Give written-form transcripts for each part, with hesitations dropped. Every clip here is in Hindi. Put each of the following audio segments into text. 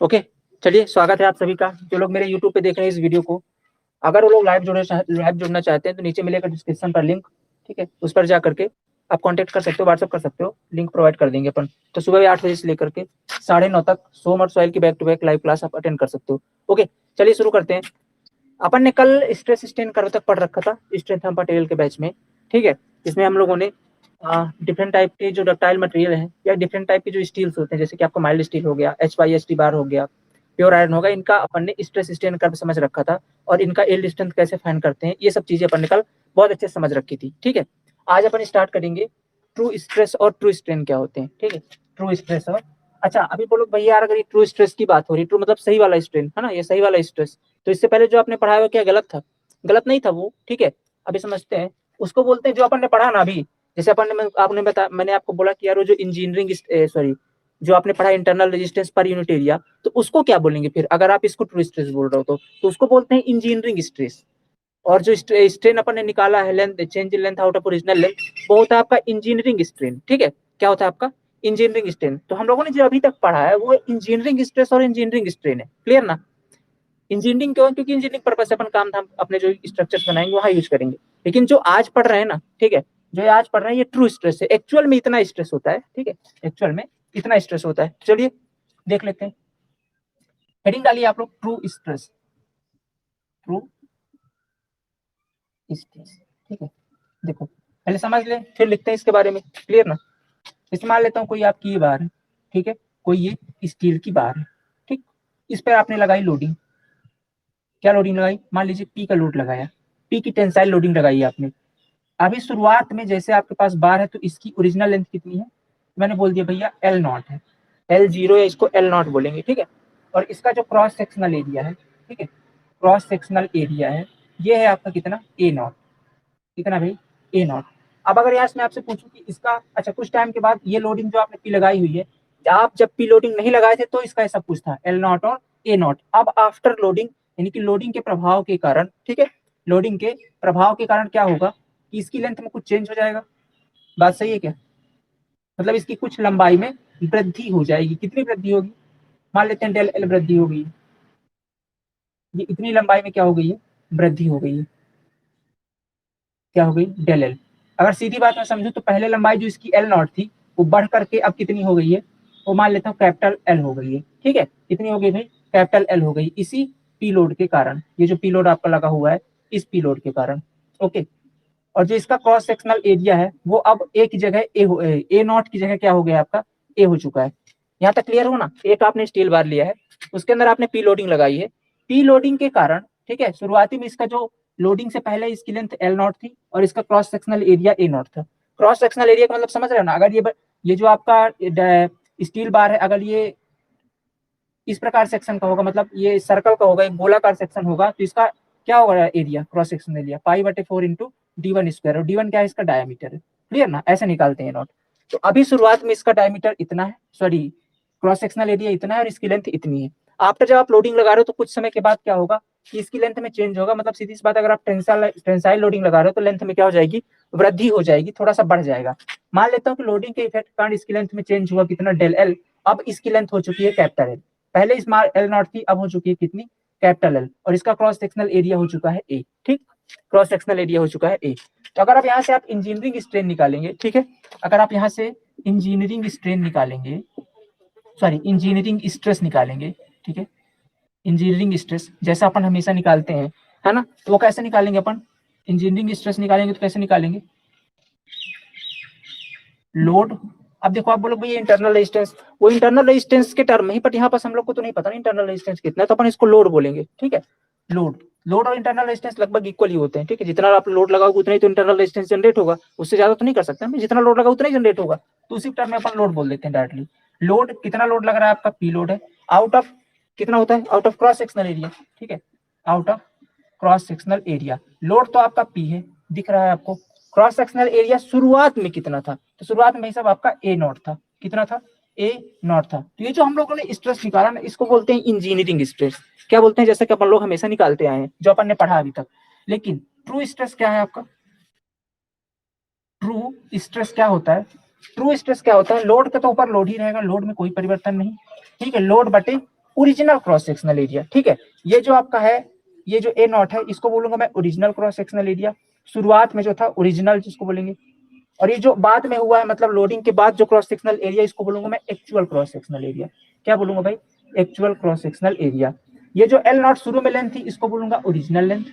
ओके, चलिए स्वागत है आप सभी का। जो लोग मेरे यूट्यूब पे देख रहे हैं इस वीडियो को, अगर वो लोग लाइव जुड़ना चाहते हैं तो नीचे मिलेगा डिस्क्रिप्शन पर लिंक, ठीक है, उस पर जा करके आप कांटेक्ट कर सकते हो, व्हाट्सअप कर सकते हो, लिंक प्रोवाइड कर देंगे अपन। तो सुबह 8 बजे से लेकर के 9:30 तक सोम और सोहेल की back to back live class आप अटेंड कर सकते हो। ओके, चलिए शुरू करते हैं। अपन ने कल स्ट्रेस स्ट्रेन कर्व तक पढ़ रखा था स्ट्रेंथ मटेरियल के बैच में, ठीक है। इसमें हम लोगों ने डिफरेंट टाइप के जो डक्टाइल मटेरियल है या डिफरेंट टाइप के जो स्टील्स होते हैं, जैसे कि आपको माइल्ड स्टील हो गया, HYST बार हो गया, प्योर आयरन होगा, इनका अपन ने स्ट्रेस स्ट्रेन कर्व समझ रखा था और इनका यील्ड स्ट्रेंथ कैसे फाइंड करते हैं, ये सब चीजें अपन ने कल बहुत अच्छे से समझ रखी थी, ठीक है। आज अपन स्टार्ट करेंगे ट्रू स्ट्रेस और ट्रू स्ट्रेन क्या होते हैं, ठीक है। ट्रू स्ट्रेस और अच्छा, अभी बोलो भैया यार, अगर ये ट्रू स्ट्रेस की बात हो रही, ट्रू मतलब सही वाला स्ट्रेन है ना, ये सही वाला स्ट्रेस, तो इससे पहले जो आपने पढ़ा है वो क्या गलत था? गलत नहीं था वो, ठीक है। अभी समझते हैं, उसको बोलते हैं जो अपन ने पढ़ा ना अभी, जैसे अपन ने आपने बता मैंने आपको बोला कि यार वो जो इंजीनियरिंग सॉरी जो आपने पढ़ा internal resistance per unit area, तो उसको क्या बोलेंगे फिर अगर आप इसको ट्रू स्ट्रेस बोल रहे हो तो उसको बोलते हैं इंजीनियरिंग स्ट्रेस। और जो स्ट्रेन अपन ने निकाला है, length change in length out of original length, वो होता है आपका इंजीनियरिंग स्ट्रेन, ठीक है। क्या होता है आपका? Engineering strain. तो हम लोगों ने जो अभी तक पढ़ा है वो इंजीनियरिंग स्ट्रेस और इंजीनियरिंग स्ट्रेन है, क्लियर ना। इंजीनियरिंग क्यों? क्योंकि इंजीनियरिंग पर्पज से अपन काम धाम अपने जो स्ट्रक्चर्स बनाएंगे वहां यूज करेंगे। लेकिन जो आज पढ़ रहे हैं ना, ठीक है, जो आज पढ़ रहे हैं ये ट्रू स्ट्रेस है। एक्चुअल में इतना स्ट्रेस होता है, ठीक है, एक्चुअल में इतना स्ट्रेस होता है। चलिए देख लेते हैं, हेडिंग डालिए आप लोग, ट्रू स्ट्रेस, ट्रू स्ट्रेस, ठीक है। देखो पहले समझ ले फिर लिखते हैं इसके बारे में, क्लियर ना। जैसे मान लेता हूँ कोई आपकी ये बार है, ठीक है, कोई ये स्टील की बार है, ठीक। इस पर आपने लगाई लोडिंग, क्या लोडिंग लगाई? मान लीजिए पी का लोड लगाया, पी की टेंसाइल लोडिंग लगाई आपने। अभी शुरुआत में जैसे आपके पास बार है तो इसकी ओरिजिनल लेंथ कितनी है? मैंने बोल दिया भैया L0 है, L0 या इसको L0 बोलेंगे, ठीक है। और इसका जो क्रॉस सेक्शनल एरिया है, ठीक है, क्रॉस सेक्शनल एरिया है, ये है आपका कितना? A0। कितना भाई? A0। अब अगर यहाँ से मैं आपसे पूछूं कि इसका, अच्छा कुछ टाइम के बाद ये लोडिंग जो आपने पी लगाई हुई है, आप जब पी लोडिंग नहीं लगाए थे तो इसका ऐसा कुछ था L0 और A0। अब आफ्टर लोडिंग, यानी कि लोडिंग के प्रभाव के कारण, ठीक है, लोडिंग के प्रभाव के कारण क्या होगा कि इसकी लेंथ में कुछ चेंज हो जाएगा। बात सही है क्या? मतलब इसकी कुछ लंबाई में वृद्धि हो जाएगी। कितनी वृद्धि होगी? मान लेते हैं डेल L वृद्धि हो गई, ये इतनी लंबाई में क्या हो गई है? वृद्धि हो गई है। क्या हो गई? Del L। अगर सीधी बात में समझू तो पहले लंबाई जो इसकी L0 थी वो बढ़ करके अब कितनी हो गई है? वो मान लेता हूँ कैपिटल L हो गई है, ठीक है। कितनी हो गई भाई? कैपिटल L हो गई, इसी पी लोड के कारण। ये जो पी लोड आपका लगा हुआ है इस पी लोड के कारण, ओके। और जो इसका क्रॉस सेक्शनल एरिया है वो अब ए की जगह A0 की जगह क्या हो गया आपका? ए हो चुका है। यहाँ तक क्लियर हो ना। एक आपने स्टील बार लिया है, उसके अंदर आपने पी लोडिंग लगाई है, पी लोडिंग के कारण, ठीक है, शुरुआती में इसका जो लोडिंग से पहले इसकी लेंथ L0 थी और इसका क्रॉस सेक्शनल एरिया A0 था। क्रॉस सेक्शनल एरिया का मतलब समझ रहे हो ना। अगर ये जो आपका स्टील बार है, अगर ये इस प्रकार सेक्शन का होगा, मतलब ये सर्कल का होगा, एक गोलाकार सेक्शन होगा, तो इसका क्या होगा area? Cross section area π/4 into D1 square. और D1 क्या है? इसका डायमीटर है, क्लियर ना। ऐसे निकालते हैं नोट। तो अभी शुरुआत में इसका डायमीटर इतना है, सॉरी क्रॉस सेक्शनल एरिया इतना है और इसकी लेंथ इतनी है। आफ्टर जब आप लोडिंग लगा रहे हो तो कुछ समय के बाद क्या होगा कि इसकी लेंथ में चेंज होगा। मतलब सीधी सी बात, अगर आप टेंसाइल लोडिंग लगा रहे हो तो लेंथ में क्या हो जाएगी? वृद्धि हो जाएगी, थोड़ा सा बढ़ जाएगा। मान लेता हूँ कि लोडिंग के इफेक्ट कारण इसकी लेंथ में चेंज हुआ कितना? Del L। अब इसकी लेंथ हो चुकी है कैपिटल L। पहले इस L0 थी, अब हो चुकी है कितनी? Capital L। और इसका क्रॉस सेक्शनल एरिया हो चुका है A, ठीक, क्रॉस सेक्शनल एरिया हो चुका है A। तो अगर आप यहाँ से आप इंजीनियरिंग स्ट्रेन निकालेंगे, ठीक है, अगर आप यहाँ से इंजीनियरिंग स्ट्रेन निकालेंगे, सॉरी इंजीनियरिंग स्ट्रेस निकालेंगे, ठीक है, इंजीनियरिंग स्ट्रेस जैसा अपन हमेशा निकालते हैं, है ना, तो वो कैसे निकालेंगे अपन? इंजीनियरिंग स्ट्रेस निकालेंगे तो कैसे निकालेंगे? लोड। अब देखो आप बोलो भैया इंटरनल रेजिस्टेंस, वो इंटरनल रेजिस्टेंस के टर्म ही, बट यहाँ पास हम लोग को तो नहीं पता ना इंटरनल रेजिस्टेंस कितना है, तो अपन इसको लोड बोलेंगे, ठीक है। लोड, लोड और इंटरनल रेजिस्टेंस लगभग इक्वल ही होते हैं, ठीक है। जितना आप लोड लगाओगे उतना ही तो इंटरनल रेजिस्टेंस जनरेट होगा, उससे ज्यादा तो नहीं कर सकते, जितना लोड लगा उतना ही जनरेट होगा। तो उसी टर्म में अपन लोड बोल देते हैं डायरेक्टली। लोड, कितना लोड लग रहा है आपका? पी लोड है, आउट ऑफ कितना होता है? Out of cross sectional area, ठीक है, out of cross sectional area. Load तो आपका पी है, दिख रहा है आपको। क्रॉस सेक्शनल एरिया शुरुआत में कितना था? तो शुरुआत में सब आपका A0 था। कितना था? A0 था। तो ये जो हम लोगों ने स्ट्रेस निकाला ना, इसको बोलते हैं इंजीनियरिंग स्ट्रेस। क्या बोलते हैं? जैसे कि अपन लोग हमेशा निकालते आए हैं, जो अपन ने पढ़ा अभी तक। लेकिन ट्रू स्ट्रेस क्या है आपका? ट्रू स्ट्रेस क्या होता है? ट्रू स्ट्रेस क्या होता है? लोड के तो ऊपर लोड ही रहेगा, लोड में कोई परिवर्तन नहीं, ठीक है, लोड बटे ओरिजिनल क्रॉस सेक्शनल एरिया। ठीक है, ये जो आपका है, ये जो ए नॉट है, इसको बोलूंगा मैं ओरिजिनल क्रॉस सेक्शनल एरिया, शुरुआत में जो था ओरिजिनल जिसको बोलेंगे, और ये जो बाद में हुआ है मतलब लोडिंग के बाद जो क्रॉस सेक्शनल एरिया, इसको बोलूंगा मैं एक्चुअल क्रॉस सेक्शनल एरिया। क्या बोलूंगा भाई? Actual cross sectional area. ये जो एल नॉट शुरू में लेंथ थी, इसको बोलूंगा ओरिजिनल लेंथ।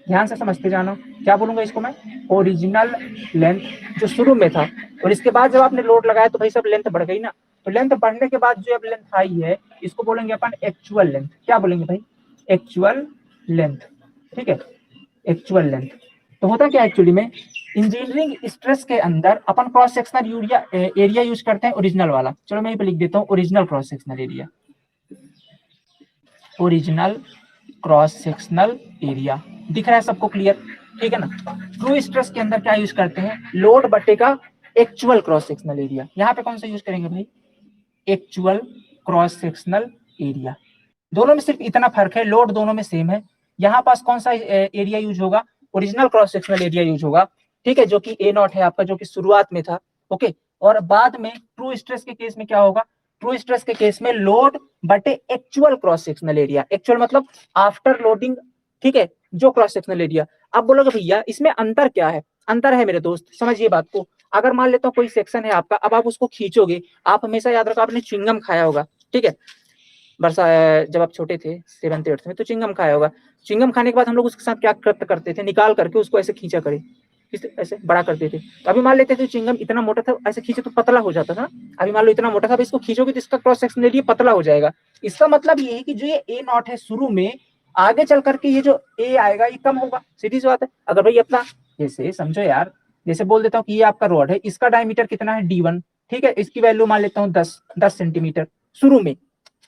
ध्यान से समझते जाना, क्या बोलूंगा इसको मैं? ओरिजिनल लेंथ, जो शुरू में था। और इसके बाद जब आपने लोड लगाया तो भाई सब लेंथ बढ़ गई ना, तो लेंथ बढ़ने के बाद जो अब लेंथ आई है, इसको बोलेंगे अपन एक्चुअल लेंथ। क्या बोलेंगे भाई? Actual length. ठीक है, एक्चुअल लेंथ। तो होता क्या एक्चुअली में, इंजीनियरिंग स्ट्रेस के अंदर अपन क्रॉस सेक्शनल एरिया यूज करते हैं ओरिजिनल वाला। चलो मैं लिख देता हूँ original cross sectional area, original cross sectional area. दिख रहा है सबको क्लियर? ठीक है ना। ट्रू स्ट्रेस के अंदर क्या यूज करते हैं? लोड बटे का एक्चुअल क्रॉस सेक्शनल एरिया। यहाँ पे कौन सा यूज करेंगे भाई? Actual cross sectional area. दोनों में सिर्फ इतना फर्क है, लोड दोनों में सेम है। यहाँ पास कौन सा एरिया यूज होगा? Original cross sectional area use होगा। ठीक है, जो कि ए नॉट है आपका, जो कि शुरुआत में था। ओके, और बाद में ट्रू स्ट्रेस के केस में क्या होगा? ट्रू स्ट्रेस के केस में लोड बटे actual cross sectional area. Actual मतलब आफ्टर लोडिंग। ठीक है, जो क्रॉस सेक्शनल एरिया। आप बोलोगे भैया इसमें अंतर क्या है? अंतर है मेरे दोस्त, समझिए बात को। अगर मान लेता हूँ कोई सेक्शन है आपका, अब आप उसको खींचोगे, आप हमेशा याद रखो आपने च्युइंगम खाया होगा। ठीक है, बरसा जब आप छोटे थे 7th 8th में, तो चिंगम खाया होगा। चिंगम खाने के बाद हम लोग उसके साथ क्या करते थे? निकाल करके उसको ऐसे खींचा करे, ऐसे बड़ा करते थे। तो अभी मान लेते थे चिंगम इतना मोटा था, ऐसे खींचे तो पतला हो जाता था। अभी मान लो इतना मोटा था, इसको खींचोगे तो इसका क्रॉस सेक्शन एरिया पतला हो जाएगा। इसका मतलब ये है कि जो ये ए नॉट है शुरू में, आगे चल करके ये जो ए आएगा ये कम होगा। सीधी सी बात है। अगर भाई अपना जैसे समझो यार, जैसे बोल देता हूँ कि ये आपका रॉड है, इसका डायमीटर कितना है? D1। ठीक है, इसकी वैल्यू मान लेता हूँ 10 सेंटीमीटर शुरू में।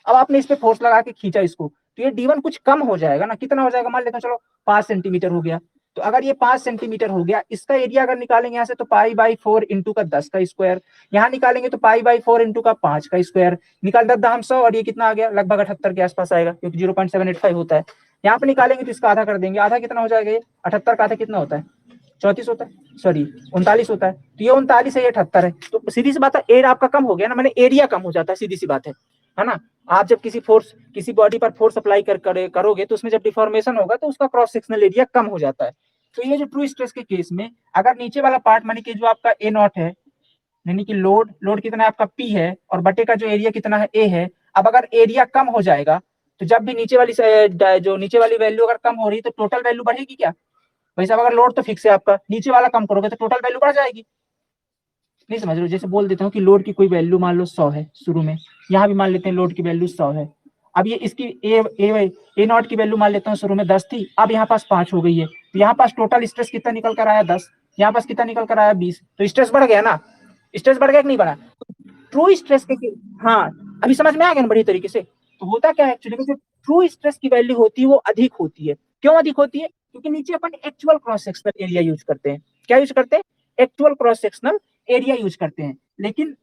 अब आपने इस पे फोर्स लगा के खींचा इसको, तो ये D1 कुछ कम हो जाएगा ना। कितना हो जाएगा? मान लेता हूँ चलो 5 सेंटीमीटर हो गया। तो अगर ये 5 सेंटीमीटर हो गया, इसका एरिया अगर निकालेंगे यहाँ से, तो पाई/4 इंटू का 10 का स्क्वायर। यहाँ निकालेंगे तो पाई/4 इंटू का 5 का स्क्वायर। निकाल 10 और ये कितना आ गया? लगभग 78 के आसपास आएगा, क्योंकि 0.785 होता है। यहाँ पे निकालेंगे तो इसका आधा कर देंगे। आधा कितना हो जाएगा? ये 78 का आधा कितना होता है? 34 होता है, सॉरी 39 होता है। तो ये 39 है, ये 78 है। तो सीधी सी बात है, एयर आपका कम हो गया ना, मैंने एरिया कम हो जाता है, सीधी सी बात है ना। आप जब किसी बॉडी पर फोर्स अप्लाई करोगे, तो उसमें जब डिफॉर्मेशन होगा तो उसका क्रॉस सेक्शनल एरिया कम हो जाता है। तो ये जो ट्रू स्ट्रेस के केस में, अगर नीचे वाला पार्ट मानी कि जो आपका ए नॉट है, यानी कि लोड कितना है आपका? पी है, और बटे का जो एरिया कितना है? ए है। अब अगर एरिया कम हो जाएगा, तो जब भी जो नीचे वाली वैल्यू अगर कम हो रही, तो टोटल वैल्यू बढ़ेगी क्या? भाई साहब, अगर लोड तो फिक्स है आपका, नीचे वाला कम करोगे तो टोटल वैल्यू बढ़ जाएगी। नहीं समझ रहे हो? जैसे बोल देता हूँ कि लोड की कोई वैल्यू मान लो 100 है शुरू में, यहाँ भी मान लेते हैं लोड की वैल्यू 100 है। अब ये इसकी ए नॉट की वैल्यू मान लेता हूँ शुरू में 10 थी, अब यहाँ पास 5 हो गई है। तो यहाँ पास टोटल स्ट्रेस कितना निकल कर आया? 10। यहाँ पास कितना निकल कर आया? 20। तो स्ट्रेस बढ़ गया ना? स्ट्रेस बढ़ गया कि नहीं बढ़ा? ट्रू स्ट्रेस के, हाँ, अभी समझ में आ गया ना बढ़िया तरीके से? तो होता क्या है एक्चुअली में, जो ट्रू स्ट्रेस की वैल्यू होती है वो अधिक होती है। क्यों अधिक होती है? क्योंकि नीचे अपन actual cross sectional area use करते हैं। क्या यूज करते हैं? Actual cross sectional area use करते हैं। लेकिन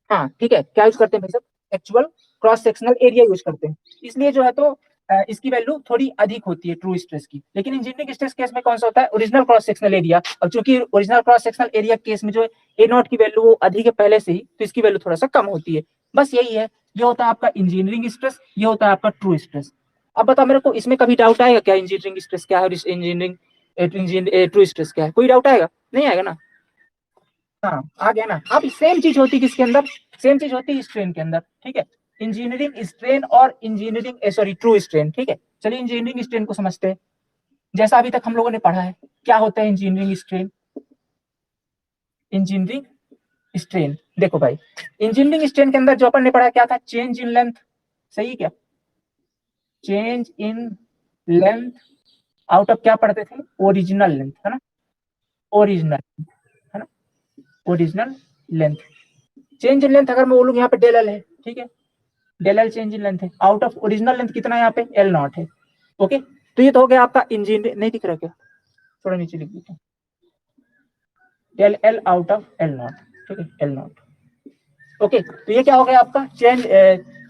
हाँ ठीक है, क्या यूज करते हैं भाई साहब? Actual cross sectional area use करते हैं। इसलिए जो है तो इसकी वैल्यू थोड़ी अधिक होती है ट्रू स्ट्रेस की। लेकिन इंजीनियरिंग स्ट्रेस केस में कौन सा होता है? Original cross sectional area. अब चूंकि original cross sectional area case में जो ए नॉट की वैल्यू वो अधिक है पहले से ही, तो इसकी वैल्यू थोड़ा सा कम होती है। बस यही है। ये होता है आपका इंजीनियरिंग स्ट्रेस, ये होता है आपका ट्रू स्ट्रेस। अब बताओ मेरे को, इसमें कभी डाउट आएगा क्या? इंजीनियरिंग स्ट्रेस क्या है और इंजीनियरिंग ट्रू स्ट्रेस क्या है? कोई डाउट आएगा? नहीं आएगा ना? हाँ आ गया ना। अब सेम चीज होती है किसके अंदर? सेम चीज होती है स्ट्रेन के अंदर। ठीक है, इंजीनियरिंग स्ट्रेन और इंजीनियरिंग सॉरी ट्रू स्ट्रेन। ठीक है, चलिए इंजीनियरिंग स्ट्रेन को समझते हैं। जैसा अभी तक हम लोगों ने पढ़ा है, क्या होता है इंजीनियरिंग स्ट्रेन? इंजीनियरिंग स्ट्रेन, देखो भाई, इंजीनियरिंग स्ट्रेन के अंदर जो अपन ने पढ़ा क्या था? Change in length. सही क्या? Change in length out of क्या पढ़ते थे? ओरिजिनल लेंथ, है ना? ओरिजिनल, है ना? Original length. Change in length अगर मैं बोलूँ यहाँ पे डेल एल है, ठीक है, del L change in length है। आउट ऑफ ओरिजिनल लेंथ कितना है यहाँ पे? एल नॉट है। ओके, तो ये तो हो गया आपका इंजीनियर। नहीं दिख रहा क्या? थोड़ा नीचे लिख देता हूँ, del L out of L not. ठीक है, एल नॉट। ओके, तो ये क्या हो गया आपका?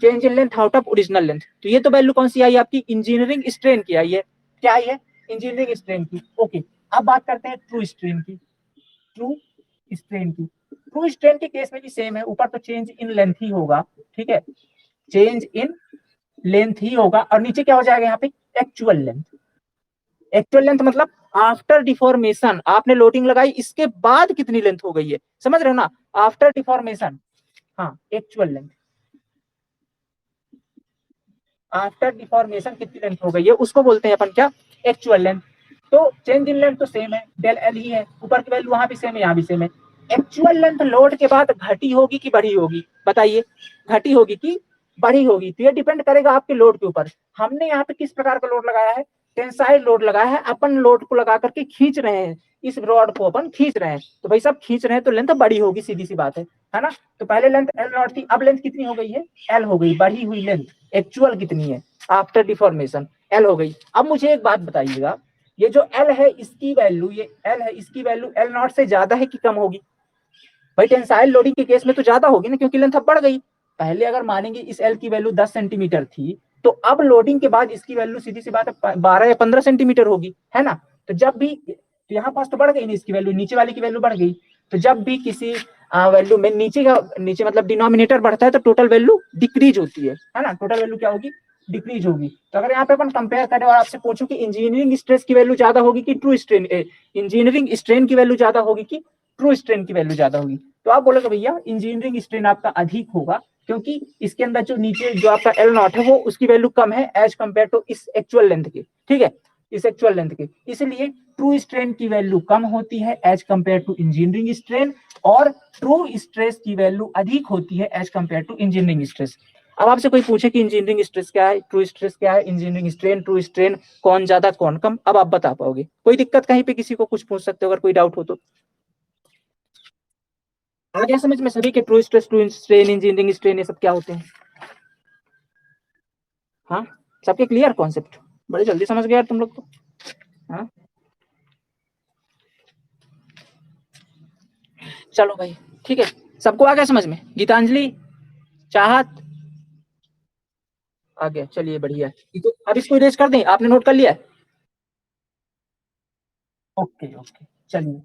Change in length out of original length. तो ये तो वैल्यू कौन सी आई आपकी? इंजीनियरिंग स्ट्रेन की आई है। क्या आई है? इंजीनियरिंग स्ट्रेन की। ओके, अब बात करते हैं ट्रू स्ट्रेन की। ट्रू स्ट्रेन की, ट्रू स्ट्रेन के केस में भी सेम है, ऊपर तो चेंज इन लेंथ ही होगा। ठीक है, चेंज इन लेंथ ही होगा, और नीचे क्या हो जाएगा यहाँ पे, एक्चुअल लेंथ। एक्चुअल लेंथ मतलब आफ्टर डिफॉर्मेशन, आपने लोडिंग लगाई इसके बाद कितनी लेंथ हो गई है, समझ रहे हो ना, आफ्टर डिफॉर्मेशन। हाँ, एक्चुअल लेंथ, आफ्टर डिफॉर्मेशन कितनी लेंथ हो गई है उसको बोलते हैं अपन क्या, एक्चुअल लेंथ। तो चेंज इन लेंथ तो सेम है, डेल एल ही है, ऊपर की वैल्यू वहां भी सेम है, यहाँ भी सेम है। एक्चुअल लेंथ लोड के बाद घटी होगी कि बढ़ी होगी, बताइए, घटी होगी कि बढ़ी होगी, तो ये डिपेंड करेगा आपके लोड के ऊपर। हमने यहाँ पे किस प्रकार का लोड लगाया है, टेंसाइल लोड लगाया है, अपन लोड को लगा करके खींच रहे हैं, इस रॉड को अपन खींच रहे हैं, तो भाई साहब खींच रहे हैं तो लेंथ बड़ी होगी, सीधी सी बात है ना। तो पहले लेंथ एल नॉट थी, अब लेंथ कितनी हो गई है, एल हो गई, बढ़ी हुई लेंथ। एक्चुअल कितनी है आफ्टर डिफॉर्मेशन, एल हो गई। अब मुझे एक बात बताइएगा, ये जो एल है इसकी वैल्यू, ये एल है इसकी वैल्यू एल नॉट से ज्यादा है कि कम होगी, भाई टेंसाइल लोडिंग के केस में तो ज्यादा होगी ना, क्योंकि लेंथ अब बढ़ गई। पहले अगर मानेंगे इस एल की वैल्यू 10 सेंटीमीटर थी, तो अब लोडिंग के बाद इसकी वैल्यू सीधी सी बात है 12 या 15 सेंटीमीटर होगी, है ना। तो जब भी, तो यहाँ पास तो बढ़ गई ना इसकी वैल्यू, नीचे वाली की वैल्यू बढ़ गई, तो जब भी किसी वैल्यू में नीचे मतलब डिनोमिनेटर बढ़ता है तो टोटल वैल्यू डिक्रीज होती है ना, टोटल वैल्यू क्या होगी, डिक्रीज होगी। तो अगर यहाँ पे अपन कंपेयर करें और आपसे पूछूं कि इंजीनियरिंग स्ट्रेस की वैल्यू ज्यादा होगी कि ट्रू स्ट्रेन, इंजीनियरिंग स्ट्रेन की वैल्यू ज्यादा होगी कि ट्रू स्ट्रेन की वैल्यू ज्यादा होगी, तो आप बोलोगे भैया इंजीनियरिंग स्ट्रेन आपका अधिक होगा, क्योंकि इसके अंदर जो नीचे जो आपका एल नॉट है वो उसकी वैल्यू कम है एज कंपेयर टू इस एक्चुअल लेंथ के, ठीक है, इस एक्चुअल लेंथ के, इसलिए ट्रू स्ट्रेन की वैल्यू कम होती है as compare to engineering strain, और ट्रू स्ट्रेस की वैल्यू अधिक होती है as compare to engineering stress. अब आपसे कोई पूछे कि इंजीनियरिंग स्ट्रेस क्या है, ट्रू स्ट्रेस क्या है, इंजीनियरिंग स्ट्रेन, ट्रू स्ट्रेन, कौन ज्यादा कौन कम, अब आप बता पाओगे, कोई दिक्कत कहीं पे किसी को कुछ पूछ सकते हो अगर कोई डाउट हो तो। आ गया समझ में सभी के true stress, true strain, engineering strain ये सब क्या होते हैं, हाँ, सबके क्लियर कॉन्सेप्ट, बड़े जल्दी समझ गए यार तुम लोग तो, हाँ। चलो भाई ठीक है, सबको आ गया समझ में, गीतांजलि, चाहत, आ गया, चलिए बढ़िया है, तो अब इसको इरेज कर दें, आपने नोट कर लिया है, ओके ओके, चलिए।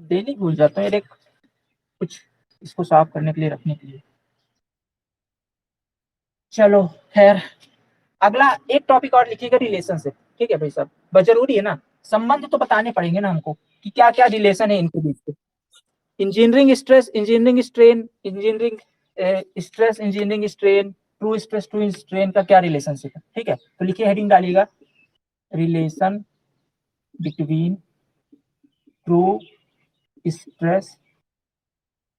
डेली भूल जाता हूँ यार, एक कुछ इसको साफ करने के लिए, रखने के लिए, चलो खैर। अगला एक टॉपिक और लिखिएगा, रिलेशनशिप, ठीक है भाई साहब, बस जरूरी है ना, संबंध तो बताने पड़ेंगे ना हमको कि क्या क्या रिलेशन है इनके बीच में। Engineering stress, engineering strain, engineering stress, engineering strain, true stress, true strain का क्या रिलेशनशिप है, ठीक है, तो लिखिए, हेडिंग डालिएगा, relation between true stress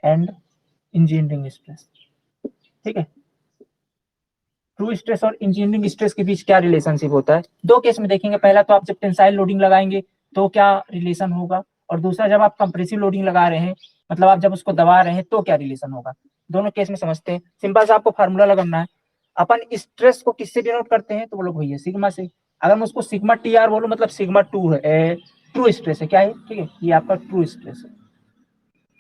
and engineering stress, ठीक है। ट्रू स्ट्रेस और इंजीनियरिंग स्ट्रेस के बीच क्या रिलेशनशिप होता है, दो केस में देखेंगे, पहला तो आप जब टेंसाइल लोडिंग लगाएंगे तो क्या रिलेशन होगा, और दूसरा जब आप कंप्रेसिव लोडिंग लगा रहे हैं, मतलब आप जब उसको दबा रहे हैं तो क्या रिलेशन होगा, दोनों केस में समझते हैं। सिंपल सा आपको फार्मूला लगाना है, अपन स्ट्रेस को किससे डिनोट करते हैं, तो बोलो भैया सिग्मा से, अगर मैं उसको सिग्मा टी आर बोलूं मतलब सिग्मा टू है, ट्रू स्ट्रेस है, क्या है, ठीक है, ये आपका ट्रू स्ट्रेस है।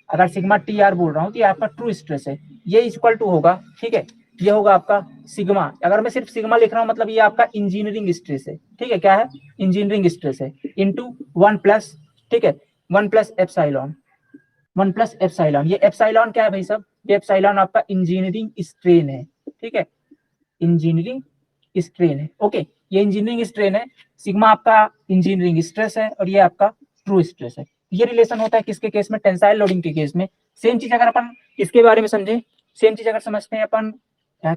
अगर सिग्मा टी आर बोल रहा हूँ तो ये आपका ट्रू स्ट्रेस है, ये इक्वल टू होगा, ठीक है, ये होगा आपका सिग्मा, अगर मैं सिर्फ सिग्मा लिख रहा हूँ मतलब ये आपका इंजीनियरिंग स्ट्रेस है, ठीक है, क्या है, इंजीनियरिंग स्ट्रेस है, इंटू 1+, ठीक है, 1+एप्सिलॉन, 1+एप्सिलॉन, ये एप्सिलॉन क्या है भाई साहब, ये एप्सिलॉन आपका इंजीनियरिंग स्ट्रेन है, ठीक है, इंजीनियरिंग स्ट्रेन है, ओके, ये इंजीनियरिंग स्ट्रेन है, सिग्मा आपका इंजीनियरिंग स्ट्रेस है, और ये आपका ट्रू स्ट्रेस है। ये रिलेशन होता है किसके केस में, टेंसाइल लोडिंग के केस में। सेम चीज अगर अपन इसके बारे में समझे, सेम चीज अगर समझते हैं अपन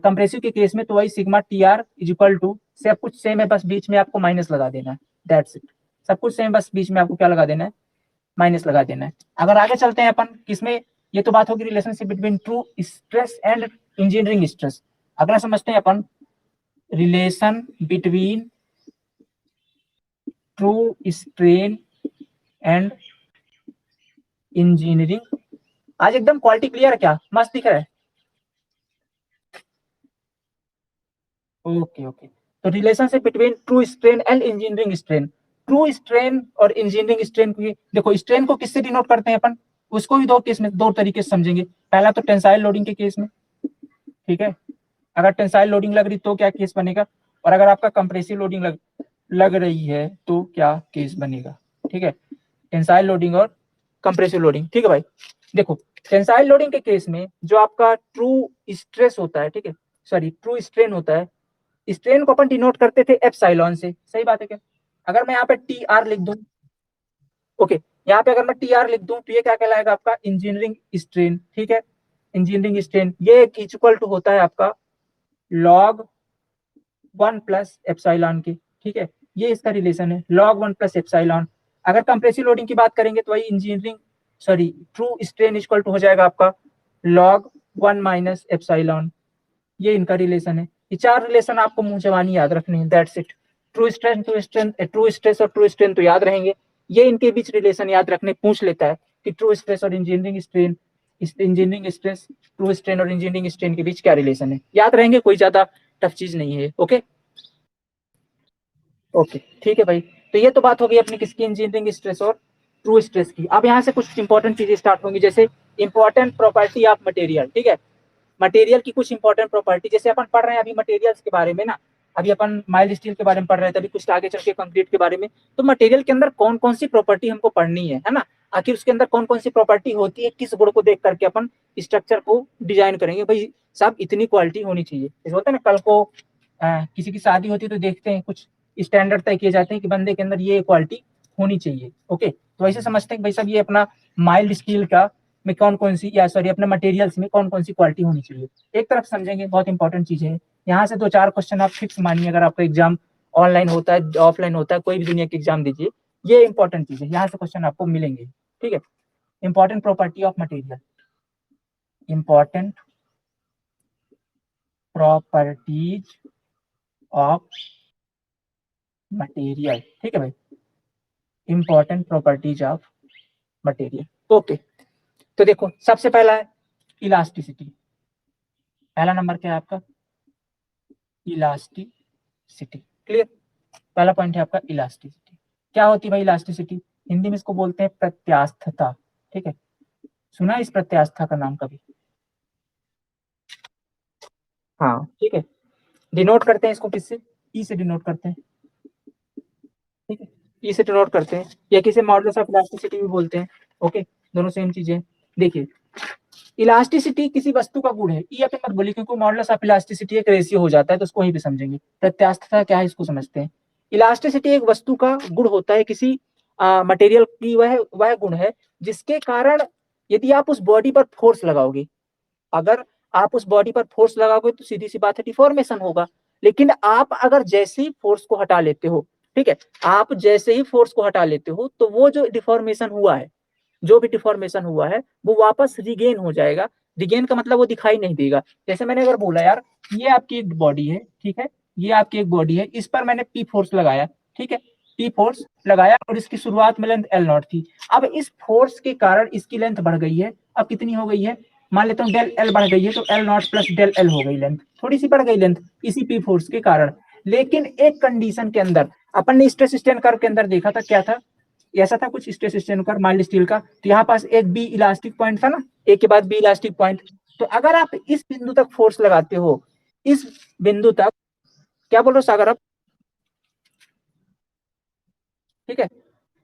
कंप्रेसिव के केस में, तो वही sigma T R is equal to, सब कुछ सेम है, बस बीच में आपको माइनस लगा देना है, दैट्स इट, सब कुछ सेम, बस बीच में आपको क्या लगा देना है, माइनस लगा देना है। अगर आगे चलते हैं अपन किसमें, ये तो बात होगी relationship between true stress and engineering stress. अगला समझते हैं अपन relation between true strain and engineering. आज एकदम क्वालिटी क्लियर है, क्या मस्त दिख रहा है, ओके ओके। तो relationship between true strain and engineering strain, true strain और इंजीनियरिंग स्ट्रेन की, देखो स्ट्रेन को किससे डिनोट करते हैं अपन, उसको भी दो केस में, दो तरीके से समझेंगे। पहला तो टेंसाइल लोडिंग के केस में, ठीक है, अगर टेंसाइल लोडिंग लग रही तो क्या केस बनेगा, और अगर आपका कंप्रेसिव लोडिंग लग रही है तो क्या केस बनेगा, ठीक है, टेंसाइल लोडिंग और कंप्रेसिव लोडिंग, ठीक है भाई। देखो टेंसाइल लोडिंग के केस में जो आपका ट्रू स्ट्रेस होता है, ठीक है, सॉरी ट्रू स्ट्रेन होता है, स्ट्रेन को अपन डिनोट करते थे एप्सिलॉन से, सही बात है क्या? अगर मैं यहाँ पे टी आर लिख दूं, ओके, यहाँ पे अगर मैं टी आर लिख दूं तो ये क्या कहलाएगा आपका इंजीनियरिंग स्ट्रेन, ठीक है, इंजीनियरिंग स्ट्रेन। ये इक्वल टू होता है आपका लॉग 1 प्लस एप्सिलॉन के, ठीक है, ये इसका रिलेशन है लॉग 1 प्लस एप्सिलॉन। अगर कंप्रेसिव लोडिंग की बात करेंगे तो वही engineering sorry true strain equal to हो जाएगा आपका लॉग 1 माइनस एप्सिलॉन। ये इनका रिलेशन है। ये चार रिलेशन आपको मुंह जबानी याद रखने हैं, that's it. True strain, true strain, true stress और ट्रू स्ट्रेन तो याद रहेंगे। ये इनके बीच रिलेशन याद रखने पूछ लेता है कि ट्रू स्ट्रेस और engineering strain, engineering stress, true strain और इंजीनियरिंग स्ट्रेन के बीच क्या रिलेशन है, याद रहेंगे, कोई ज्यादा टफ चीज नहीं है। ओके ओके ठीक है भाई। तो ये तो बात हो गई अपनी किसकी, इंजीनियरिंग स्ट्रेस और ट्रू स्ट्रेस की। अब यहाँ से कुछ इंपॉर्टेंट चीजें स्टार्ट होंगी, जैसे इंपॉर्टेंट प्रॉपर्टी ऑफ मटेरियल, ठीक है, मटेरियल की कुछ इंपॉर्टेंट प्रॉपर्टी, जैसे अपन पढ़ रहे हैं अभी मटेरियल्स के बारे में ना, अभी अपन माइल्ड स्टील के बारे में पढ़ रहे थे, अभी कुछ आगे चल के कंक्रीट के बारे में। तो मटेरियल के अंदर कौन कौन सी प्रॉपर्टी हमको पढ़नी है ना, आखिर उसके अंदर कौन कौन सी प्रॉपर्टी होती है, किस गुण को देख करके अपन स्ट्रक्चर को डिजाइन करेंगे। भाई साहब इतनी क्वालिटी होनी चाहिए, जैसे होता है ना कल को किसी की शादी होती है तो देखते हैं कुछ स्टैंडर्ड तय किए जाते हैं कि बंदे के अंदर ये क्वालिटी होनी चाहिए। ओके, तो ऐसे समझते हैं कि भाई साहब ये अपना माइल्ड स्टील का में कौन कौन सी, या सॉरी अपने मटेरियल्स में कौन कौन सी क्वालिटी होनी चाहिए, एक तरफ समझेंगे, बहुत इंपॉर्टेंट चीज है। यहाँ से 2-4 क्वेश्चन आप फिक्स मानिए, अगर आपका एग्जाम ऑनलाइन होता है ऑफलाइन होता है, कोई भी दुनिया के एग्जाम दीजिए, ये इंपॉर्टेंट चीज है, यहाँ से क्वेश्चन आपको मिलेंगे, ठीक है। Important property of material, important properties of material, ठीक है भाई, important properties of material. Okay, तो देखो सबसे पहला है इलास्टिसिटी। पहला नंबर क्या है आपका, इलास्टिसिटी, क्लियर। पहला पॉइंट है आपका इलास्टिसिटी। क्या होती है भाई इलास्टिसिटी, हिंदी में इसको बोलते हैं प्रत्यास्थता, ठीक है, सुना है इस प्रत्यास्था का नाम कभी? हाँ ठीक है, डिनोट करते हैं इसको किससे, ई से डिनोट करते हैं, ठीक है, ई से डिनोट करते हैं, या किसे मॉडुलस ऑफ इलास्टिसिटी भी बोलते हैं। ओके, दोनों सेम चीजें। देखिए इलास्टिसिटी किसी वस्तु का गुण है, ये अपन मत बोलिए क्योंकि मॉडुलस ऑफ इलास्टिसिटी एक रेशियो हो जाता है, तो उसको वहीं पे समझेंगे। प्रत्यास्थता क्या है इसको समझते हैं। इलास्टिसिटी एक वस्तु का गुण होता है, किसी मटेरियल की वह गुण है जिसके कारण यदि आप उस बॉडी पर फोर्स लगाओगे, अगर आप उस बॉडी पर फोर्स लगाओगे तो सीधी सी बात है डिफॉर्मेशन होगा। लेकिन आप अगर जैसे ही फोर्स को हटा लेते हो, ठीक है, आप जैसे ही फोर्स को हटा लेते हो तो वो जो डिफॉर्मेशन हुआ है, जो भी डिफॉर्मेशन हुआ है वो वापस रिगेन हो जाएगा। रिगेन का मतलब वो दिखाई नहीं देगा। जैसे मैंने अगर बोला यार ये आपकी एक बॉडी है, ठीक है, ये आपकी एक बॉडी है, इस पर मैंने पी फोर्स लगाया, ठीक है, पी फोर्स लगाया और इसकी शुरुआत में लेंथ एल नॉट थी। अब इस फोर्स के कारण इसकी लेंथ बढ़ गई है, अब कितनी हो गई है, मान लेता हूँ डेल एल बढ़ गई है, तो L not plus del L हो गई लेंथ, थोड़ी सी बढ़ गई लेंथ इसी पी फोर्स के कारण। लेकिन एक कंडीशन के अंदर, अपन ने स्ट्रेस स्ट्रेन कर्व के अंदर देखा था क्या था, ऐसा था कुछ stress strain curve mild steel का, तो यहाँ पास एक बी इलास्टिक पॉइंट था ना, एक के बाद बी इलास्टिक पॉइंट। तो अगर आप इस बिंदु तक फोर्स लगाते हो, इस बिंदु तक, क्या बोल रहे हो सागर आप, ठीक है,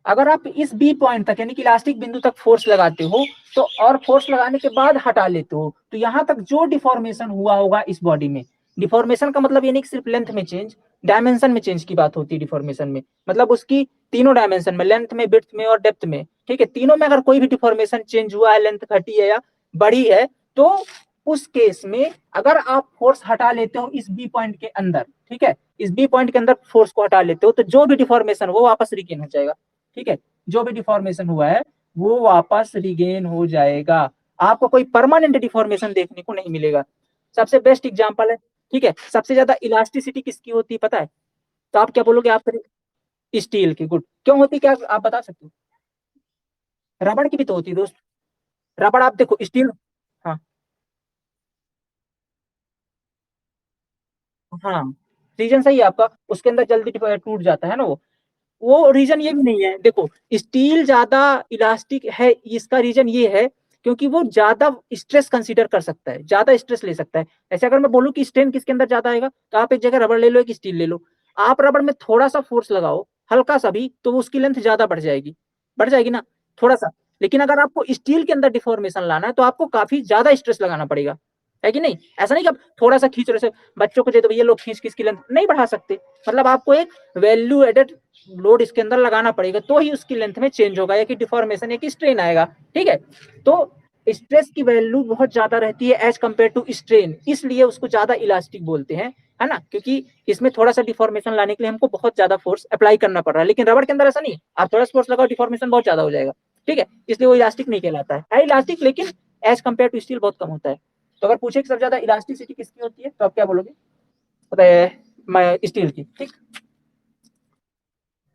अगर आप इस बी पॉइंट तक यानी कि इलास्टिक बिंदु तक फोर्स लगाते हो, तो और फोर्स लगाने के बाद हटा लेते हो, तो यहां तक जो डिफॉर्मेशन हुआ होगा इस बॉडी में, डिफॉर्मेशन का मतलब ये नहीं सिर्फ लेंथ में चेंज, डायमेंशन में चेंज की बात होती है डिफॉर्मेशन में, मतलब उसकी तीनों डायमेंशन में, लेंथ में, विड्थ में और डेप्थ में, ठीक है, तीनों में अगर कोई भी डिफॉर्मेशन चेंज हुआ है, लेंथ घटी है या बढ़ी है, तो उस केस में अगर आप फोर्स हटा लेते हो इस बी पॉइंट के अंदर, ठीक है, इस बी पॉइंट के अंदर फोर्स को हटा लेते हो, तो जो भी डिफॉर्मेशन वो वापस रिगेन हो जाएगा, ठीक है, जो भी डिफॉर्मेशन हुआ है वो वापस रिगेन हो जाएगा, आपको कोई परमानेंट डिफॉर्मेशन देखने को नहीं मिलेगा। सबसे बेस्ट एग्जांपल है, ठीक है, सबसे ज्यादा इलास्टिसिटी किसकी होती है पता है, तो आप क्या बोलोगे, आप स्टील की, गुड, क्यों होती है क्या आप बता सकते हो? रबड़ की भी तो होती है दोस्त, रबड़ आप देखो स्टील, हाँ हाँ, रीजन सही है आपका, उसके अंदर जल्दी टूट जाता है ना वो रीजन ये भी नहीं है। देखो स्टील ज्यादा इलास्टिक है, इसका रीजन ये है क्योंकि वो ज्यादा स्ट्रेस कंसीडर कर सकता है, ज्यादा स्ट्रेस ले सकता है। ऐसे अगर मैं बोलूं कि स्ट्रेन किसके अंदर ज्यादा आएगा, तो आप एक जगह रबड़ ले लो एक स्टील ले लो, आप रबड़ में थोड़ा सा फोर्स लगाओ, हल्का सा भी, तो उसकी लेंथ ज्यादा बढ़ जाएगी, बढ़ जाएगी ना, थोड़ा सा। लेकिन अगर आपको स्टील के अंदर डिफॉर्मेशन लाना है तो आपको काफी ज्यादा स्ट्रेस लगाना पड़ेगा, है कि नहीं? ऐसा नहीं कि आप थोड़ा सा खींच रहे से बच्चों को दे दो ये लोग खींच किसकी लेंथ नहीं बढ़ा सकते, मतलब आपको एक वैल्यू एडेड लोड इसके अंदर लगाना पड़ेगा तो ही उसकी लेंथ में चेंज होगा, या कि डिफॉर्मेशन या कि स्ट्रेन आएगा, ठीक है? तो स्ट्रेस की वैल्यू बहुत ज्यादा रहती है एज कंपेयर टू स्ट्रेन, इसलिए उसको ज्यादा इलास्टिक बोलते हैं, है ना? क्योंकि इसमें थोड़ा सा डिफॉर्मेशन लाने के लिए हमको बहुत ज्यादा फोर्स अप्लाई करना पड़ रहा है, लेकिन रबड़ के अंदर ऐसा नहीं, आप थोड़ा सा फोर्स लगाओ डिफॉर्मेशन बहुत ज्यादा हो जाएगा, ठीक है? इसलिए वो इलास्टिक नहीं कहलाता है इलास्टिक, लेकिन एज कंपेयर टू स्टील बहुत कम होता है। तो अगर पूछे कि सबसे ज्यादा इलास्टिसिटी किसकी होती है तो आप क्या बोलोगे? पता है स्टील की, ठीक।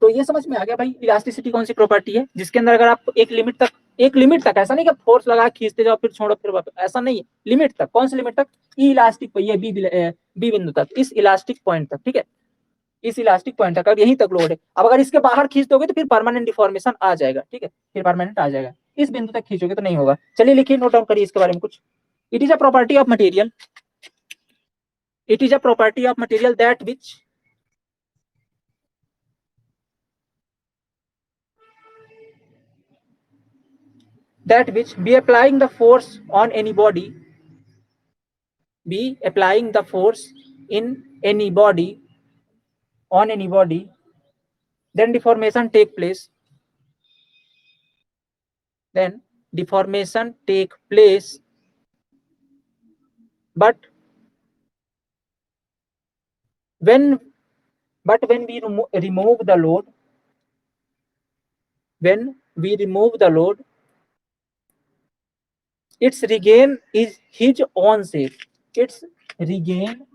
तो ये समझ में आ गया भाई इलास्टिसिटी कौन सी प्रॉपर्टी है जिसके अंदर अगर आप एक लिमिट तक ऐसा नहीं कि फोर्स लगा खींचते जाओ फिर छोड़ो फिर वापस, ऐसा नहीं है, लिमिट तक, कौन सी लिमिट तक? इलास्टिक ये बी बिंदु तक, इस इलास्टिक पॉइंट तक, ठीक है? इस इलास्टिक पॉइंट तक, अगर यहीं तक लोड है, अब अगर इसके बाहर खींच दोगे तो फिर परमानेंट डिफॉर्मेशन आ जाएगा, ठीक है? फिर परमानेंट आ जाएगा, इस बिंदु तक खींचोगे तो नहीं होगा। चलिए लिखिए, नोट डाउन करिए इसके बारे में कुछ। It is a property of material, it is a property of material that which be applying the force on any body, be applying the force in any body on any body, then deformation take place, then deformation take place, but when we remove the load, when we remove the load, its regain is his own shape, its regain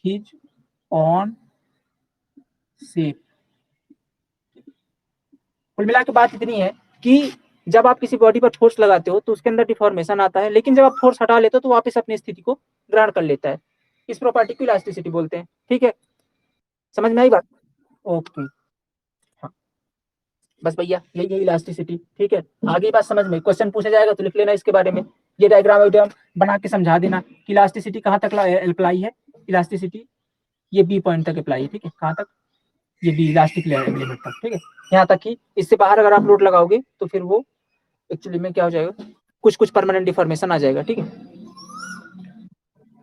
his own shape। कुल मिला के बात इतनी है कि जब आप किसी बॉडी पर फोर्स लगाते हो तो उसके अंदर डिफॉर्मेशन आता है, लेकिन जब आप फोर्स हटा लेते हो तो वापस अपनी स्थिति को ग्रहण कर लेता है। इस प्रॉपर्टी को इलास्टिसिटी बोलते हैं, ठीक है? समझ में आई बात? ओके, हाँ बस भैया यही है इलास्टिसिटी, ठीक है? आगे बात समझ में, क्वेश्चन पूछा जाएगा तो लिख लेना इसके बारे में, ये डायग्राम वायग्राम बना के समझा देना कि इलास्टिसिटी कहाँ तक अप्लाई है। इलास्टिसिटी ये बी पॉइंट तक अप्लाई है, ठीक है? कहाँ तक? ये बी इलास्टिक लिमिट तक, ठीक है? यहाँ तक कि इससे बाहर अगर आप लोड लगाओगे तो फिर वो एक्चुअली में क्या हो जाएगा, कुछ कुछ परमानेंट डिफॉर्मेशन आ जाएगा, ठीक है?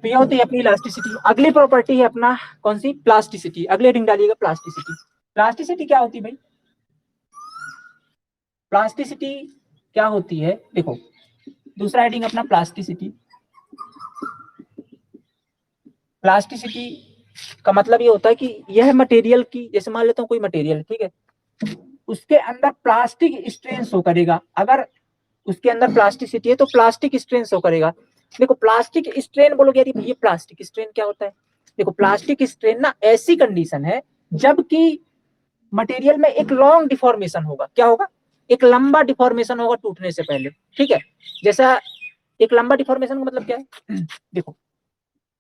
तो ये होती है अपनी इलास्टिसिटी। अगली प्रॉपर्टी है अपना कौन सी? प्लास्टिसिटी। अगले हेडिंग डालिएगा प्लास्टिसिटी। प्लास्टिसिटी क्या होती है भाई? प्लास्टिसिटी क्या होती है, देखो दूसरा हेडिंग अपना प्लास्टिसिटी। प्लास्टिसिटी का मतलब ये होता है कि यह मटेरियल की, जैसे मान लेता हूँ कोई मटेरियल, ठीक है, उसके अंदर प्लास्टिक स्ट्रेन शो करेगा। अगर उसके अंदर प्लास्टिसिटी है तो प्लास्टिक स्ट्रेन शो करेगा। देखो प्लास्टिक स्ट्रेन बोलोगे यार ये प्लास्टिक स्ट्रेन क्या होता है? देखो प्लास्टिक स्ट्रेन ना ऐसी कंडीशन है जबकि मटेरियल में एक लॉन्ग डिफॉर्मेशन होगा। क्या होगा? एक लंबा डिफॉर्मेशन होगा टूटने से पहले, ठीक है? जैसा एक लंबा डिफॉर्मेशन का मतलब क्या है? देखो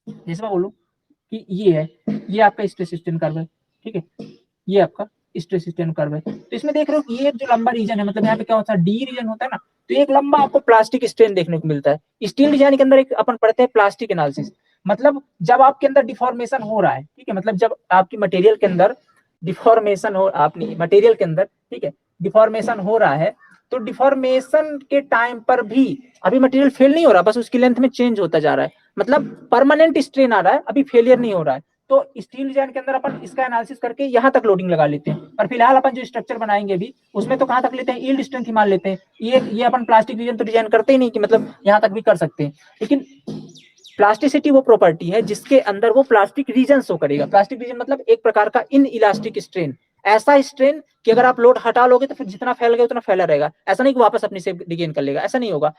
जैसे मैं बोलूं कि ये है, ये आपका स्ट्रेस स्ट्रेन कर्व है, ठीक है? ये आपका स्ट्रेस स्ट्रेन कर्व है, तो इसमें देख रहे हो ये जो लंबा रीजन है, मतलब यहाँ पे क्या होता है, डी रीजन होता है ना, तो एक लंबा आपको प्लास्टिक स्ट्रेन देखने को मिलता है। स्टील डिजाइन के अंदर एक अपन पढ़ते हैं प्लास्टिक एनालिसिस, मतलब जब आपके अंदर डिफॉर्मेशन हो रहा है, ठीक है, मतलब जब आपकी मटेरियल के अंदर डिफॉर्मेशन हो, आपने मटेरियल के अंदर, ठीक है, डिफॉर्मेशन हो रहा है, तो डिफॉर्मेशन के टाइम पर भी अभी मटेरियल फेल नहीं हो रहा, बस उसकी लेंथ में चेंज होता जा रहा है, मतलब परमानेंट स्ट्रेन आ रहा है, अभी फेलियर नहीं हो रहा है। तो स्टील डिजाइन के अंदर अपन इसका एनालिसिस करके यहाँ तक लोडिंग लगा लेते हैं, पर फिलहाल अपन जो स्ट्रक्चर बनाएंगे अभी उसमें तो कहाँ तक लेते हैं, यील्ड स्ट्रेंथ ही मान लेते हैं। ये अपन प्लास्टिक रीजन तो डिजाइन करते ही नहीं कि मतलब यहाँ तक भी कर सकते हैं, लेकिन प्लास्टिसिटी वो प्रॉपर्टी है जिसके अंदर वो प्लास्टिक रीजन शो करेगा। प्लास्टिक रीजन मतलब एक प्रकार का इन इलास्टिक स्ट्रेन, ऐसा स्ट्रेन कि अगर आप लोड हटा लोगे तो फिर जितना फैल गया उतना फैला रहेगा, ऐसा नहीं कि वापस अपनी शेप रिगेन कर लेगा, ऐसा नहीं होगा।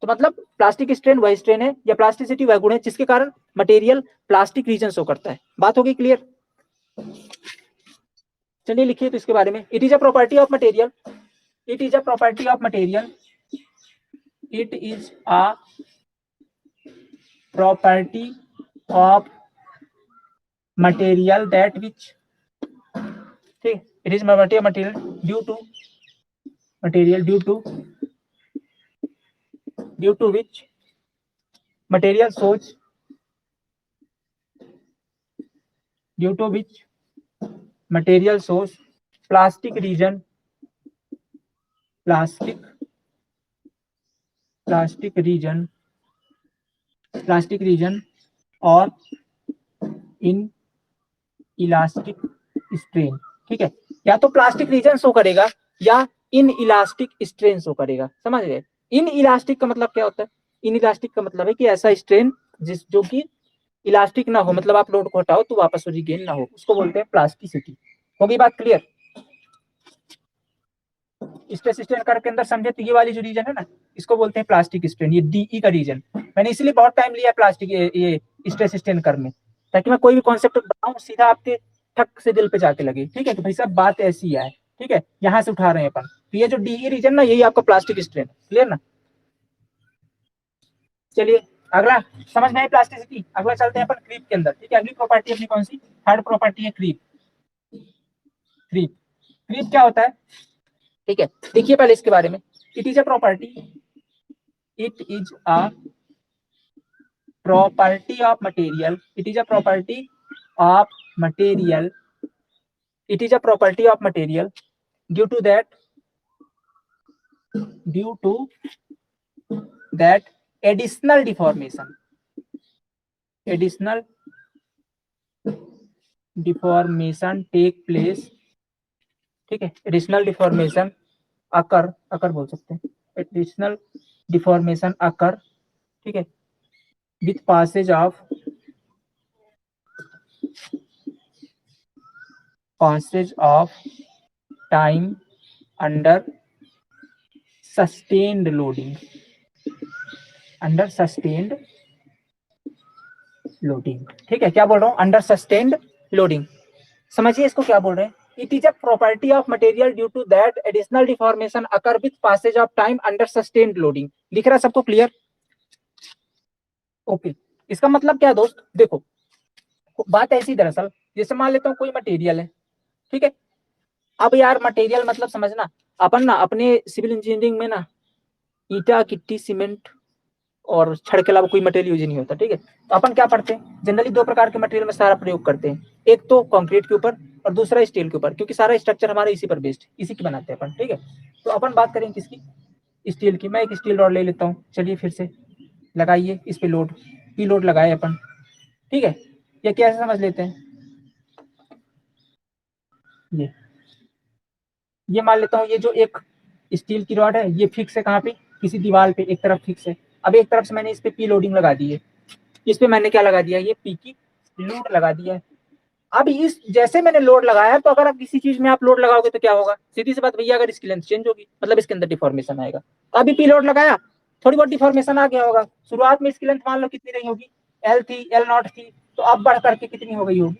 तो मतलब प्लास्टिक स्ट्रेन वही स्ट्रेन है या प्लास्टिसिटी वह गुण है जिसके कारण मटेरियल प्लास्टिक रीजन शो करता है। बात होगी क्लियर? चलिए लिखिए तो इसके बारे में। It is a property of material, it is a property of material, it is a property of material that which, ठीक, it is property of material due to which material shows, due to which material shows plastic region plastic region और इन इलास्टिक स्ट्रेन, ठीक है। या तो प्लास्टिक रीजन शो करेगा या इन इलास्टिक स्ट्रेन शो करेगा, समझ गए। इन इलास्टिक का मतलब क्या होता है? इन इलास्टिक का मतलब है कि ऐसा स्ट्रेन जो कि इलास्टिक ना हो, मतलब आप लोड को हटाओ तो वापस रिगेन ना हो, उसको बोलते हैं प्लास्टिसिटी। होगी बात क्लियर? स्ट्रेस स्ट्रेन कर्व के अंदर समझे तो ये वाली जो रीजन है ना, इसको बोलते हैं प्लास्टिक स्ट्रेन, ये डीई का रीजन। मैंने इसलिए बहुत टाइम लिया प्लास्टिक ये स्ट्रेस स्ट्रेन कर्व में, ताकि मैं कोई भी कॉन्सेप्ट बताऊं सीधा आपके ठक से दिल पे जाके लगे, ठीक है। तो भाई साहब बात ऐसी है, ठीक है, यहाँ से उठा रहे हैं अपन। तो ये जो डीई रीजन ना, यही आपका प्लास्टिक स्ट्रेन, क्लियर ना। चलिए अगला समझ में आई प्लास्टिसिटी। अगला चलते हैं अपन क्रीप के अंदर, ठीक है। अगली प्रॉपर्टी अपनी कौन सी? थर्ड प्रॉपर्टी है क्रीप। क्रीप क्रीप क्या होता है, ठीक है। देखिए पहले इसके बारे में। It is a property, it is a property of material, it is a property of material, it is a property of material due to that additional deformation take place, ठीक है। एडिशनल डिफॉर्मेशन अकर बोल सकते हैं, एडिशनल डिफॉर्मेशन अकर, ठीक है, with passage of time under sustained loading, ठीक है। क्या बोल रहा हूँ? Under sustained loading. समझिए इसको क्या बोल रहे हैं। It is a property of material due to that additional deformation occur with passage of time under sustained loading. दिख रहा है सबको क्लियर? ओके। इसका मतलब क्या है दोस्त? देखो बात ऐसी दरअसल, जैसे मान लेता हूँ कोई मटेरियल है, ठीक है। अब यार मटेरियल मतलब समझना, अपन ना अपने सिविल इंजीनियरिंग में ना ईटा गिट्टी सीमेंट और छड़ के अलावा कोई मटेरियल यूज नहीं होता, ठीक है। तो अपन क्या पढ़ते हैं? जनरली दो प्रकार के मटेरियल में सारा प्रयोग करते हैं, एक तो कंक्रीट के ऊपर और दूसरा स्टील के ऊपर, क्योंकि सारा स्ट्रक्चर हमारे इसी पर बेस्ड, इसी की बनाते हैं अपन, ठीक है। तो अपन बात करें किसकी? स्टील की। मैं एक स्टील रॉड ले लेता हूँ, चलिए फिर से लगाइए इस पे लोड, पी लोड लगाए अपन, ठीक है। ये कैसे समझ लेते हैं? ये मान लेता हूँ ये जो एक स्टील की रॉड है, ये फिक्स है कहाँ पे? किसी दीवार पे एक तरफ फिक्स है। अब एक तरफ से मैंने इस पे पी लोडिंग लगा दी है, इस पे मैंने क्या लगा दिया? ये पी की लोड लगा दिया है। अब इस जैसे मैंने लोड लगाया, तो अगर आप किसी चीज में आप लोड लगाओगे तो क्या होगा? सीधी सी बात भैया, अगर इसकी लेंथ चेंज होगी मतलब इसके अंदर डिफॉर्मेशन आएगा। तो अभी पी लोड लगाया, थोड़ी बहुत डिफॉर्मेशन आ गया होगा। शुरुआत में इसकी लेंथ मान लो कितनी रही होगी? एल थी, एल नॉट थी, तो अब बढ़ करके कितनी हो गई होगी?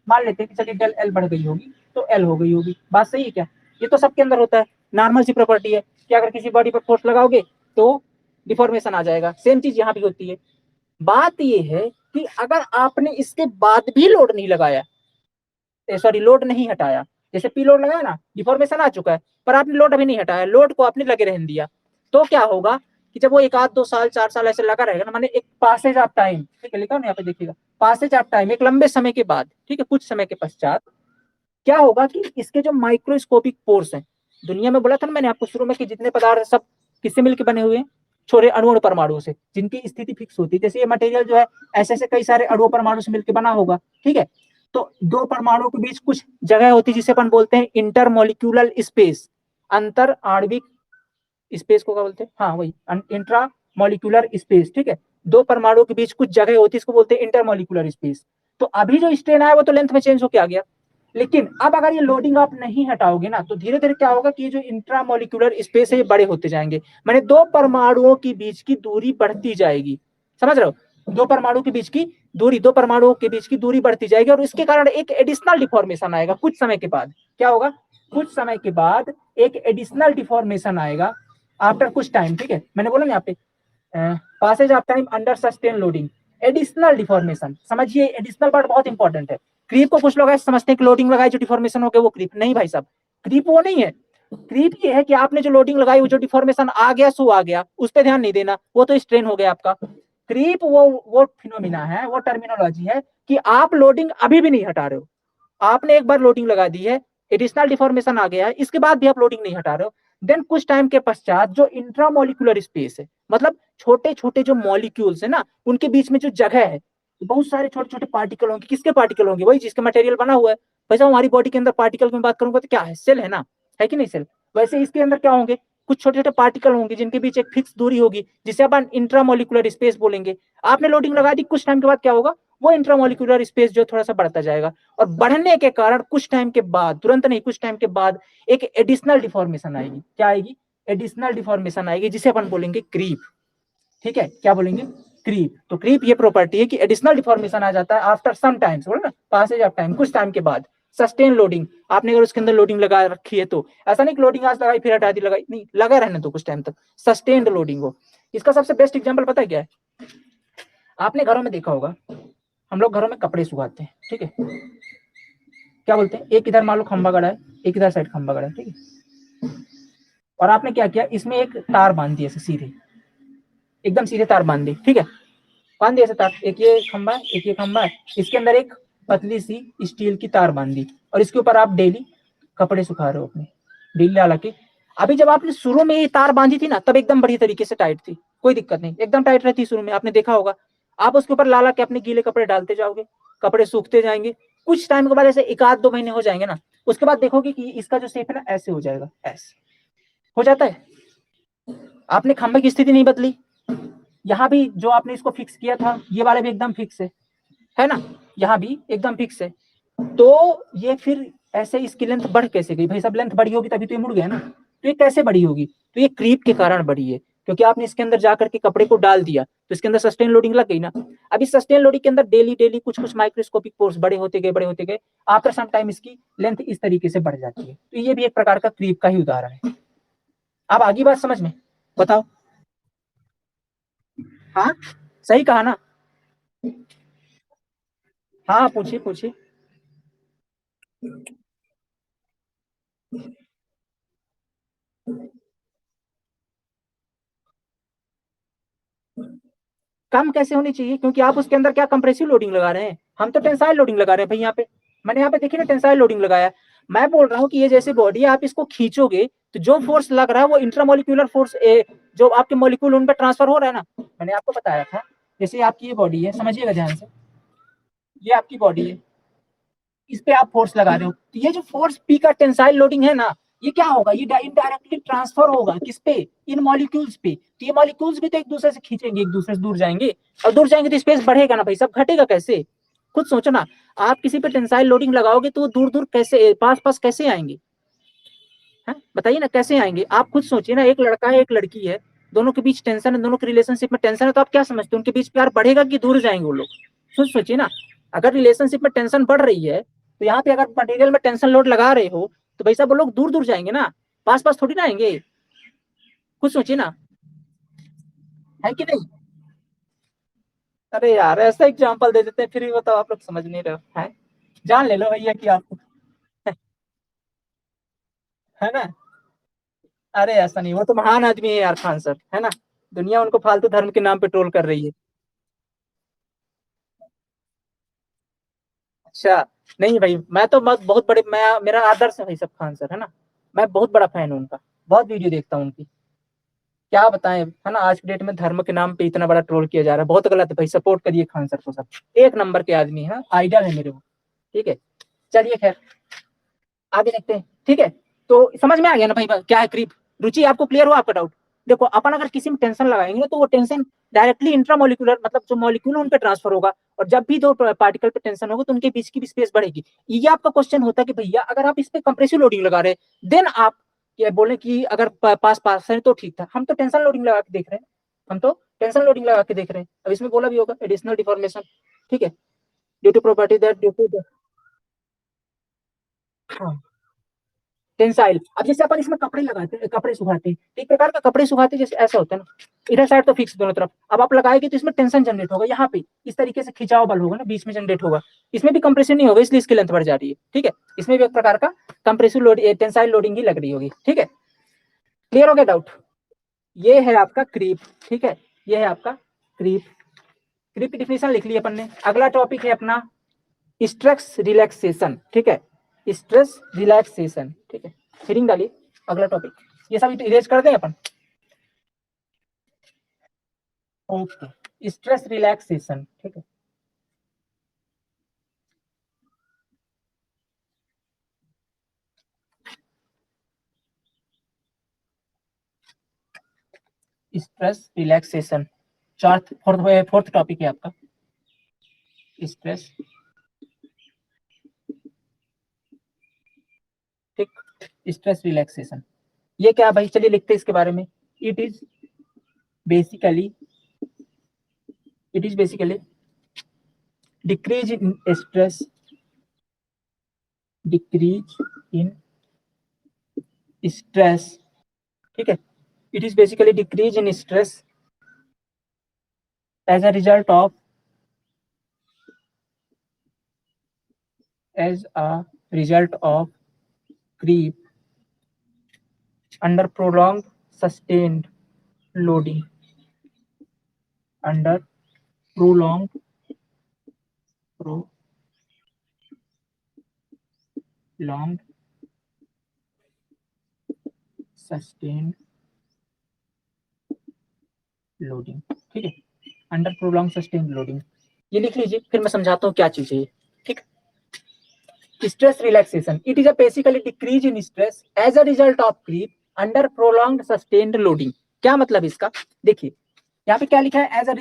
मान लेते हैं कि चलिए डेल एल बढ़ गई होगी, तो एल हो गई होगी। बात सही है क्या? ये तो सबके अंदर होता है, नॉर्मल सी प्रॉपर्टी है कि अगर किसी बॉडी पर फोर्स लगाओगे तो डिफॉर्मेशन आ जाएगा। सेम चीज यहाँ भी होती है। बात ये है कि अगर आपने इसके बाद भी लोड नहीं लगाया, सॉरी लोड नहीं हटाया, जैसे पी लोड लगाया ना, डिफॉर्मेशन आ चुका है, पर आपने लोड अभी नहीं हटाया, लोड को आपने लगे रहने दिया, तो क्या होगा कि जब वो एक आध 2 साल 4 साल ऐसे लगा रहेगा ना, माने एक पासेज ऑफ टाइम, ठीक है, लिखा ना यहाँ पे देखिएगा, पासेज ऑफ टाइम, एक लंबे समय के बाद, ठीक है, कुछ समय के पश्चात क्या होगा कि इसके जो माइक्रोस्कोपिक पोर्स हैं, दुनिया में बोला था ना मैंने आपको शुरू में कि जितने पदार्थ सब किससे मिलकर बने हुए हैं? छोटे अणु परमाणु से, जिनकी स्थिति फिक्स होती है। जैसे ये मटेरियल जो है ऐसे ऐसे कई सारे अणु परमाणु से मिलकर बना होगा, ठीक है। तो दो परमाणु के बीच कुछ जगह होती है जिसे अपन बोलते हैं इंटरमोलिक्यूलर स्पेस, अंतर आणविक स्पेस को क्या बोलते हैं? हाँ वही इंट्रा मॉलिक्यूलर स्पेस, ठीक है। दो परमाणु के बीच कुछ जगह होती है, इसको बोलते हैं इंटरमोलिक्यूलर स्पेस। तो अभी जो स्ट्रेन आया वो तो लेंथ में चेंज होकर आ गया, लेकिन अब अगर ये लोडिंग आप नहीं हटाओगे ना, तो धीरे धीरे क्या होगा कि ये जो इंट्रामोलिकुलर स्पेस है ये बड़े होते जाएंगे, माने दो परमाणुओं की बीच की दूरी बढ़ती जाएगी। समझ रहे हो? दो परमाणु के बीच की दूरी, दो परमाणुओं के बीच की दूरी बढ़ती जाएगी, और इसके कारण एक एडिशनल डिफॉर्मेशन आएगा कुछ समय के बाद। क्या होगा? कुछ समय के बाद एक एडिशनल डिफॉर्मेशन आएगा आफ्टर कुछ टाइम, ठीक है। मैंने बोला ना यहाँ पे passage of time under sustain loading, additional deformation. समझिए एडिशनल पार्ट बहुत इंपॉर्टेंट है। क्रीप को कुछ लोग ऐसे समझते हैं कि लोडिंग लगाई जो डिफॉर्मेशन हो गया वो क्रीप, नहीं भाई साहब, क्रीप वो नहीं है। क्रीप ये है कि आपने जो लोडिंग लगाई वो जो डिफॉर्मेशन आ गया सो आ गया, उस पर ध्यान नहीं देना, वो तो स्ट्रेन हो गया आपका। क्रीप वो फिनोमिना है, वो टर्मिनोलॉजी है कि आप लोडिंग अभी भी नहीं हटा रहे हो, आपने एक बार लोडिंग लगा दी है, एडिशनल डिफॉर्मेशन आ गया है, इसके बाद भी आप लोडिंग नहीं हटा रहे हो, देन कुछ टाइम के पश्चात जो इंट्रामोलिकुलर स्पेस है, मतलब छोटे छोटे जो मॉलिक्यूल्स है ना, उनके बीच में जो जगह है, बहुत सारे छोटे छोटे पार्टिकल होंगे। किसके पार्टिकल होंगे? वही जिसका मटेरियल बना हुआ है। वैसे हमारी बॉडी के अंदर पार्टिकल की बात करूंगा तो क्या है? सेल है ना, है कि नहीं सेल? वैसे इसके अंदर क्या होंगे? कुछ छोटे छोटे पार्टिकल होंगे जिनके बीच एक फिक्स दूरी होगी, जिसे अपन इंट्रामोलिकुलर स्पेस बोलेंगे। आपने लोडिंग लगा दी, कुछ टाइम के बाद क्या होगा? वो इंट्रामोलिकुलर स्पेस जो थोड़ा सा बढ़ता जाएगा, और बढ़ने के कारण कुछ टाइम के बाद, तुरंत नहीं, कुछ टाइम के बाद एक एडिशनल डिफॉर्मेशन आएगी। क्या आएगी? एडिशनल डिफॉर्मेशन आएगी, जिसे अपन बोलेंगे क्रीप। ठीक है, क्या बोलेंगे? क्रीप। तो क्रीप ये प्रॉपर्टी है कि एडिशनल डिफॉर्मेशन आ जाता है आफ्टर सम टाइम्स, बोलो ना, पासेज ऑफ टाइम, कुछ टाइम के बाद। सस्टेन लोडिंग, आपने अगर उसके अंदर लोडिंग लगा रखी है तो ऐसा नहीं कि लोडिंग आज लगाई फिर हटा दी, लगाई नहीं, लगा रहने दो कुछ टाइम तक, सस्टेन्ड लोडिंग हो। इसका सबसे बेस्ट एग्जांपल पता है क्या है? आपने घरों में देखा होगा, हम लोग घरों में कपड़े सुखाते हैं, ठीक है? क्या बोलते हैं? एक इधर मान लो खंबा गड़ा है, एक इधर साइड खंबा गड़ा है, ठीक है? और आपने क्या किया, इसमें एक तार बांध दी ऐसे सीधे, एकदम सीधे तार बांध दी, ठीक है? बांध दिया ऐसे तार, एक ये खंबा है, एक ये खंबा है, इसके अंदर एक पतली सी स्टील की तार बांध दी, और इसके ऊपर आप डेली कपड़े सुखा रहे हो अपने, डेली हालांकि। अभी जब आपने शुरू में ये तार बांधी थी ना, तब एकदम बढ़िया तरीके से टाइट थी, कोई दिक्कत नहीं, एकदम टाइट रहती शुरू में, आपने देखा होगा। आप उसके ऊपर ला ला के अपने गीले कपड़े डालते जाओगे, कपड़े सूखते जाएंगे, कुछ टाइम के बाद ऐसे एक आध 2 महीने हो जाएंगे ना, उसके बाद देखोगे कि इसका जो शेप है ना, ऐसे हो जाएगा, ऐसे हो जाता है। आपने खंबे की स्थिति नहीं बदली, यहाँ भी जो आपने इसको फिक्स किया था, ये वाला भी एकदम फिक्स है ना, यहाँ भी एकदम फिक्स है। तो ये फिर ऐसे इसकी लेंथ बढ़ कैसे गई भाई? सब लेंथ बढ़ी होगी तभी तो ये मुड़ गया ना। तो ये कैसे बढ़ी होगी? तो ये क्रीप के कारण बढ़ी है, क्योंकि आपने इसके अंदर जाकर के कपड़े को डाल दिया, तो इसके अंदर सस्टेन लोडिंग लग गई ना। अब इस सस्टेन लोडिंग के अंदर डेली डेली कुछ कुछ माइक्रोस्कोपिक पोर्स बड़े होते गए, बड़े होते गए, आफ्टर सम टाइम इसकी लेंथ इस तरीके से बढ़ जाती है। तो ये भी एक प्रकार का क्रीप का ही उदाहरण है। अब आगे बात समझ में, बताओ। हाँ, सही कहा ना? हाँ, पूछिए पूछिए। कम कैसे होनी चाहिए? क्योंकि आप उसके अंदर क्या कंप्रेसिव लोडिंग लगा रहे हैं, हम तो टेंसाइल लोडिंग लगा रहे हैं भाई। यहाँ पे मैंने यहाँ पे देखिए ना, टेंसाइल लोडिंग लगाया। मैं बोल रहा हूँ कि ये जैसे बॉडी है, आप इसको खींचोगे तो जो फोर्स लग रहा है वो इंट्रामोलिकुलर फोर्स, जो आपके मॉलिक्यूल उन पर ट्रांसफर हो रहा है ना। मैंने आपको बताया था, जैसे आपकी ये बॉडी है, समझिएगा ध्यान से, ये आपकी बॉडी है, इस पे आप फोर्स लगा रहे हो, तो ये जो फोर्स पी का टेंसाइल लोडिंग है ना, ये क्या होगा? ये इनडायरेक्टली ट्रांसफर होगा किस पे? इन मॉलिक्यूल्स पे। तो ये मॉलिक्यूल्स भी तो एक दूसरे से खींचेंगे, एक दूसरे से दूर जाएंगे, और दूर जाएंगे तो स्पेस बढ़ेगा ना भाई, सब घटेगा कैसे? खुद सोचो ना। आप किसी पे टेंसाइल लोडिंग लगाओगे तो वो दूर दूर कैसे, पास पास कैसे आएंगे? है, बताइए ना, कैसे आएंगे? आप खुद सोचिए ना, एक लड़का है एक लड़की है, दोनों के बीच टेंशन है, दोनों के रिलेशनशिप में टेंशन है, तो आप क्या समझते हो, उनके बीच प्यार बढ़ेगा कि दूर जाएंगे वो लोग? सोचिए ना। अगर रिलेशनशिप में टेंशन बढ़ रही है, तो यहाँ पे अगर मटेरियल में टेंशन लोड लगा रहे हो, तो भाई साहब वो लोग दूर दूर जाएंगे ना, पास पास थोड़ी ना आएंगे। खुद सोचिए ना, है कि नहीं? अरे यार, ऐसा एग्जाम्पल दे देते हैं फिर भी बताओ, आप लोग समझ नहीं रहे हो, है? जान ले लो भैया कि आपको है ना। अरे ऐसा नहीं, वो तो महान आदमी है यार, खान सर, है ना। दुनिया उनको फालतू धर्म के नाम पे ट्रोल कर रही है। अच्छा, नहीं भाई, मैं तो बहुत बड़े, मैं, मेरा आदर्श है भाई सब खान सर, है ना। मैं बहुत बड़ा फैन हूँ उनका, बहुत वीडियो देखता हूँ उनकी। क्या बताएं, है ना, आज के डेट में धर्म के नाम पे इतना बड़ा ट्रोल किया जा रहा है, बहुत गलत है भाई। सपोर्ट करिए खान सर को, सब एक नंबर के आदमी है, आइडल है मेरे वो। ठीक है, चलिए खैर, आगे देखते हैं, ठीक है। तो समझ में आ गया ना भाई क्या है क्रीप? रुचि, आपको क्लियर हुआ आपका डाउट? देखो, अपन अगर किसी में टेंशन लगाएंगे ना, तो वो टेंशन डायरेक्टली इंट्रामोलिकुलर, मतलब जो मॉलिक्यूल है उन पे ट्रांसफर होगा, और जब भी दो पार्टिकल पे टेंशन होगा तो उनके बीच की भी स्पेस बढ़ेगी। ये आपका क्वेश्चन होता है कि भैया अगर आप इस पे कंप्रेसिव लोडिंग लगा रहे हैं, देन आप ये बोले कि अगर पास पास है तो ठीक था। हम तो टेंशन लोडिंग लगा के देख रहे हैं, हम तो टेंशन लोडिंग लगा के देख रहे हैं। अब इसमें बोला भी होगा एडिशनल डिफॉर्मेशन, ठीक है, due to property that due to, tensile. अब जैसे अपन इसमें कपड़े लगाते हैं, कपड़े सुखाते हैं, एक प्रकार का कपड़े सुखाते हैं, जैसे ऐसा होता है ना, इधर साइड तो फिक्स दोनों तरफ, अब आप लगाएंगे तो इसमें टेंशन जनरेट होगा, यहाँ पे इस तरीके से खिंचाव बल होगा ना, बीच में जनरेट होगा। इसमें भी कंप्रेशन नहीं होगा, इसलिए इसकी लेंथ बढ़ जा रही है, ठीक है। इसमें भी एक प्रकार का कंप्रेसिव लोड, टेंसाइल लोडिंग ही लग रही होगी, ठीक है। क्लियर हो गया डाउट? ये है आपका क्रीप, ठीक है, ये है आपका क्रीप। क्रीप की डिफिनेशन लिख ली अपन ने। अगला टॉपिक है अपना स्ट्रेस रिलैक्सेशन, ठीक है, स्ट्रेस रिलैक्सेशन, ठीक है। हेडिंग डालिए, अगला टॉपिक ये सब इरेज कर दें अपन। ओके, स्ट्रेस रिलैक्सेशन, ठीक है। स्ट्रेस रिलैक्सेशन फोर्थ टॉपिक है आपका, स्ट्रेस, ठीक, स्ट्रेस रिलैक्सेशन। ये क्या भाई, चलिए लिखते हैं इसके बारे में। It is basically decrease in stress, decrease in stress, ठीक है। It is basically decrease in stress as a result of creep under prolonged sustained loading, under prolonged sustained loading, ठीक है, अंडर प्रोलॉन्ग सस्टेन लोडिंग। ये लिख लीजिए, फिर मैं समझाता हूँ क्या चीज है ये, ठीक। Stress relaxation, it is a basically decrease in stress as a result of creep under prolong sustained loading. क्या मतलब इसका, देखिए यहाँ पे क्या लिखा है, as a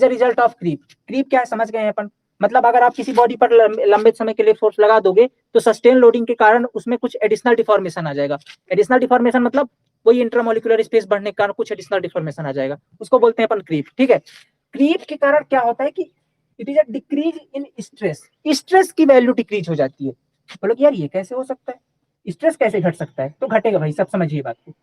result of creep. Creep क्या है समझ गए हैं अपन, मतलब अगर आप किसी बॉडी पर लंबे समय के लिए फोर्स लगा दोगे तो सस्टेन लोडिंग के कारण उसमें कुछ एडिशनल डिफॉर्मेशन आ जाएगा। एडिशनल डिफॉर्मेशन मतलब वही इंट्रामोलिकुलर स्पेस बढ़ने के कारण कुछ एडिशनल डिफॉर्मेशन आ जाएगा, उसको बोलते हैं अपन क्रीप, ठीक है। क्रीप के कारण क्या होता है कि it is a decrease in stress, stress की वैल्यू डिक्रीज हो जाती है। बोलो यार ये कैसे हो सकता है, स्ट्रेस कैसे घट सकता है, तो घटेगा भाई, सब समझिए बात को।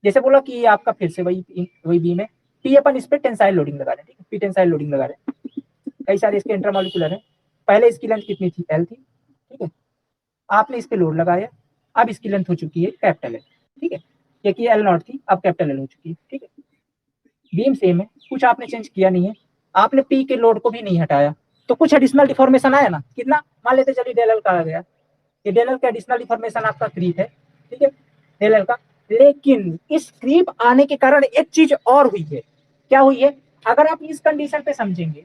जैसे बोला कि आपका फिर से वही बीम है, पी अपन इस पे टेंसाइल लोडिंग लगा रहे हैं, ठीक है, पी टेंसाइल लोडिंग लगा रहे हैं, कई सारे इसके इंटरमोलिकुलर है। पहले इसकी लेंथ कितनी थी, एल थी, ठीक है। आपने इस पे लोड लगाया, अब इसकी लेंथ हो चुकी है कैपिटल एल, ठीक है। क्योंकि एल नॉट थी, अब कैपिटल एल हो चुकी है, ठीक है। बीम सेम है, कुछ आपने चेंज किया नहीं है, आपने पी के लोड को भी नहीं हटाया, तो कुछ एडिशनल डिफॉर्मेशन आया ना, कितना, मान लेते चलिए डेल एल कहा गया, ये डेल एल का एडिशनल डिफॉर्मेशन आपका क्रीप है, ठीक है, डेल एल का। लेकिन इस क्रीप आने के कारण एक चीज और हुई है, क्या हुई है, अगर आप इस कंडीशन पे समझेंगे,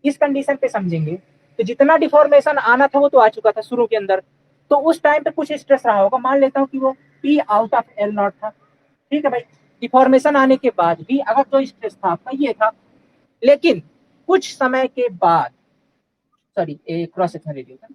इस कंडीशन पे समझेंगे, तो जितना डिफॉर्मेशन आना था वो तो आ चुका था शुरू के अंदर, तो उस टाइम पे कुछ स्ट्रेस रहा होगा, मान लेता हूँ कि वो P out of L not था, ठीक है भाई। डिफॉर्मेशन आने के बाद भी अगर जो स्ट्रेस था आपका ये था, लेकिन कुछ समय के बाद, sorry cross sectional area,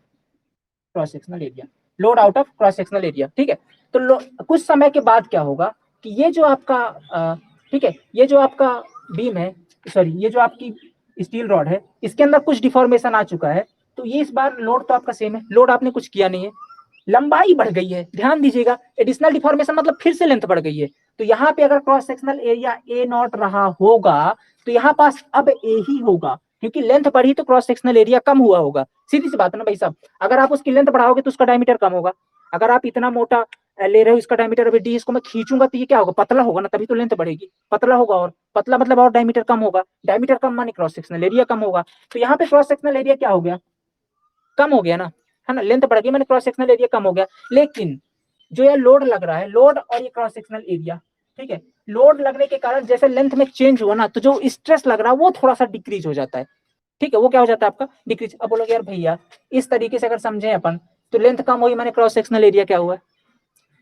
cross sectional area, load out of cross sectional area, ठीक है। तो कुछ समय के बाद क्या होगा कि ये जो आपका ठीक है, ये जो आपका बीम है, सॉरी ये जो आपकी स्टील रॉड है, इसके अंदर कुछ डिफॉर्मेशन आ चुका है, तो ये इस बार लोड तो आपका सेम है, लोड आपने कुछ किया नहीं है, लंबाई बढ़ गई है, ध्यान दीजिएगा, एडिशनल डिफॉर्मेशन मतलब फिर से लेंथ बढ़ गई है। तो यहाँ पे अगर cross sectional area A not रहा होगा तो यहाँ पास अब ए ही होगा, क्योंकि लेंथ बढ़ी तो क्रॉस सेक्शनल एरिया कम हुआ होगा, सीधी सी बात है ना भाई साहब। अगर आप उसकी लेंथ बढ़ाओगे तो उसका डायमीटर कम होगा, अगर आप इतना मोटा ले रहे हो इसका डायमीटर अभी डी, इसको मैं खींचूंगा तो ये क्या होगा, पतला होगा ना, तभी तो लेंथ बढ़ेगी, पतला होगा, और पतला मतलब और डायमीटर कम होगा, डायमीटर कम माने क्रॉस सेक्शनल एरिया कम होगा। तो यहाँ पे क्रॉस सेक्शनल एरिया क्या हो गया, कम हो गया ना, है ना, लेंथ बढ़ गई मैंने, क्रॉस सेक्शनल एरिया कम हो गया। लेकिन जो ये लोड लग रहा है, लोड और ये क्रॉस सेक्शनल एरिया, ठीक है, लोड लगने के कारण जैसे लेंथ में चेंज हुआ ना, तो जो स्ट्रेस लग रहा है वो थोड़ा सा डिक्रीज हो जाता है, ठीक है, वो क्या हो जाता है आपका डिक्रीज। अब बोलोगे यार भैया इस तरीके से अगर समझे अपन, तो लेंथ कम हुई मैंने क्रॉस सेक्शनल एरिया क्या हुआ,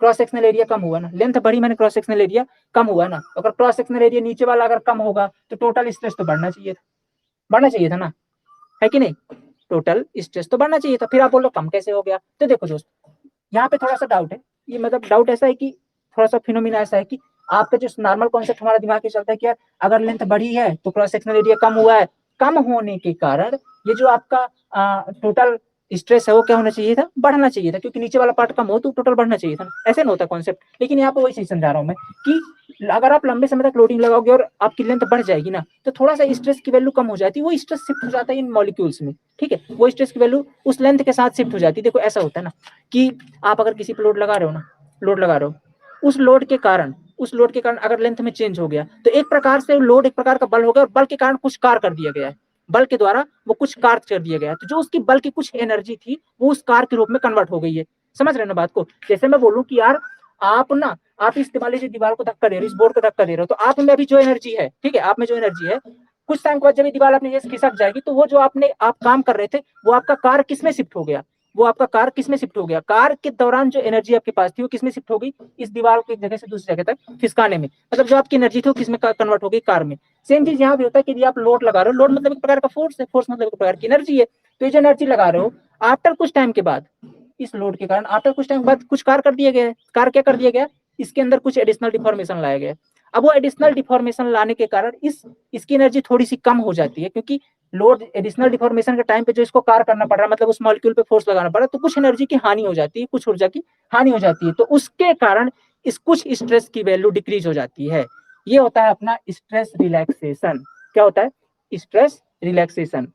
क्रॉस सेक्शनल एरिया कम हुआ ना, लेंथ बढ़ी मैंने क्रॉस सेक्शनल एरिया कम हुआ ना। अगर क्रॉस सेक्शनल एरिया नीचे वाला अगर कम होगा तो टोटल स्ट्रेस तो बढ़ना चाहिए था, बढ़ना चाहिए था ना, है कि नहीं, टोटल स्ट्रेस तो बढ़ना चाहिए था। फिर आप बोलो कम कैसे हो गया, तो देखो दोस्त यहाँ पे थोड़ा सा डाउट है, ये मतलब डाउट ऐसा है कि थोड़ा सा फिनोमिना ऐसा है कि आपका जो नॉर्मल कॉन्सेप्ट हमारा दिमाग में चलता है कि यार अगर लेंथ बढ़ी है तो क्रॉस सेक्शनल एरिया कम हुआ है, कम होने के कारण ये जो आपका टोटल स्ट्रेस है वो क्या होना चाहिए था, बढ़ना चाहिए था, क्योंकि नीचे वाला पार्ट कम हो तो टोटल बढ़ना चाहिए था, ऐसे नहीं होता कॉन्सेप्ट। लेकिन यहाँ पे वही चीज समझा रहा हूँ मैं कि अगर आप लंबे समय तक लोडिंग लगाओगे और आपकी लेंथ बढ़ जाएगी ना, तो थोड़ा सा स्ट्रेस की वैल्यू कम हो जाती है, वो स्ट्रेस शिफ्ट हो जाता है इन मॉलिक्यूल्स में, ठीक है, वो स्ट्रेस की वैल्यू उस लेंथ के साथ शिफ्ट हो जाती है। देखो ऐसा होता है ना कि आप अगर किसी पे लोड लगा रहे हो ना, लोड लगा रहे हो, उस लोड के कारण अगर लेंथ में चेंज हो गया तो एक प्रकार से लोड एक प्रकार का बल हो गया, और बल के कारण कुछ कार्य कर दिया गया है, बल के द्वारा वो कुछ कार्य कर दिया गया है, तो जो उसकी बल की कुछ एनर्जी थी वो उस कार्य के रूप में कन्वर्ट हो गई है। समझ रहे हो ना बात को, जैसे मैं बोलूं कि यार आप इस मान लीजिए दीवार को धक्का दे रहे हो, इस बोर्ड को धक्का दे रहे हो, तो आप में अभी जो एनर्जी है, ठीक है, आप में जो एनर्जी है, कुछ टाइम के बाद जब ये दीवार अपने जैसे खिसक जाएगी, तो वो जो आप काम कर रहे थे, वो आपका कार किस में शिफ्ट हो गया, वो आपका कार किस में शिफ्ट हो गया, कार के दौरान जो एनर्जी आपके पास थी वो किस में शिफ्ट हो गई, इस दीवार की जगह से दूसरी जगह तक खिसकाने में, मतलब जो आपकी एनर्जी थी वो किस में कन्वर्ट हो गई, कार में। सेम चीज यहाँ भी होता है कि यदि आप लोड लगा रहे हो, लोड मतलब एक प्रकार का फोर्स है, फोर्स मतलब एक प्रकार की एनर्जी है, तो ये जो एनर्जी लगा रहे हो, आफ्टर कुछ टाइम के बाद, इस लोड के कारण आफ्टर कुछ टाइम बाद कुछ कार कर दिया गया है, कार क्या कर दिया गया, इसके अंदर कुछ एडिशनल डिफॉर्मेशन लाया गया। अब वो एडिशनल डिफॉर्मेशन लाने के कारण इसकी एनर्जी थोड़ी सी कम हो जाती है, क्योंकि लोड एडिशनल डिफॉर्मेशन के टाइम पे जो इसको कार करना पड़ रहा है, मतलब उस मॉलिक्यूल पे फोर्स लगाना पड़ रहा है, तो कुछ एनर्जी की हानि हो जाती है, कुछ ऊर्जा की हानि हो जाती है, तो उसके कारण इस कुछ स्ट्रेस की वैल्यू डिक्रीज हो जाती है। ये होता है अपना स्ट्रेस रिलैक्सेशन। क्या होता है? Stress relaxation.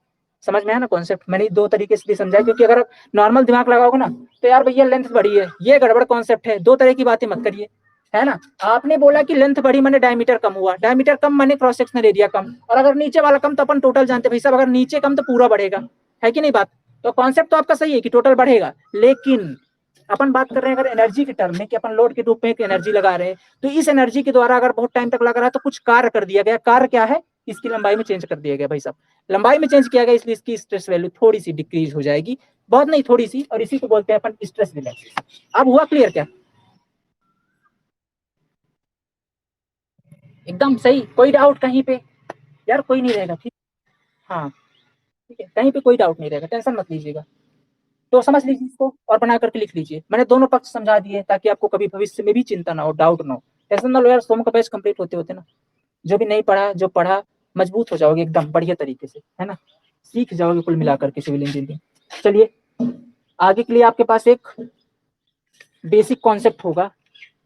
समझ में है ना कॉन्सेप्ट? मैंने दो तरीके से समझाया, क्योंकि अगर नॉर्मल दिमाग लगाओगे ना, तो यार भैया लेंथ बढ़ी है, ये गड़बड़ कॉन्सेप्ट है, दो तरह की बातें मत करिए, है ना। आपने बोला कि लेंथ बढ़ी माने डायमीटर कम हुआ, डायमीटर कम माने क्रॉस सेक्शनल एरिया कम, और अगर नीचे वाला कम तो अपन टोटल जानते हैं भाई साहब, अगर नीचे कम तो पूरा बढ़ेगा, है कि नहीं बात? तो कॉन्सेप्ट तो आपका सही है कि टोटल बढ़ेगा, लेकिन अपन बात कर रहे हैं अगर एनर्जी के टर्म में, कि अपन लोड के रूप में एक एनर्जी लगा रहे हैं, तो इस एनर्जी के द्वारा अगर बहुत टाइम तक लगा रहा है, तो कुछ कार्य कर दिया गया, कार्य क्या है, इसकी लंबाई में चेंज कर दिया गया भाई साहब, लंबाई में चेंज किया गया, इसलिए इसकी स्ट्रेस वैल्यू थोड़ी सी डिक्रीज हो जाएगी, बहुत नहीं थोड़ी सी, और इसी को बोलते हैं अपन स्ट्रेस रिलैक्सेशन। अब हुआ क्लियर क्या? एकदम सही, कोई डाउट कहीं पे? यार कोई नहीं रहेगा, ठीक। हाँ ठीक है, कहीं पे कोई डाउट नहीं रहेगा, टेंशन मत लीजिएगा। तो समझ लीजिए इसको और बना करके लिख लीजिए, मैंने दोनों पक्ष समझा दिए, ताकि आपको कभी भविष्य में भी चिंता ना हो, डाउट ना हो, टेंशन ना लो यार, सोम का बैच कंप्लीट होते होते ना, जो भी नहीं पढ़ा, जो पढ़ा, मजबूत हो जाओगे एकदम बढ़िया तरीके से, है ना, सीख जाओगे कुल मिलाकर के सिविल इंजीनियरिंग। चलिए, आगे के लिए आपके पास एक बेसिक कॉन्सेप्ट होगा,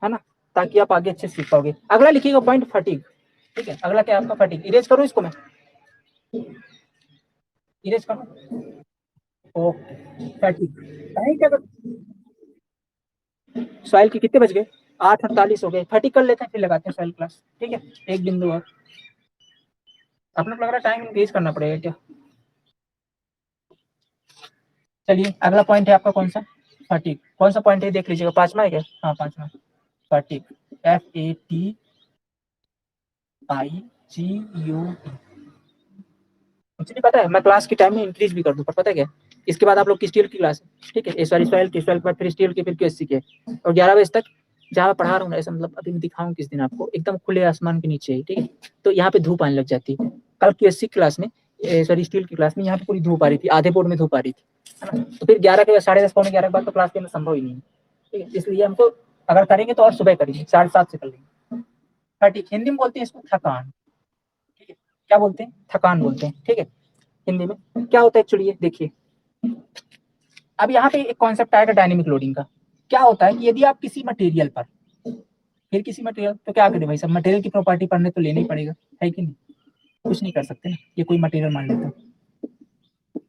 है ना, ताकि आप आगे अच्छे सीख पाओगे। अगला लिखिएगा पॉइंट फटीग, ठीक है, अगला क्या है आपका? फटीग। इरेज करूँ इसको मैं? इरेज करूँ? Okay, fatigue. नहीं क्या? सॉइल के कितने बज गए? 8:48 हो गए, फटीग कर लेते हैं, फिर लगाते हैं सॉइल क्लास, ठीक है। एक बिंदु और अपने को लग रहा है टाइम इंक्रीज करना पड़ेगा क्या? चलिए, अगला पॉइंट है आपका कौन सा? फटीग। कौन सा पॉइंट है देख लीजिएगा, पांचवा है क्या? हाँ पांचवा। Fatigue, FATIGU। मुझे नहीं पता है, मैं क्लास की टाइम में इंक्रीज भी कर दूं, पर पता है क्या, इसके बाद आप लोग की स्टील की क्लास है, ठीक है, सॉरी सॉइल की, सॉइल के बाद फिर स्टील की, फिर QSC के, और 11 बजे तक जहाँ मैं पढ़ा रहा हूँ ना, ऐसा मतलब अभी मैं दिखाऊँ किस दिन आपको, एकदम खुले आसमान के नीचे ही, ठीक है, तो यहाँ पे धूप आने लग जाती है। कल QSC क्लास में, सॉरी स्टील की क्लास में, यहाँ पे पूरी धूप आ रही थी, आधे बोर्ड में धूप आ रही थी, है ना, तो फिर 11 के बाद 10:30 पौने 11 के बाद तो क्लास लेना संभव ही नहीं है, ठीक है, इसलिए हमको अगर करेंगे तो और सुबह करेंगे, 7:30 से कर लेंगे। हाँ ठीक, हिंदी में बोलते हैं इसको थकान, ठीक है, क्या बोलते हैं? थकान बोलते हैं, ठीक है। हिंदी में क्या होता है एक्चुअली, ये देखिए, अब यहाँ पे एक कॉन्सेप्ट आएगा डायनेमिक लोडिंग का। क्या होता है कि यदि आप किसी मटेरियल पर, फिर किसी मटेरियल तो क्या करें भाई सब, मटेरियल की प्रॉपर्टी पढ़ने तो लेना ही पड़ेगा, है कि नहीं? कुछ नहीं कर सकते ना, ये कोई मटेरियल मान लेता हूँ,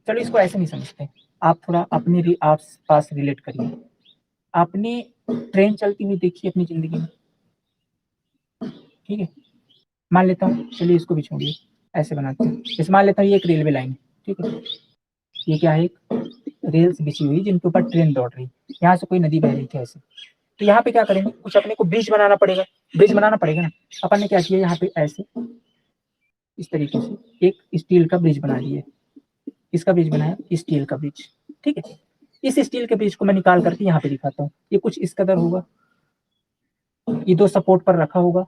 चलो इसको ऐसे नहीं समझते, आप थोड़ा अपने आस पास रिलेट करिए। आपने ट्रेन चलती हुई देखी अपनी जिंदगी में, ठीक है, मान लेता हूँ, चलिए इसको भी छोड़िए, ऐसे बनाते हैं, जैसे मान लेता हूँ ये एक रेलवे लाइन है, ठीक है, ये क्या है? एक रेल्स बिछी हुई जिनके ऊपर ट्रेन दौड़ रही, यहाँ से कोई नदी बह रही थी ऐसे, तो यहाँ पे क्या करेंगे, कुछ अपने को ब्रिज बनाना पड़ेगा, ब्रिज बनाना पड़ेगा ना। अपन ने क्या किया, यहाँ पे ऐसे इस तरीके से एक स्टील का ब्रिज बना दिया, किसका ब्रिज बनाया? स्टील का ब्रिज, ठीक है। इस स्टील के ब्रिज को मैं निकाल करके यहाँ पे दिखाता हूँ, ये कुछ इस कदर होगा, ये दो सपोर्ट पर रखा होगा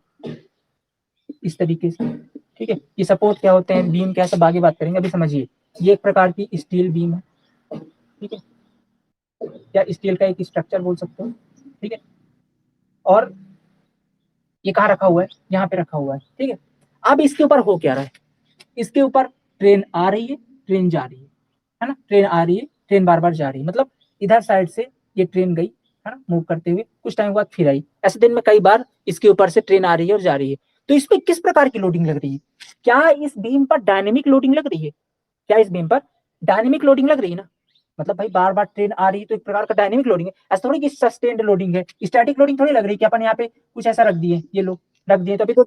इस तरीके से, ठीक है। ये सपोर्ट क्या होते हैं, बीम क्या, सब आगे बात करेंगे, अभी समझिए, ये एक प्रकार की स्टील बीम है, ठीक है, या स्टील का एक स्ट्रक्चर बोल सकते हो, ठीक है। और ये कहाँ रखा हुआ है? यहाँ पे रखा हुआ है, ठीक है। अब इसके ऊपर हो क्या रहा है, इसके ऊपर ट्रेन आ रही है, ट्रेन जा रही है ना, ट्रेन आ रही है, ट्रेन बार बार जा रही है, मतलब इधर साइड से ये ट्रेन गई, है ना, मूव करते हुए, कुछ टाइम बाद फिर आई, ऐसे दिन में कई बार इसके ऊपर से ट्रेन आ रही है और जा रही है। तो इस पे किस प्रकार की लोडिंग लग रही है? क्या इस बीम पर डायनेमिक लोडिंग लग रही है? क्या इस बीम पर डायनेमिक लोडिंग लग रही है ना? मतलब भाई बार बार ट्रेन आ रही है तो एक प्रकार का डायनेमिक लोडिंग है, ऐसा थोड़ी कि सस्टेन्ड लोडिंग है, स्टैटिक लोडिंग थोड़ी लग रही है कि अपन यहाँ पे कुछ ऐसा रख दिए, ये लोग रख दिए, तो अभी तो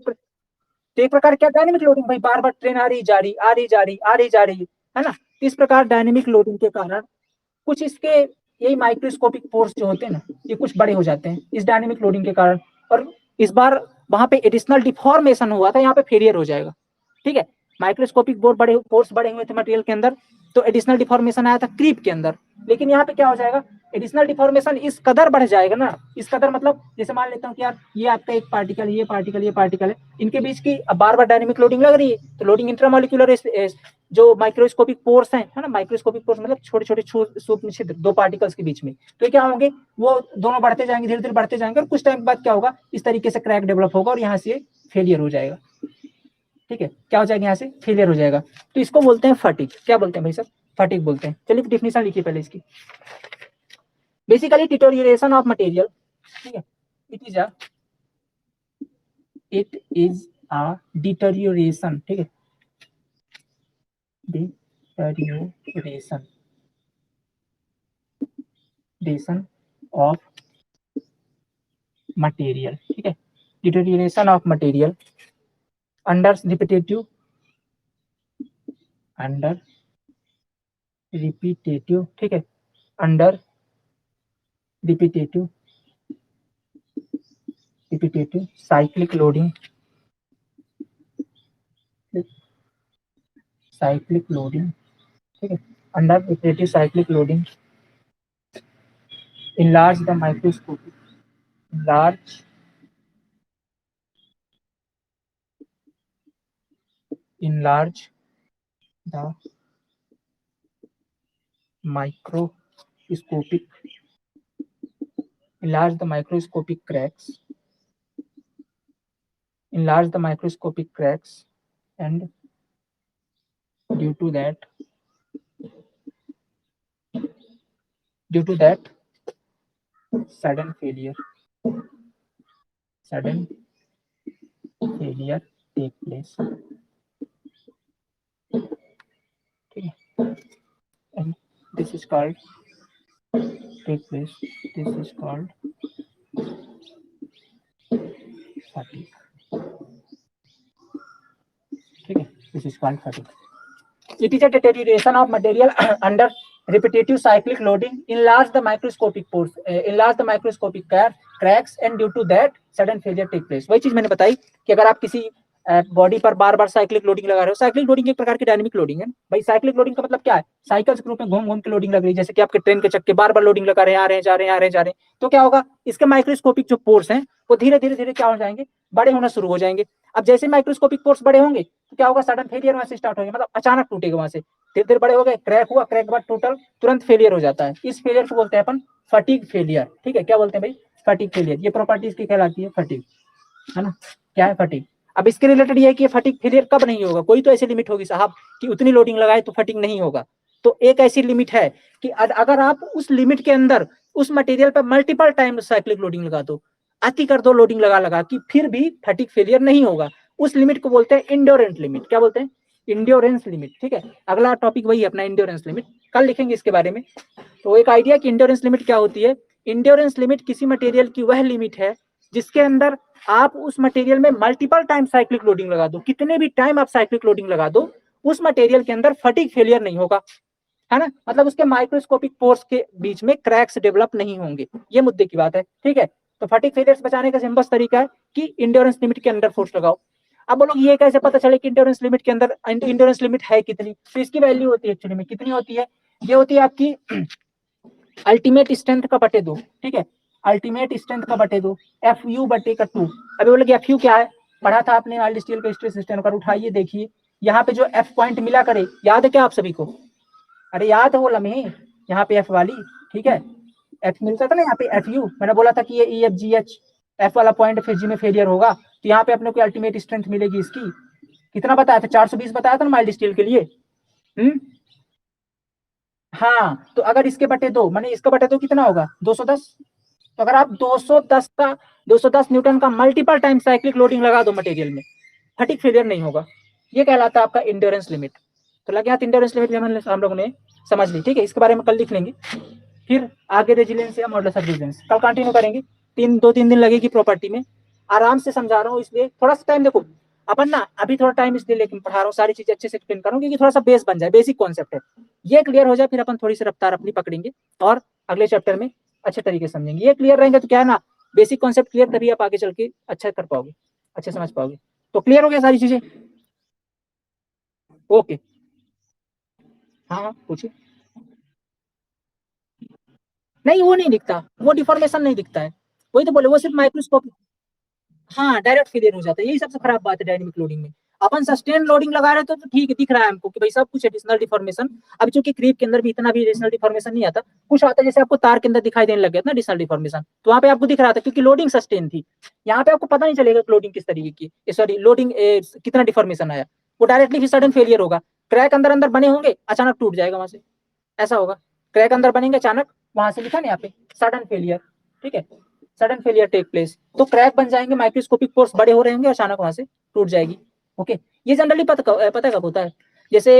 एक प्रकार क्या डायनेमिक लोडिंग, भाई बार बार ट्रेन आ रही जा रही, आ रही जा रही, आ रही जा रही, है ना, तो इस प्रकार डायनेमिक लोडिंग के कारण कुछ इसके यही माइक्रोस्कोपिक पोर्स जो होते हैं ना, ये कुछ बड़े हो जाते हैं इस डायनेमिक लोडिंग के कारण, और इस बार वहां पे एडिशनल डिफॉर्मेशन हुआ था, यहाँ पे फेलियर हो जाएगा। ठीक है, माइक्रोस्कोपिक पोर्स बड़े हुए थे मटेरियल के अंदर, तो एडिशनल डिफॉर्मेशन आया था क्रीप के अंदर, लेकिन यहाँ पे क्या हो जाएगा, एडिशनल डिफॉर्मेशन इस कदर बढ़ जाएगा ना, इस कदर मतलब जैसे मान लेता हूँ कि यार ये आपका एक पार्टिकल, ये पार्टिकल, ये पार्टिकल है, इनके बीच की अब बार बार डायनेमिक लोडिंग लग रही है, तो लोडिंग इंट्रामोलिकुलर जो माइक्रोस्कोपिक पोर्स है ना, माइक्रोस्कोपिक पोर्स मतलब छोटे छोटे सूक्ष्म छिद्र दो पार्टिकल्स के बीच में, तो क्या होंगे, वो दोनों बढ़ते जाएंगे, धीरे धीरे बढ़ते जाएंगे, और कुछ टाइम बाद क्या होगा, इस तरीके से क्रैक डेवलप होगा और यहाँ से फेलियर हो जाएगा। ठीक है, क्या हो जाएगा, यहाँ से फेलियर हो जाएगा, तो इसको बोलते हैं फटीग। क्या बोलते हैं भाई साहब, फटीग बोलते हैं। चलिए डिफिनेशन लिखिए पहले इसकी। बेसिकली डिटोरिएशन ऑफ मटेरियल, ठीक है, इट इज अ डिटोरिएशन, ठीक है, डिटोरिएशन ऑफ मटेरियल, ठीक है, deterioration of material under repetitive ठीक है, अंडर रिपीटेटिव साइक्लिक लोडिंग, ठीक है, under repetitive cyclic loading enlarge the microscopic enlarge the microscopic cracks and due to that sudden failure take place, okay, and this is called fatigue, ठीक है, this is called fatigue. It is a deterioration of material under repetitive cyclic loading, enlarge the microscopic pores, enlarge the microscopic cracks, and due to that sudden failure take place. वही चीज मैंने बताई कि अगर आप किसी बॉडी पर बार बार साइक्लिक लोडिंग लगा रहे हो, साइक्लिक लोडिंग एक प्रकार की डायनेमिक लोडिंग है भाई। साइक्लिक लोडिंग का मतलब क्या है, साइकिल्स के रूप में घूम घूम के लोडिंग लग रही है, जैसे कि आपके ट्रेन के चक्के बार बार लोडिंग लगा रहे हैं, आ रहे हैं, जा रहे हैं, आ रहे हैं, जा रहे हैं, तो क्या होगा, इसके माइक्रोस्कोपिक जो पोर्स हैं वो धीरे धीरे क्या हो जाएंगे, बड़े होना शुरू हो जाएंगे। अब जैसे माइक्रोस्कोपिक पोर्स बड़े होंगे तो क्या होगा, सडन फेलियर वहां से स्टार्ट होगा, मतलब अचानक टूटेगा वहां से, धीरे धीरे बड़े हो गए, क्रैक हुआ, क्रैक के बाद टोटल तुरंत फेलियर हो जाता है। इस फेलियर को बोलते हैं अपन फटीग फेलियर, ठीक है, क्या बोलते हैं भाई, फटीग फेलियर। ये प्रॉपर्टी इसकी कहलाती है फटीग, है ना, क्या है फटीग। अब इसके रिलेटेड ये है कि फटीग फेलियर कब नहीं होगा, कोई तो ऐसी लिमिट होगी साहब कि उतनी लोडिंग लगाए तो फटीग नहीं होगा। तो एक ऐसी लिमिट है कि अगर आप उस लिमिट के अंदर उस मटेरियल पर मल्टीपल टाइम साइक्लिक लोडिंग लगा दो, अति कर दो लोडिंग लगा लगा कि फिर भी फटीग फेलियर नहीं होगा। उस लिमिट को बोलते हैं इंड्योरेंस लिमिट। क्या बोलते हैं, इंड्योरेंस लिमिट, ठीक है। अगला टॉपिक वही अपना इंड्योरेंस लिमिट, कल लिखेंगे इसके बारे में। तो एक आइडिया कि इंड्योरेंस लिमिट क्या होती है। इंड्योरेंस लिमिट किसी मटेरियल की वह लिमिट है जिसके अंदर आप उस मटेरियल में मल्टीपल टाइम साइक्लिक लोडिंग लगा दो, कितने भी टाइम आप साइक्लिक लोडिंग लगा दो, उस मटेरियल के अंदर फटीग फेलियर नहीं होगा, है ना, मतलब उसके माइक्रोस्कोपिक पोर्स के बीच में क्रैक्स डेवलप नहीं होंगे। ये मुद्दे की बात है, ठीक है। तो फटीग फेलियर से बचाने का सिंपल तरीका है कि इंड्योरेंस लिमिट के अंदर फोर्स लगाओ। अब बोलो ये कैसे पता चले कि इंड्योरेंस लिमिट के अंदर इंड्योरेंस लिमिट है कितनी, तो इसकी वैल्यू होती है एक्चुअली में, कितनी होती है, ये होती है आपकी अल्टीमेट स्ट्रेंथ का बटे 2, ठीक है, अल्टीमेट स्ट्रेंथ का बटे 2, FU बटे का 2। अभी बोले कि FU क्या है, पढ़ा था आपने माइल्ड स्टील का स्ट्रेस स्ट्रेन कर, उठाइए देखिए यहाँ पे जो F पॉइंट मिला करे, याद है क्या आप सभी को, अरे याद है वो लम्हे, यहाँ पे F वाली, ठीक है, F मिलता था ना यहाँ पे FU, मैंने बोला था कि ये EFGH F वाला पॉइंट फिर जी में फेलियर होगा, तो यहाँ पे अपने को अल्टीमेट स्ट्रेंथ मिलेगी इसकी, कितना बताया था, 420 बताया था ना माइल्ड स्टील के लिए। हाँ, तो अगर इसके बटे 2 माने इसका बटे 2 कितना होगा, 210। तो अगर आप 210 न्यूटन का मल्टीपल टाइम साइक्लिक लोडिंग लगा दो मटेरियल में, फटीग फेलियर नहीं होगा। ये कहलाता है आपका इंड्योरेंस लिमिट। तो लगे हाथ, इंड्योरेंस लिमिट हम लोगों ने समझ ली, ठीक है। इसके बारे में कल लिख लेंगे, फिर आगे रेजिलियंस या मॉडुलस ऑफ रेजिलियंस कल कंटिन्यू करेंगे। 2-3 दिन लगेगी प्रॉपर्टी में, आराम से समझा रहा हूँ, इसलिए थोड़ा सा टाइम देखो अपन ना, अभी थोड़ा टाइम इसलिए लेकिन पढ़ा रहा हूँ, सारी चीजें अच्छे से एक्सप्लेन करूँ क्योंकि थोड़ा सा बेस बन जाए, बेसिक कॉन्सेप्ट है, ये क्लियर हो जाए, फिर अपन थोड़ी सी रफ्तार अपनी पकड़ेंगे और अगले चैप्टर में अच्छे तरीके से समझेंगे। ये क्लियर रहेंगे तो क्या है ना, बेसिक कॉन्सेप्ट क्लियर, तभी आप आगे चल के अच्छा कर पाओगे, अच्छे समझ पाओगे। तो क्लियर हो गया सारी चीजें? ओके, हाँ हाँ पूछिए। नहीं वो नहीं दिखता, वो डिफॉर्मेशन नहीं दिखता है, वही तो बोले, वो सिर्फ माइक्रोस्कोप। हाँ डायरेक्ट फेलियर हो जाता है, यही सबसे खराब बात है डायनेमिक लोडिंग में। अपन सस्टेन लोडिंग लगा रहे तो ठीक है, दिख रहा है हमको कि भाई सब कुछ एडिशनल डिफॉर्मेशन। अब चूंकि क्रीप के अंदर भी इतना भी एडिशनल डिफॉर्मेशन नहीं आता, कुछ आता है जैसे आपको तार के अंदर दिखाई देने लग गया ना एडिशनल डिफॉर्मेशन, तो वहाँ पे आपको दिख रहा था क्योंकि लोडिंग सस्टेन थी। यहाँ पे आपको पता नहीं चलेगा लोडिंग किस तरीके की, सॉरी लोडिंग कितना डिफॉर्मेशन आया, वो डायरेक्टली भी सडन फेलियर होगा। क्रैक अंदर अंदर बने होंगे, अचानक टूट जाएगा वहां से, ऐसा होगा। क्रैक अंदर बनेंगे अचानक, वहां से लिखा ना यहाँ पे सडन फेलियर, ठीक है, सडन फेलियर टेक प्लेस। तो क्रैक बन जाएंगे, माइक्रोस्कोपिक पोर्स बड़े हो रहे होंगे, अचानक वहां से टूट जाएगी। ओके, ये जनरली पता कब होता है, जैसे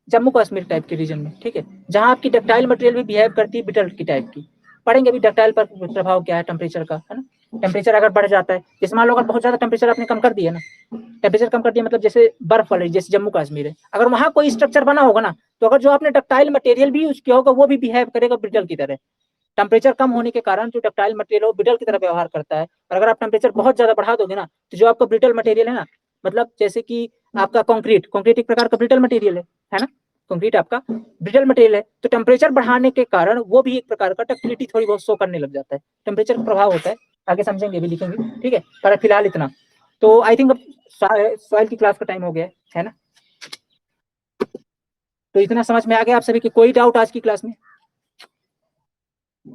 जम्मू कश्मीर टाइप के रीजन में, ठीक है, जहां आपकी डक्टाइल मटेरियल भी बिहेव करती है बिटल की टाइप की। पढ़ेंगे अभी डक्टाइल पर प्रभाव क्या है टेम्परेचर का, है ना। टेम्परेचर अगर बढ़ जाता है, जैसे मान लो अगर बहुत ज्यादा टेम्परेचर आपने कम कर दिया ना, टेम्परेचर कम कर दिया मतलब जैसे बर्फ पड़ रही है, जैसे जम्मू कश्मीर है, अगर वहां कोई स्ट्रक्चर बना होगा ना, तो अगर जो आपने डक्टाइल मटेरियल भी यूज किया होगा वो भी बिहेव करेगा ब्रिटल की तरह। टेम्परेचर कम होने के कारण जो डक्टाइल मटेरियल है ब्रिटल की तरह व्यवहार करता है, और अगर आप टेम्परेचर बहुत ज्यादा बढ़ा दोगे ना, तो जो आपका ब्रिटल मटेरियल है ना, मतलब जैसे कि आपका कंक्रीट, कंक्रीट एक प्रकार का ब्रिटल मटेरियल है ना, कंक्रीट आपका ब्रिटल मटेरियल है, तो टेम्परेचर बढ़ाने के कारण वो भी एक प्रकार का डक्टिलिटी थोड़ी बहुत शो करने लग जाता है, टेम्परेचर का प्रभाव होता है। आगे समझेंगे, भी लिखेंगे, ठीक है, पर फिलहाल इतना। तो आई थिंक अब सॉइल की क्लास का टाइम हो गया है ना, तो इतना समझ में आ गया आप सभी की, कोई डाउट आज की क्लास में?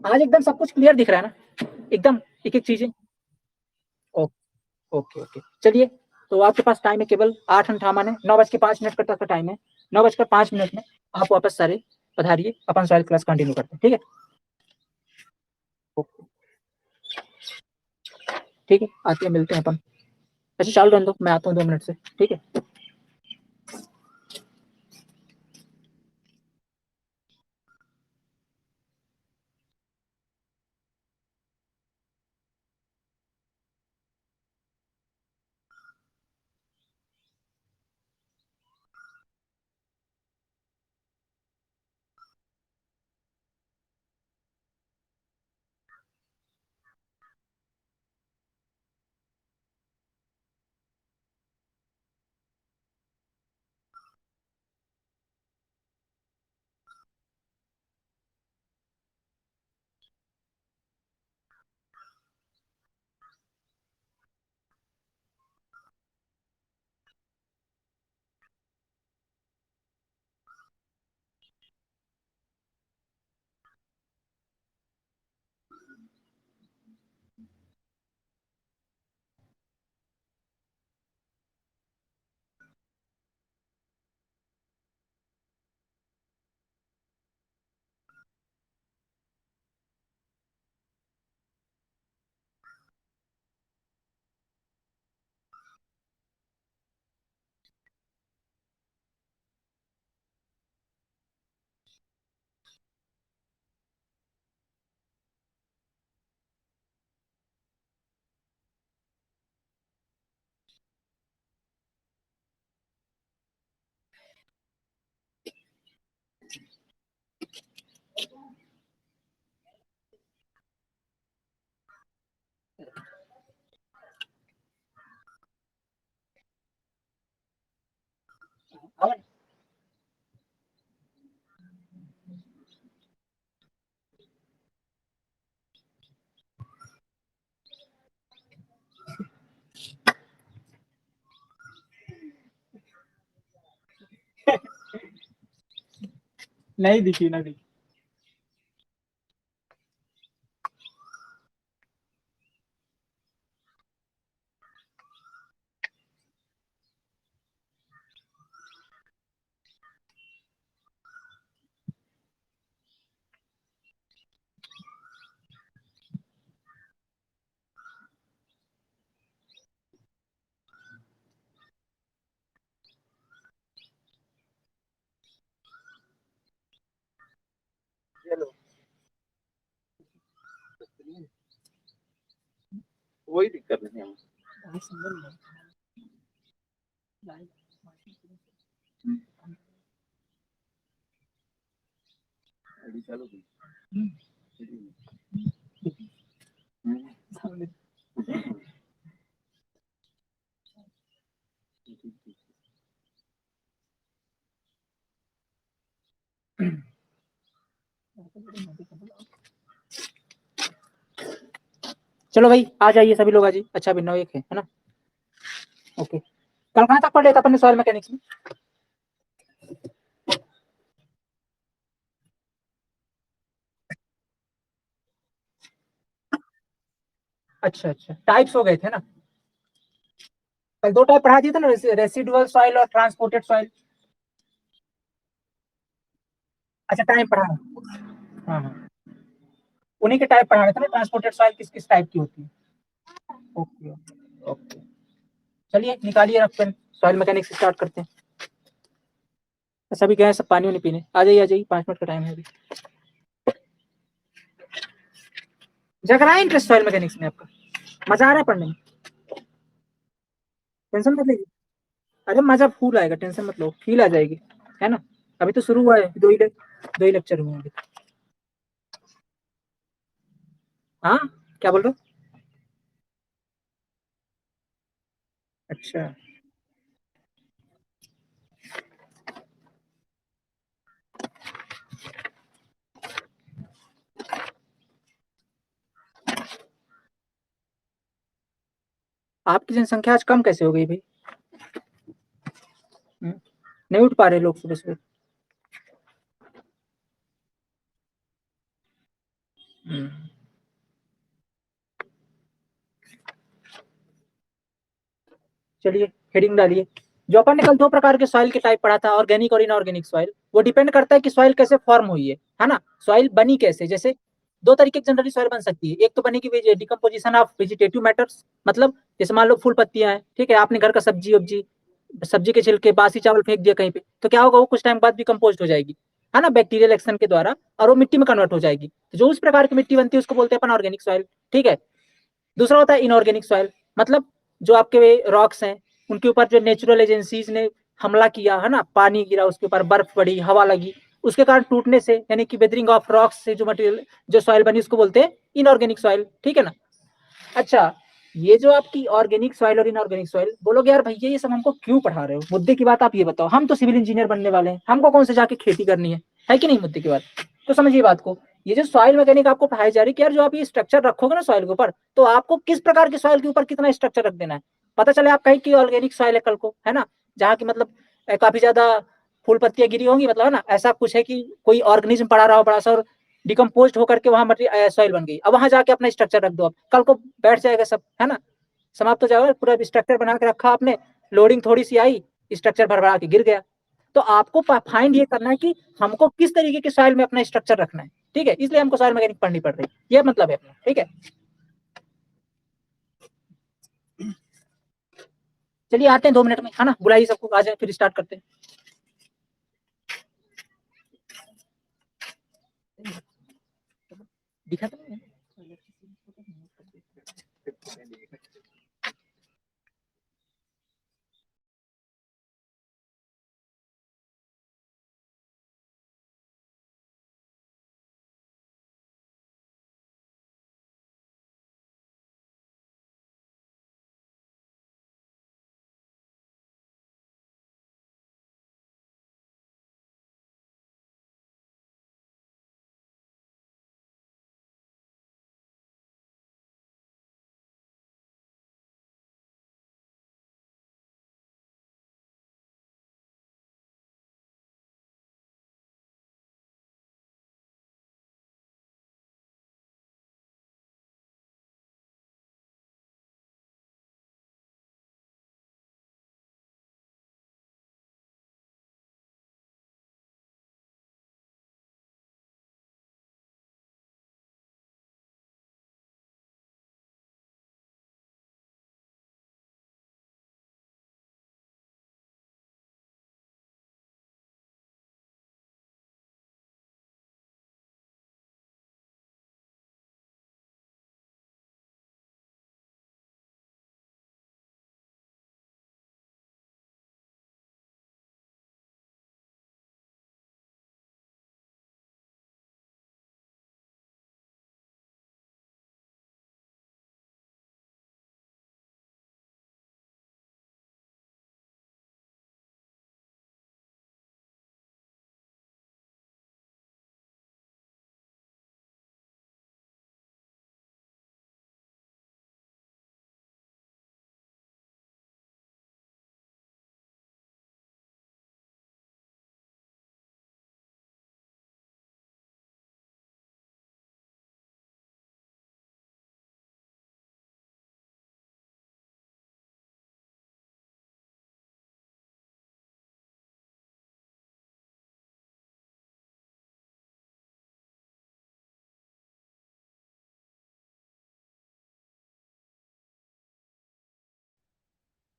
आज एकदम सब कुछ क्लियर दिख रहा है ना, एकदम एक एक चीजें। ओके ओके, चलिए, तो आपके पास टाइम है केवल 8:58 है, 9:05 तक का टाइम है, 9:05 में आप वापस सारे पधारिए, अपन सारी क्लास कंटिन्यू करते हैं, ठीक है। ओके, ठीक है, आते हैं, मिलते हैं अपन। अच्छा चालू रहने दो, मैं आता हूँ 2 मिनट से, ठीक है। नहीं दिखी ना दिखी। चलो वही दिक्कत नहीं है। चलो भाई आ जाइए सभी लोग, आ जाइए। अच्छा अभी 9:01 है ना? ओके, कल कहाँ तक पढ़ लिया था अपन ने सॉइल मैकेनिक्स में? अच्छा अच्छा, टाइप्स हो गए थे ना? कल 2 टाइप पढ़ा दिए थे ना, रेसिडुअल सॉइल और ट्रांसपोर्टेड सॉइल। अच्छा टाइप पढ़ा। हाँ हाँ, उन्हीं के टाइप पढ़ाने थे ना, ट्रांसपोर्टेड सॉइल किस किस टाइप की होती है। ओके ओके, चलिए निकालिए rough pen, soil mechanics start करते हैं। सभी गए सब पानी वानी पीने, आ जाइए 5 मिनट का टाइम है अभी। जग रहा है इंटरेस्ट सॉइल मैकेनिक्स में आपका? मजा आ रहा है पढ़ने में? टेंशन मत लीजिए, अरे मजा फूल आएगा, टेंशन मत लो, फील आ जाएगी, है ना? अभी तो शुरू हुआ है, दो ही लेक्चर हुए हैं अभी। हाँ, क्या बोल रहे हो? अच्छा, आपकी जनसंख्या आज कम कैसे हो गई भाई? हम्म, नहीं उठ पा रहे लोग सुबह सुबह? हम्म, चलिए हेडिंग डालिए। जो अपन ने कल 2 प्रकार के सॉइल के टाइप पढ़ा था, ऑर्गेनिक और इनऑर्गेनिक सॉइल, वो डिपेंड करता है कि सॉइल कैसे फॉर्म हुई है ना? सॉइल बनी कैसे, जैसे 2 तरीके की जनरली सॉइल बन सकती है। एक तो बनेगी डिकम्पोजिशन ऑफ वेजिटेटिव मैटर्स, मतलब जैसे मान लो फूल पत्तियां हैं, ठीक है, आपने घर का सब्जी वब्जी, सब्जी के छिलके बासी चावल फेंक दिया कहीं पे, तो क्या होगा, वो कुछ टाइम बाद भी कंपोस्ट हो जाएगी, है ना, बैक्टीरियल एक्शन के द्वारा, और वो मिट्टी में कन्वर्ट हो जाएगी। तो जो उस प्रकार की मिट्टी बनती है उसको बोलते हैं अपन ऑर्गेनिक सॉइल, ठीक है। दूसरा होता है इनऑर्गेनिक सॉइल, मतलब जो आपके रॉक्स हैं, उनके ऊपर जो नेचुरल एजेंसीज ने हमला किया, है ना, पानी गिरा उसके ऊपर, बर्फ पड़ी, हवा लगी, उसके कारण टूटने से, यानी कि वेदरिंग ऑफ रॉक्स से जो मटेरियल, जो सॉइल बनी, उसको बोलते हैं इनऑर्गेनिक सॉइल, ठीक है ना? अच्छा, ये जो आपकी ऑर्गेनिक सॉइल और इनऑर्गेनिक सॉइल, बोलोगे यार भैया ये सब हमको क्यों पढ़ा रहे हो? मुद्दे की बात आप ये बताओ, हम तो सिविल इंजीनियर बनने वाले हैं, हमको कौन से जाके खेती करनी है कि नहीं? मुद्दे की बात तो समझिए बात को। ये जो सॉइल मैकेनिक आपको पढ़ाई जा रही है कि यार जो आप ये स्ट्रक्चर रखोगे ना सॉइल के ऊपर, तो आपको किस प्रकार की सॉइल के ऊपर कितना स्ट्रक्चर रख देना है। पता चले आप कहीं की ऑर्गेनिक सॉइल है कल को, है ना, जहाँ की मतलब काफी ज्यादा फूल पत्तियां गिरी होंगी, मतलब है ना, ऐसा कुछ है कि कोई ऑर्गेनिज्म पड़ा रहा हो बड़ा सा, और डिकम्पोज होकर के वहां मटेरियल सॉइल बन गई, अब वहां जाके अपना स्ट्रक्चर रख दो, आप कल को बैठ जाएगा सब, है ना, समाप्त हो जाएगा। पूरा स्ट्रक्चर बना के रखा आपने, लोडिंग थोड़ी सी आई, स्ट्रक्चर भरभरा के गिर गया। तो आपको फाइंड ये करना है कि हमको किस तरीके के सॉइल में अपना स्ट्रक्चर रखना है, ठीक है, इसलिए हमको सॉइल मैकेनिक पढ़नी पड़ रही है, ये मतलब है अपना, ठीक है। चलिए आते हैं 2 मिनट में, है ना, बुलाइए सबको, आ जाए फिर स्टार्ट करते हैं। दिखा तो नहीं है?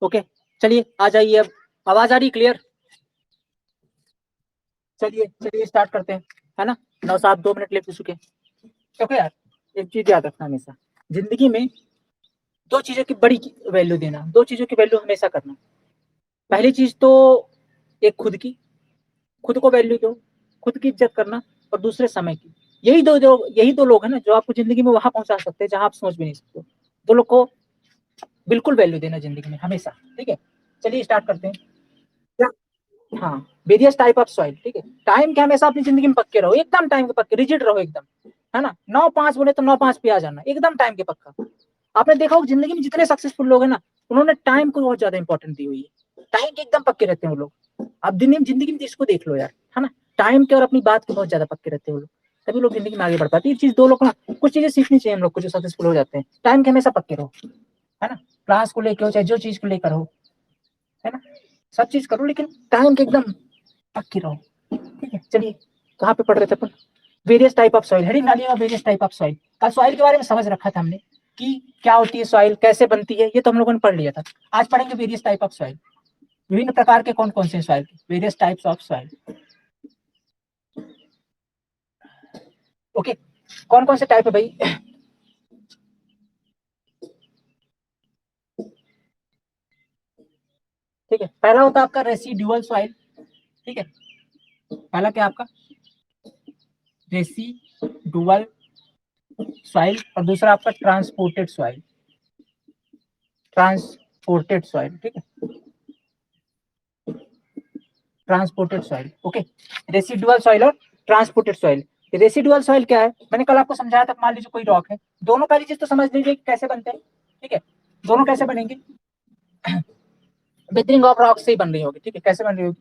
ओके चलिए आ जाइए, अब आवाज आ रही क्लियर? चलिए चलिए स्टार्ट करते हैं, है ना। 9 7 2 मिनट ले चुके। ओके यार, एक चीज याद रखना, हमेशा जिंदगी में दो चीजों की बड़ी वैल्यू देना, दो चीजों की वैल्यू हमेशा करना। पहली चीज तो एक खुद को वैल्यू दो, खुद की इज्जत करना, और दूसरे समय की। यही दो लोग हैं ना जो आपको जिंदगी में वहां पहुंचा सकते हैं जहां आप सोच भी नहीं सकते। दो लोग को बिल्कुल वैल्यू देना जिंदगी में हमेशा, ठीक है। चलिए स्टार्ट करते हैं। क्या? हाँ, वेरियस टाइप ऑफ सॉइल, ठीक है। टाइम के हमेशा अपनी जिंदगी में पक्के रहो, एकदम टाइम के पक्के, रिजिड रहो एकदम, है ना। 9 5 बोले तो 9 5 पे आ जाना, एकदम टाइम के पक्का। आपने देखा होगा जिंदगी में जितने सक्सेसफुल लोग हैं ना, उन्होंने टाइम को बहुत ज्यादा इंपॉर्टेंट दी हुई है। टाइम के एकदम पक्के रहते हैं वो लोग। आप जिंदगी में इसको देख लो यार, है ना। टाइम के और अपनी बात के बहुत ज्यादा पक्के रहते हैं वो लोग, तभी लोग जिंदगी में आगे बढ़ पाते हैं। ये चीज दो लोग ना, कुछ चीजें सीखनी चाहिए हम लोग को जो सक्सेसफुल हो जाते हैं। टाइम के हमेशा पक्के रहो, है ना। क्लास को लेकर हो चाहे जो चीज को लेकर हो, है ना, सब चीज करो लेकिन टाइम के एकदम पक्के रहो, ठीक है। चलिए कहाँ पे पढ़ रहे थे अपन? Various type of soil, heading डालिएगा वेरियस टाइप ऑफ सॉइल। कल सॉइल के बारे में समझ रखा था हमने कि क्या होती है सॉइल, कैसे बनती है, ये तो हम लोगों ने पढ़ लिया था। आज पढ़ेंगे वेरियस टाइप ऑफ सॉइल, विभिन्न प्रकार के कौन कौन से soil, various types of soil. Okay, कौन कौन से टाइप है भाई? ठीक है, पहला होता है आपका रेसिडुअल सॉइल, ठीक है। पहला क्या आपका रेसिडुअल सॉइल, और दूसरा आपका ट्रांसपोर्टेड सॉइल, ट्रांसपोर्टेड सॉइल, ठीक है, transported soil. Okay, residual soil और ट्रांसपोर्टेड सॉइल। रेसिडुअल सॉइल क्या है? मैंने कल आपको समझाया था, मान लीजिए कोई रॉक है, दोनों पहली चीज तो समझ लीजिए कैसे बनते हैं, ठीक है। दोनों कैसे बनेंगे? वेदरिंग ऑफ रॉक से ही बन रही होगी, ठीक है। कैसे बन रही होगी?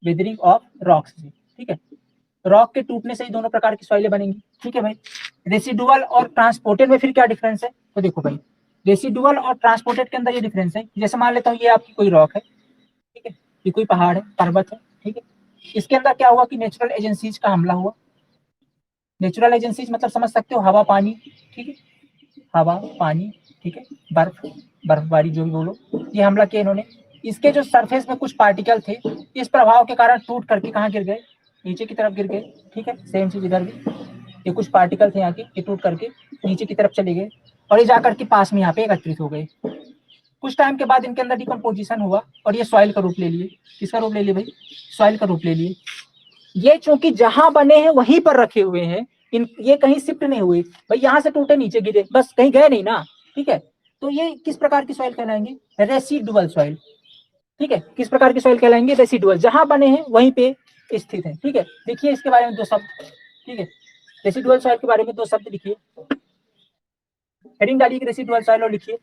वेदरिंग ऑफ रॉक से, ठीक है। रॉक के टूटने से ही दोनों प्रकार की सॉइलें बनेंगी, ठीक है भाई। रेसिडुअल और ट्रांसपोर्टेड में फिर क्या डिफरेंस है? तो देखो भाई, रेसिडुअल और ट्रांसपोर्टेड के अंदर ये डिफरेंस है, जैसे मान लेता हूँ ये आपकी कोई रॉक है, ठीक है, ये कोई पहाड़ है, पर्वत है, ठीक है। इसके अंदर क्या हुआ कि नेचुरल एजेंसीज का हमला हुआ। नेचुरल एजेंसीज मतलब समझ सकते हो, हवा पानी, ठीक है, हवा पानी, ठीक है, बर्फ, बर्फबारी जो भी बोलो, ये हमला किया इन्होंने। इसके जो सरफेस में कुछ पार्टिकल थे, इस प्रभाव के कारण टूट करके कहाँ गिर गए? नीचे की तरफ गिर गए, ठीक है। सेम चीज इधर भी, ये कुछ पार्टिकल थे यहाँ के, ये टूट करके नीचे की तरफ चले गए, और ये जाकर के पास में यहाँ पे एकत्रित हो गए। कुछ टाइम के बाद इनके अंदर डिकम्पोजिशन हुआ और ये सॉइल का रूप ले लिए। किसका रूप ले लिए भाई? सॉइल का रूप ले लिए। ये चूंकि जहां बने हैं वहीं पर रखे हुए हैं, ये कहीं शिफ्ट नहीं हुए भाई, यहां से टूटे नीचे गिरे, बस कहीं गए नहीं ना, ठीक है। तो ये किस प्रकार की सॉइल कहलाएंगे? रेसिडुअल सॉइल, ठीक है। किस प्रकार की सॉइल कहलाएंगे? रेसिडुअल, जहां बने हैं वहीं पे स्थित है, ठीक है। देखिए इसके बारे में दो शब्द, ठीक है। रेसिडुअल सॉइल के बारे में दो शब्द लिखिए, हेडिंग डालिए रेसिडुअल सॉइल और लिखिए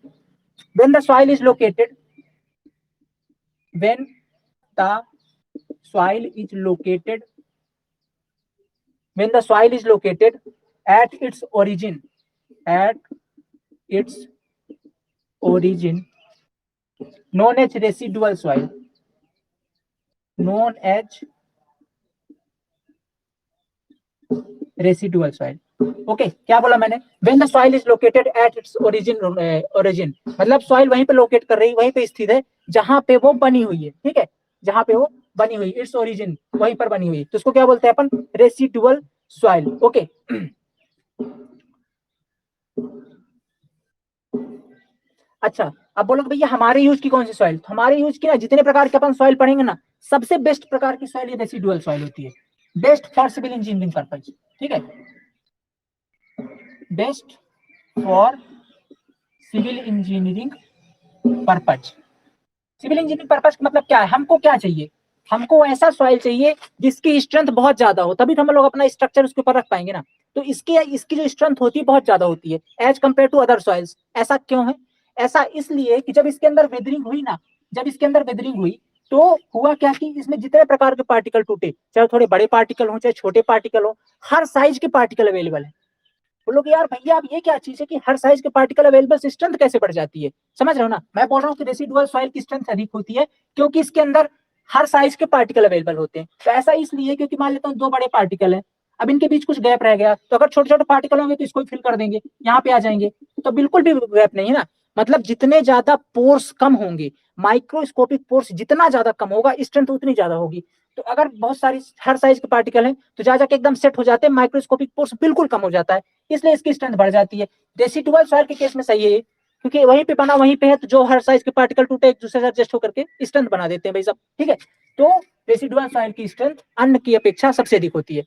when the soil is located, when the soil is located, when the soil is located at its origin, at its origin, known as residual soil, known as residual soil. Okay, क्या बोला मैंने? when the soil is located at its origin मतलब सॉइल वहीं पे लोकेट कर रही, वहीं पे स्थित है जहां पे वो बनी हुई है, ठीक है, जहां पे वो बनी हुई, इट्स ओरिजिन, वहीं पर बनी हुई, तो उसको क्या बोलते हैं अपन? Residual soil. ओके, अच्छा, अब बोलो भैया हमारे यूज की कौन सी सॉइल? तो हमारे यूज की ना जितने प्रकार के अपन सॉइल पढ़ेंगे ना, सबसे बेस्ट प्रकार की सॉइल ये रेसिडुअल सॉइल होती है। Best for civil engineering purpose, ठीक है, best for civil engineering purpose. Civil engineering purpose का मतलब क्या है? हमको क्या चाहिए? हमको ऐसा सॉइल चाहिए जिसकी स्ट्रेंथ बहुत ज्यादा हो, तभी तो हम लोग अपना स्ट्रक्चर उसके ऊपर रख पाएंगे ना। तो इसकी जो स्ट्रेंथ होती है बहुत ज्यादा होती है as compare to other soils. ऐसा क्यों है? ऐसा इसलिए कि जब इसके अंदर वेदरिंग हुई ना, जब इसके अंदर वेदरिंग हुई तो हुआ क्या कि इसमें जितने प्रकार के पार्टिकल टूटे, चाहे थोड़े बड़े पार्टिकल हो चाहे छोटे पार्टिकल हो, हर साइज के पार्टिकल अवेलेबल है। बोलो कि यार भैया अब ये क्या चीज है कि हर साइज के पार्टिकल अवेलेबल, स्ट्रेंथ कैसे बढ़ जाती है? समझ रहे हो ना? मैं बोल रहा हूँ कि रेसिडुअल सॉइल की स्ट्रेंथ अधिक होती है क्योंकि इसके अंदर हर साइज के पार्टिकल अवेलेबल होते हैं। तो ऐसा इसलिए क्योंकि मान लेता हूँ दो बड़े पार्टिकल है, अब इनके बीच कुछ गैप रह गया, तो अगर छोटे छोटे पार्टिकल होंगे तो इसको फिल कर देंगे, यहाँ पे आ जाएंगे, तो बिल्कुल भी गैप नहीं है ना। मतलब जितने ज्यादा पोर्स कम होंगे, माइक्रोस्कोपिक पोर्स जितना ज्यादा कम होगा, स्ट्रेंथ उतनी ज्यादा होगी। तो अगर बहुत सारी हर साइज के पार्टिकल हैं तो जा जाके एकदम सेट हो जाते हैं, माइक्रोस्कोपिक पोर्स बिल्कुल कम हो जाता है, इसलिए इसकी स्ट्रेंथ बढ़ जाती है। रेसिडुअल सॉइल के केस में सही है ये, क्योंकि वहीं पे बना वहीं पे है, तो जो हर साइज के पार्टिकल टूटे एक दूसरे से एडजस्ट होकर के स्ट्रेंथ बना देते हैं भाई सब, ठीक है। तो रेसिडुअल सॉइल की स्ट्रेंथ अन्य की अपेक्षा सबसे अधिक होती है।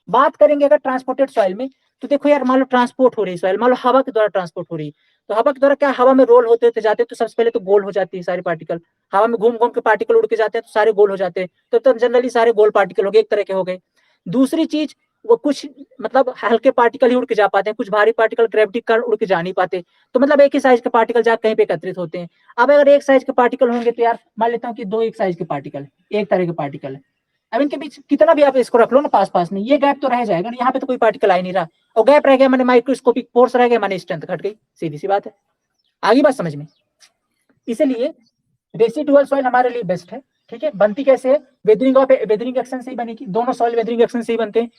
बात करेंगे अगर ट्रांसपोर्टेड सॉइल में, तो देखो यार, मान लो ट्रांसपोर्ट हो रही है सॉइल, मान लो हवा के द्वारा ट्रांसपोर्ट हो रही है, तो हवा के द्वारा क्या, हवा में रोल होते होते जाते हैं, तो सबसे पहले तो गोल हो जाती है सारे पार्टिकल, हवा में घूम घूम के पार्टिकल उड़ के जाते हैं तो सारे गोल हो जाते हैं, तो जनरली सारे गोल पार्टिकल हो गए, एक तरह के हो गए। दूसरी चीज, वो कुछ मतलब हल्के पार्टिकल ही उड़ के जा पाते हैं, कुछ भारी पार्टिकल ग्रेविटी कारण उड़ के जा नहीं पाते, तो मतलब एक ही साइज के पार्टिकल जाकर कहीं पे एकत्रित होते हैं। अब अगर एक साइज के पार्टिकल होंगे तो यार मान लेता हूँ कि दो एक साइज के पार्टिकल, एक तरह के पार्टिकल है, अब इनके बीच कितना भी आप इसको रख लो ना पास पास में, ये गैप तो रह जाएगा ना, यहाँ पे तो कोई पार्टिकल आ ही नहीं रहा, और गैप रह गया मैंने माइक्रोस्कोपिक फोर्स रह गया, मैंने स्ट्रेंथ घट गई, सीधी सी बात है। आगे बात समझ में। इसलिए रेसिडुअल सॉइल हमारे लिए बेस्ट है, ठीक है। बनती कैसे है, वेदरिंग ऑफ वेदरिंग एक्शन से ही बनेगी, दोनों सॉइल वेदरिंग एक्शन से ही बनते हैं,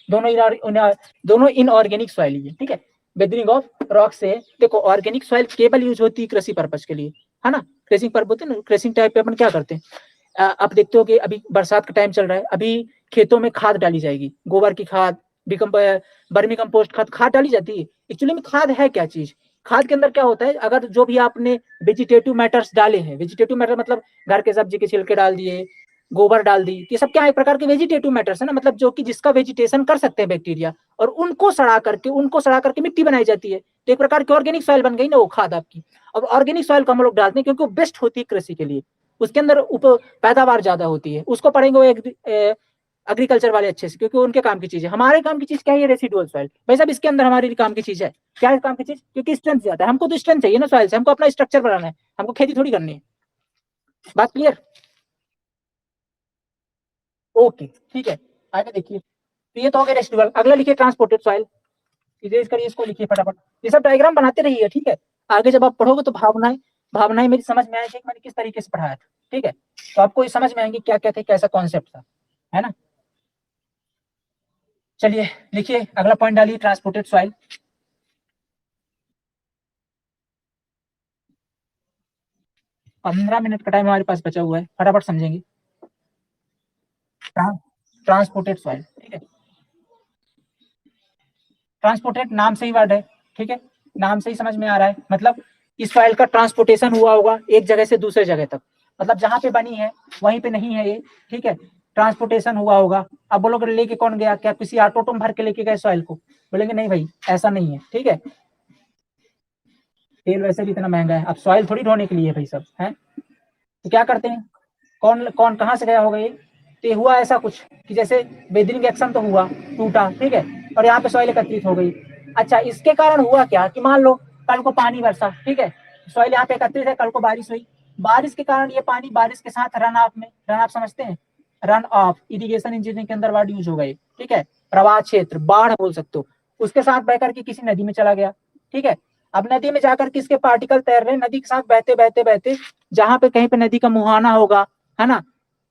दोनों इनऑर्गेनिक सॉइल ही है, ठीक है। वेदरिंग ऑफ रॉक से, देखो ऑर्गेनिक सॉइल केवल यूज होती है कृषि पर्पज के लिए, है ना, क्रेसिंग पर्पज होती है ना, क्रेसिंग टाइप पे अपन क्या करते हैं, आप देखते हो कि अभी बरसात का टाइम चल रहा है, अभी खेतों में खाद डाली जाएगी, गोबर की खाद, बर्मी कंपोस्ट खाद, खाद डाली जाती है। एक्चुअली में खाद है क्या चीज, खाद के अंदर क्या होता है, अगर जो भी आपने वेजिटेटिव मैटर्स डाले हैं, वेजिटेटिव मैटर मतलब घर के सब्जी के छिलके डाल दिए, गोबर डाल दी, ये सब क्या है, एक प्रकार के वेजिटेटिव मैटर्स है ना, मतलब जो कि जिसका वेजिटेशन कर सकते हैं बैक्टीरिया, और उनको सड़ा करके मिट्टी बनाई जाती है, तो एक प्रकार की ऑर्गेनिक सॉइल बन गई ना वो खाद आपकी। अब ऑर्गेनिक सॉइल को हम लोग डालते हैं क्योंकि वो बेस्ट होती है कृषि के लिए, उसके अंदर पैदावार ज्यादा होती है, उसको पढ़ेंगे वो एग्रीकल्चर वाले अच्छे से, क्योंकि उनके काम की चीज है। हमारे काम की चीज क्या है, ये रेसिडुअल सॉइल भाई साहब, इसके अंदर हमारे काम की चीज है, क्या है काम की चीज, क्योंकि स्ट्रेंथ ज्यादा है, हमको तो स्ट्रेंथ चाहिए ना सॉइल से, हमको अपना स्ट्रक्चर बनाना है, हमको खेती थोड़ी करनी है। बात क्लियर। ओके, ठीक है। आगे देखिए, तो ये तो हो गया रेसिडुअल, अगला लिखिए ट्रांसपोर्टेड सॉइल, इरेज करिए इसको, लिखिए फटाफट, ये सब डायग्राम बनाते रहिए, ठीक है। आगे जब आप पढ़ोगे तो भावनाएं भावनाएं मेरी समझ में आएगी कि मैंने किस तरीके से पढ़ाया था, ठीक है, तो आपको ये समझ में आएंगे क्या क्या थे, कैसा कॉन्सेप्ट था, है ना। चलिए लिखिए, अगला पॉइंट डालिए, ट्रांसपोर्टेड सॉइल। 15 मिनट का टाइम हमारे पास बचा हुआ है, फटाफट समझेंगे। ट्रांसपोर्टेड सॉइल, ठीक है। ट्रांसपोर्टेड नाम से ही वर्ड है, ठीक है, नाम से ही समझ में आ रहा है, मतलब इस फाइल का ट्रांसपोर्टेशन हुआ होगा एक जगह से दूसरे जगह तक, मतलब जहां पे बनी है वहीं पे नहीं है ये, ठीक है, ट्रांसपोर्टेशन हुआ होगा। अब बोलोगे लेके कौन गया, क्या किसी ऑटो टूम भर के लेके गए सॉइल को, बोलेंगे नहीं भाई ऐसा नहीं है, ठीक है, तेल वैसे भी इतना महंगा है, अब सॉइल थोड़ी ढोने के लिए भाई सब है, तो क्या करते हैं, कौन कौन कहाँ से गया होगा ये, तो ये हुआ ऐसा कुछ कि जैसे वेदरिंग एक्शन तो हुआ, टूटा, ठीक है, और यहाँ पे सॉइल एकत्रित हो गई। अच्छा, इसके कारण हुआ क्या कि मान लो कल को पानी बरसा, ठीक है, सॉइल यहाँ पे एकत्रित है, कल को बारिश हुई, बारिश के कारण ये पानी बारिश के साथ रन ऑफ में, रन ऑफ समझते हैं, रन ऑफ इरिगेशन इंजीनियरिंग के अंदर वर्ड यूज हो गए, ठीक है, प्रवाह क्षेत्र, बाढ़ बोल सकते हो, उसके साथ बह करके किसी नदी में चला गया, ठीक है। अब नदी में जाकर किसके पार्टिकल तैर रहे, नदी के साथ बहते बहते बहते, जहां पे कहीं पे नदी का मुहाना होगा, है ना,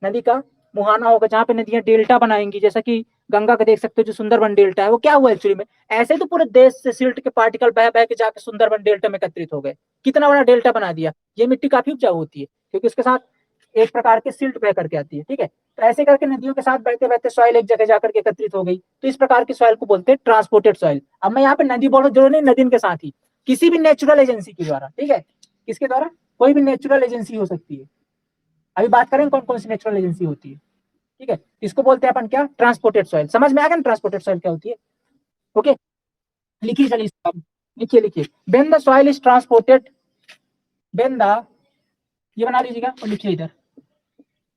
नदी का मुहाना होगा, जहाँ पे नदियां डेल्टा बनाएंगी, जैसा कि गंगा का देख सकते हो जो सुंदरबन डेल्टा है, वो क्या हुआ एक्चुअली में, ऐसे तो पूरे देश से सिल्ट के पार्टिकल बह बह के जाके सुंदरबन डेल्टा में एकत्रित हो गए, कितना बड़ा डेल्टा बना दिया। ये मिट्टी काफी उपजाऊ होती है क्योंकि उसके साथ एक प्रकार की सिल्ट बह करके आती है, ठीक है, तो ऐसे करके नदियों के साथ बहते बहते सॉइल एक जगह जाकर के एकत्रित हो गई, तो इस प्रकार की सॉइल को बोलते हैं ट्रांसपोर्टेड सॉइल। अब मैं यहाँ पे नदी बोल रहा हूँ, नहीं, नदी के साथ ही किसी भी नेचुरल एजेंसी के द्वारा, ठीक है, किसके द्वारा, कोई भी नेचुरल एजेंसी हो सकती है। अभी बात करें कौन कौन सी नेचुरल एजेंसी होती है, ठीक है, इसको बोलते हैं अपन क्या, ट्रांसपोर्टेड सॉइल। समझ में आ गया ना ट्रांसपोर्टेड सॉइल क्या होती है। ओके, लिखिए, चलिए लिखिए लिखिए, when the soil is transported, when the, ये बना लीजिएगा और लिखिए इधर,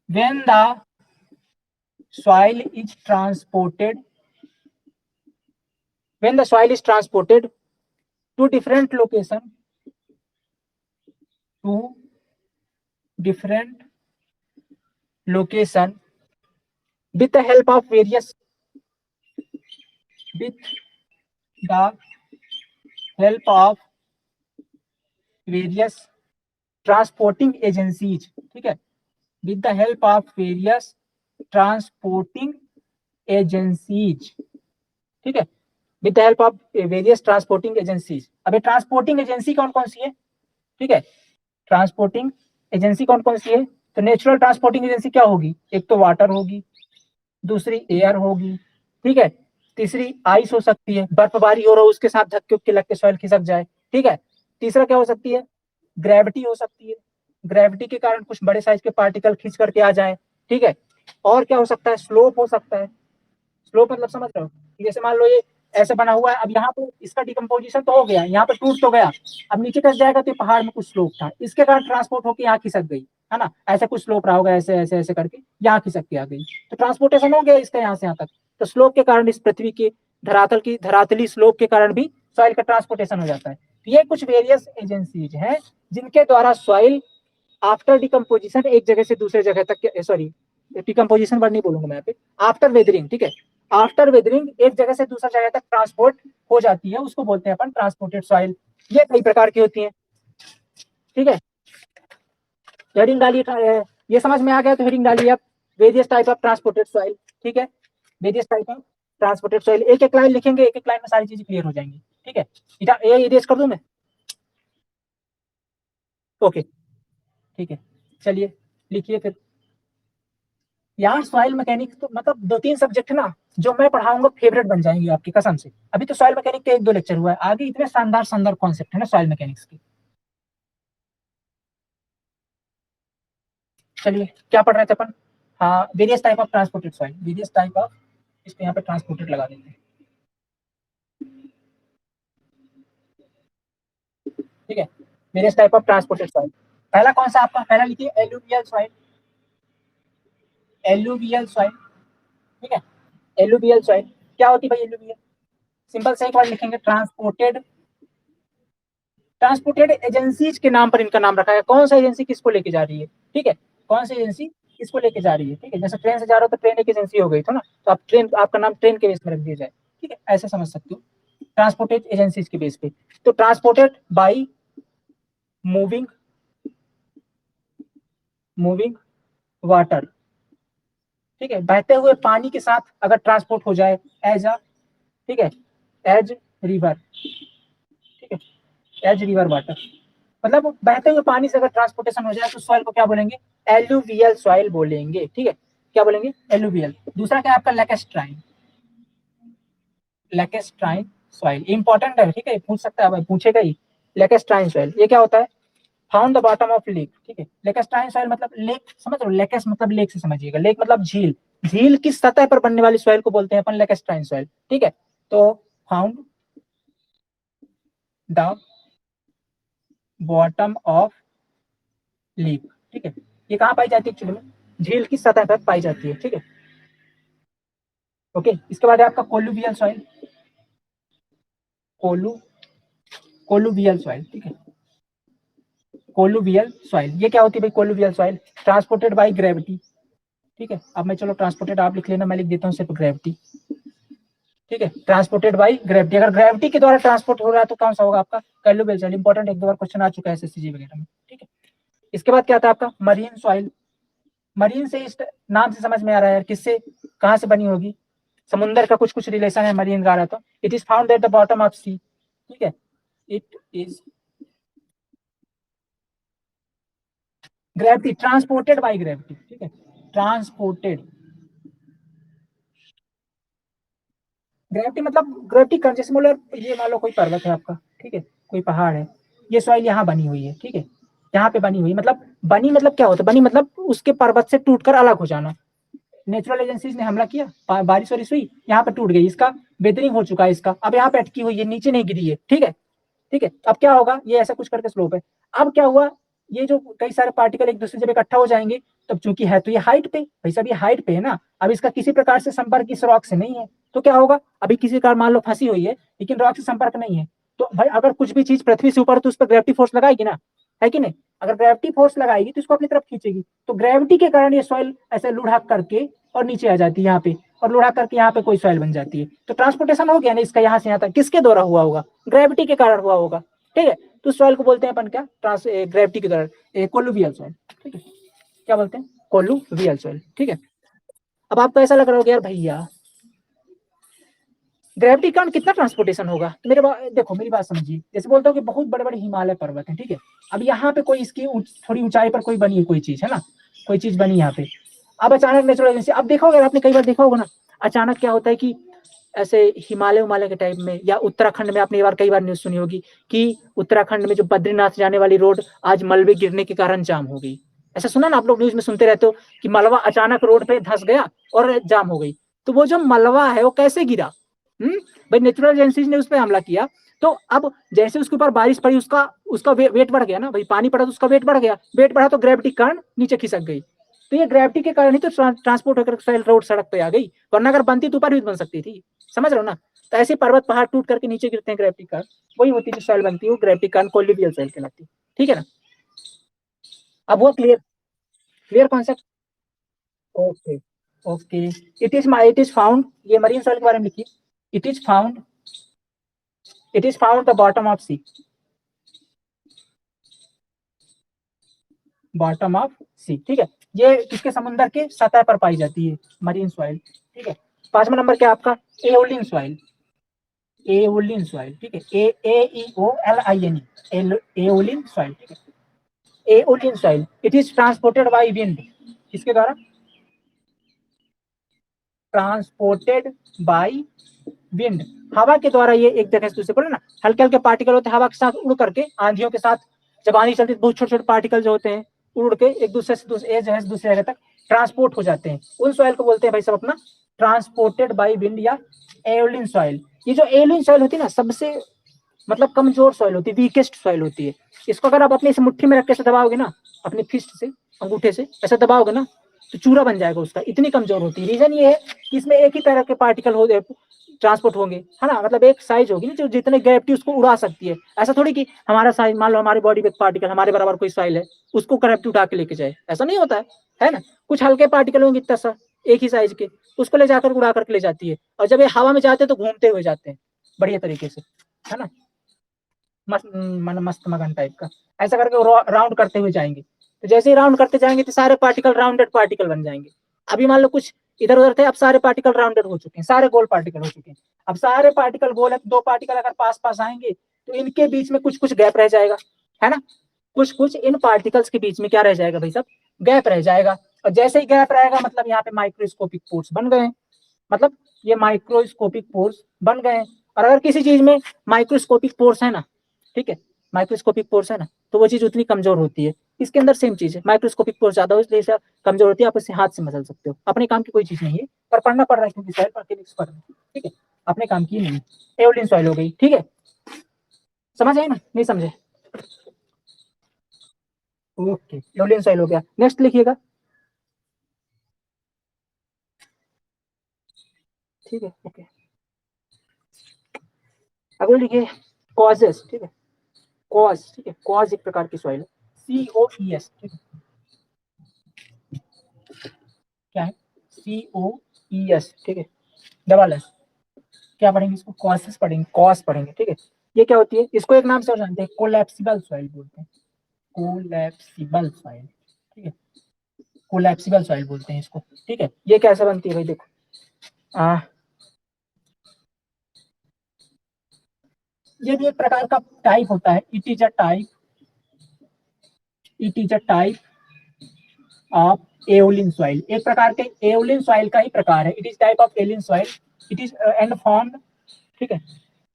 when the soil is transported, when the soil is transported to different location, to different location with the help of various, with the help of various transporting agencies, ठीक है, with the help of various transporting agencies, ठीक है, with the help of various transporting agencies। अब ट्रांसपोर्टिंग एजेंसी कौन कौन सी है, ठीक है, ट्रांसपोर्टिंग एजेंसी कौन कौन सी है? तो नेचुरल ट्रांसपोर्टिंग एजेंसी क्या होगी? एक तो वाटर होगी, दूसरी एयर होगी, ठीक है, तीसरी आइस हो सकती है, बर्फबारी हो रहा है उसके साथ धक्के उक्के लग के सॉइल खिसक जाए, ठीक है। तीसरा क्या हो सकती है? ग्रेविटी हो सकती है, ग्रेविटी के कारण कुछ बड़े साइज के पार्टिकल खींच करके आ जाए, ठीक है। और क्या हो सकता है? स्लोप हो सकता है। स्लोप मतलब समझ रहे हो? जैसे मान लो ये ऐसे बना हुआ है, अब यहाँ पे इसका डिकम्पोजिशन तो हो गया, यहाँ पे टूट तो गया, अब नीचे कस जाएगा, तो पहाड़ में कुछ स्लोप था, इसके कारण ट्रांसपोर्ट होकर यहाँ खिसक गई, है ना, ऐसे कुछ स्लोप रहा होगा, ऐसे ऐसे ऐसे करके यहाँ खिसक के आ गई, तो ट्रांसपोर्टेशन हो गया इसका यहाँ से यहाँ तक। तो स्लोप के कारण इस पृथ्वी के धरातली स्लोप के कारण भी सॉइल का ट्रांसपोर्टेशन हो जाता है। तो ये कुछ वेरियस एजेंसीज हैं जिनके द्वारा सॉइल आफ्टर डिकम्पोजिशन एक जगह से दूसरे जगह तक, सॉरी डिकम्पोजिशन वर्ड नहीं बोलूंगा मैं यहाँ पे, आफ्टर वेदरिंग, ठीक है, आफ्टर वेदरिंग एक जगह से दूसरा जगह तक ट्रांसपोर्ट हो जाती है, उसको बोलते हैं अपन ट्रांसपोर्टेड सॉइल। ये कई प्रकार की होती है, ठीक है। हेडिंग डालिए, ये समझ में आ गया तो हेडिंग डालिए आप, various type of transported soil, ठीक है, various type of transported soil. एक एक लाइन लिखेंगे, एक एक लाइन में सारी चीजें क्लियर हो जाएंगी, ठीक है। ये इरेज कर दूं मैं? ओके, ठीक है, चलिए लिखिए फिर। यार सॉइल मैकेनिक्स तो मतलब दो तीन सब्जेक्ट है ना जो मैं पढ़ाऊंगा फेवरेट बन जाएंगे आपकी कसम से। अभी तो सॉइल मैकेनिक के एक दो लेक्चर हुआ है, आगे इतने शानदार शानदार कॉन्सेप्ट है ना सॉइल मैकेनिक्स के। चलिए क्या पढ़ रहे थे अपन? हाँ, various type of transported soil, various type of, इसको यहाँ पे ट्रांसपोर्टेड लगा देते हैं, ठीक है, various type of transported soil. पहला कौन सा आपका? पहला लिखिए एलुवियल सॉइल, एलुवियल सॉइल, ठीक है, एलुवियल सॉइल क्या होती है भाई? एलुवियल सिंपल से एक बार लिखेंगे, ट्रांसपोर्टेड, ट्रांसपोर्टेड एजेंसीज के नाम पर इनका नाम रखा है। कौन सा एजेंसी किसको लेके जा रही है, ठीक है, कौन सी एजेंसी किसको लेके जा रही है, ठीक है। जैसे ट्रेन से जा रहा हो तो ट्रेन एक एजेंसी हो गई, तो ना, तो आप ट्रेन, आपका नाम ट्रेन के बेस में रख दिया जाए, ठीक है, ऐसे समझ सकते हो, ट्रांसपोर्टेड एजेंसीज के बेस पे। तो transported by moving, moving water, ठीक है, बहते हुए पानी के साथ अगर ट्रांसपोर्ट हो जाए एज अ, ठीक है, एज रिवर, ठीक है, एज रिवर वाटर, मतलब बहते हुए पानी से अगर ट्रांसपोर्टेशन हो जाए तो सॉइल को क्या बोलेंगे? एलुवियल सॉइल बोलेंगे, ठीक है, क्या बोलेंगे? एलुवियल। दूसरा क्या है आपका? लैकेस्ट्राइन, लैकेस्ट्राइन सॉइल इंपॉर्टेंट है, ठीक है, पूछ सकता है भाई, पूछेगा ही। लैकेस्ट्राइन सॉइल ये क्या होता है? Found the bottom of lake, ठीक है, लेकेस्ट्राइन सॉइल मतलब लेक, समझ रहे हो, लेकेस मतलब लेक से समझिएगा, लेक मतलब झील, झील की सतह पर बनने वाली सॉइल को बोलते हैं अपन लेकेस्ट्राइन सॉइल, ठीक है। तो found the bottom of lake, ठीक है, ये कहाँ पाई जाती है? एक्चुअली में झील की सतह पर पाई जाती है, ठीक है, ओके। इसके बाद है आपका कोलुवियल सॉइल, कोलू, कोलुवियल सॉइल, ठीक है, कोलुवियल सॉइल ये क्या होती है भाई? कोलुवियल सॉइल ट्रांसपोर्टेड बाई ग्रेविटी, ठीक है, अब मैं चलो ट्रांसपोर्टेड आप लिख लेना, मैं लिख देता हूँ सिर्फ ग्रेविटी, ठीक है, ट्रांसपोर्टेड बाई ग्रेविटी। अगर ग्रेविटी के द्वारा ट्रांसपोर्ट हो रहा है तो कौन सा होगा आपका? कैलुबल सॉइल, इंपॉर्टेंट, एक दो बार क्वेश्चन आ चुका है एसएससी वगैरह में, ठीक है। इसके बाद क्या आता है आपका? मरीन सॉइल, मरीन से इस नाम से समझ में आ रहा है किससे, कहाँ से बनी होगी? समुद्र का कुछ कुछ रिलेशन है मरीन का, रहा तो it is found at the bottom of sea, ठीक है, it is gravity, transported by gravity, ठीक है, ट्रांसपोर्टेड, ग्रेविटी मतलब ग्रेविटी का, जैसे बोलो ये मान लो कोई पर्वत है आपका, ठीक है, कोई पहाड़ है, ये सॉइल यहाँ बनी हुई है, ठीक है, यहाँ पे बनी हुई, मतलब बनी मतलब क्या होता है? बनी मतलब उसके पर्वत से टूटकर अलग हो जाना, नेचुरल एजेंसीज ने हमला किया, बारिश वारिश हुई, यहाँ पे टूट गई, इसका बेदरिंग हो चुका है, इसका अब यहाँ पे अटकी हुई है, नीचे नहीं गिरी है, ठीक है, ठीक है। अब क्या होगा? ये ऐसा कुछ करके स्लोप है, अब क्या हुआ? ये जो कई सारे पार्टिकल एक दूसरे जब इकट्ठा हो जाएंगे, तब चूंकि है तो ये हाइट पे, भाई साहब ये हाइट पे है ना, अब इसका किसी प्रकार से संपर्क इस रॉक से नहीं है, तो क्या होगा? अभी किसी प्रकार मान लो फंसी हुई है लेकिन रॉक से संपर्क नहीं है, तो भाई अगर कुछ भी चीज पृथ्वी से ऊपर तो उस पर ग्रेविटी फोर्स लगाएगी ना, है कि नहीं? अगर ग्रेविटी फोर्स लगाएगी तो इसको अपनी तरफ खींचेगी, तो ग्रेविटी के कारण ये सॉइल ऐसे लुढ़क करके और नीचे आ जाती है यहाँ पे, और लुढ़ा करके यहाँ पे कोई सॉइल बन जाती है, तो ट्रांसपोर्टेशन हो गया ना इसका यहाँ से यहाँ तक, किसके द्वारा हुआ होगा? ग्रेविटी के कारण हुआ होगा, ठीक है। तो सॉइल को बोलते हैं अपन क्या? ग्रेविटी के द्वारा कोलुवियल सॉइल, ठीक है, क्या बोलते हैं? कोलुवियल सॉइल, ठीक है। अब आपको ऐसा लग रहा होगा यार भैया ग्रेविटी के कारण कितना ट्रांसपोर्टेशन होगा, तो देखो मेरी बात समझिए, जैसे बोलता हूँ कि बहुत बड़े बड़े हिमालय पर्वत है, ठीक है, अब यहाँ पे कोई इसकी थोड़ी ऊंचाई पर कोई बनी है कोई चीज, है ना, कोई चीज बनी यहाँ पे, अब अचानक नेचुरल एजेंसी, अब देखोगे आपने कई बार देखा होगा ना, अचानक क्या होता है कि ऐसे हिमालय के टाइप में, या उत्तराखंड में आपने कई बार न्यूज सुनी होगी कि उत्तराखंड में जो बद्रीनाथ जाने वाली रोड आज मलबे गिरने के कारण जाम हो गई। ऐसा सुना ना आप लोग, न्यूज में सुनते रहते हो कि मलबा अचानक रोड पे धंस गया और जाम हो गई। तो वो जो मलबा है वो कैसे गिरा, भाई नेचुरल एजेंसीज ने उस पर हमला किया। तो अब जैसे उसके ऊपर बारिश पड़ी, उसका उसका वेट बढ़ गया ना भाई, पानी पड़ा तो उसका वेट बढ़ गया, वेट बढ़ा तो ग्रेविटी के कारण नीचे खिसक गई। तो ये ग्रेविटी के कारण ही तो ट्रांसपोर्ट होकर रोड सड़क पे आ गई, वरना अगर बनती तो ऊपर भी बन सकती थी, समझ रहे हो ना। तो ऐसे पर्वत पहाड़ टूट करके नीचे गिरते हैं ग्रेविटी का, वही होती है जो सॉइल बनती है, वो ग्रेविटी का कोलिवियल सॉइल कहलाती है, ठीक है ना। अब वो clear, clear concept. Okay, okay. It is found, ये मरीन सॉइल के बारे में लिखिए, it is found, it is found the bottom of sea, bottom of sea, ठीक है, ये किसके, समुद्र के सतह पर पाई जाती है मरीन सॉइल, ठीक है। 5वां नंबर क्या आपका, एओलियन सॉइल, एओलियन सॉइल, ठीक है, AEOLIN, एओलियन सॉइल, ठीक है, aeolian soil, it is transported by wind, किसके द्वारा, ट्रांसपोर्टेड बाय विंड, हवा के द्वारा, ये एक जगह से दूसरे पर ना, हल्के हल्के पार्टिकल होते हैं हवा के साथ उड़ करके, आंधियों के साथ जब आंधी चलती है बहुत छोटे छोटे पार्टिकल जो होते हैं उड़ के एक दूसरे से दूसरे जगह तक ट्रांसपोर्ट हो जाते हैं, उन सॉइल को बोलते हैं भाई सब अपना ट्रांसपोर्टेड बाय विंड या एओलियन सॉइल। ये जो एओलियन सॉइल होती है ना, सबसे मतलब कमजोर सॉइल होती है, वीकेस्ट सॉइल होती है। इसको अगर आप अपने इस मुट्ठी में रख के दबाओगे ना, अपनी फिस्ट से, अंगूठे से ऐसा दबाओगे ना, तो चूरा बन जाएगा उसका, इतनी कमजोर होती है। रीजन ये है कि इसमें एक ही तरह के पार्टिकल हो ट्रांसपोर्ट होंगे, है ना, मतलब एक साइज होगी ना जो जितने ग्रेविटी उसको उड़ा सकती है। ऐसा थोड़ी कि हमारा साइज, मान लो हमारी बॉडी में पार्टिकल हमारे बराबर कोई साइज है, उसको ग्रेविटी उठा के लेके जाए, ऐसा नहीं होता है ना। कुछ हल्के पार्टिकल होंगे इतना सा, एक ही साइज के, उसको ले जाकर उड़ा करके ले जाती है, और जब ये हवा में जाते हैं तो घूमते हुए जाते हैं बढ़िया तरीके से, है ना, मस्त, मस्त मगन टाइप का। ऐसा करके वो राउंड करते हुए जाएंगे, तो जैसे ही राउंड करते जाएंगे तो सारे पार्टिकल राउंडेड पार्टिकल बन जाएंगे। अभी मान लो कुछ इधर उधर थे, अब सारे पार्टिकल राउंडेड हो चुके हैं, सारे गोल पार्टिकल हो चुके हैं। अब सारे पार्टिकल गोल है, दो पार्टिकल अगर पास पास आएंगे तो इनके बीच में कुछ कुछ गैप रह जाएगा, है ना, कुछ कुछ इन पार्टिकल्स के बीच में क्या रह जाएगा भाई साहब, गैप रह जाएगा। और जैसे ही गैप रहेगा मतलब यहाँ पे माइक्रोस्कोपिक पोर्स बन गए, मतलब ये माइक्रोस्कोपिक पोर्स बन गए। और अगर किसी चीज में माइक्रोस्कोपिक पोर्स है ना, ठीक है, माइक्रोस्कोपिक पोर्स है ना, तो वो चीज उतनी कमजोर होती है। इसके अंदर सेम चीज है, माइक्रोस्कोपिक पोर्स ज्यादा हो इसलिए कमजोर होती है, आप इसे हाथ से मसल सकते हो, अपने काम की कोई चीज नहीं है, पर पढ़ना पड़ रहा है क्योंकि सॉइल पर पढ़ रहे हैं, ठीक है, अपने काम की नहीं। एओलियन सॉइल हो गई, ठीक है, समझ आए ना, नहीं समझे, ओके, एओलियन सॉइल हो गया। नेक्स्ट लिखिएगा, ठीक है, ओके, अगले लिखिए कॉजेस, ठीक है, कॉज, ठीक है, कॉज एक प्रकार की सॉइल है, COES, ठीक है, क्या है, COES, ठीक है, डबल एस, क्या पढ़ेंगे इसको, कॉसेस पढ़ेंगे, कॉस पढ़ेंगे, ठीक है। ये क्या होती है, इसको एक नाम से और जानते हैं, कोलैप्सिबल सॉइल बोलते हैं, कोलैप्सिबल सॉइल, ठीक है, कोलैप्सिबल सॉइल बोलते हैं इसको, ठीक है। ये कैसे बनती है भाई, देखो, आ, ये भी एक प्रकार का टाइप होता है, it is a type, it is a type of aeolian soil, एक प्रकार के एओलिन सॉइल का ही प्रकार है, it is type of aeolian soil, it is and formed, ठीक है,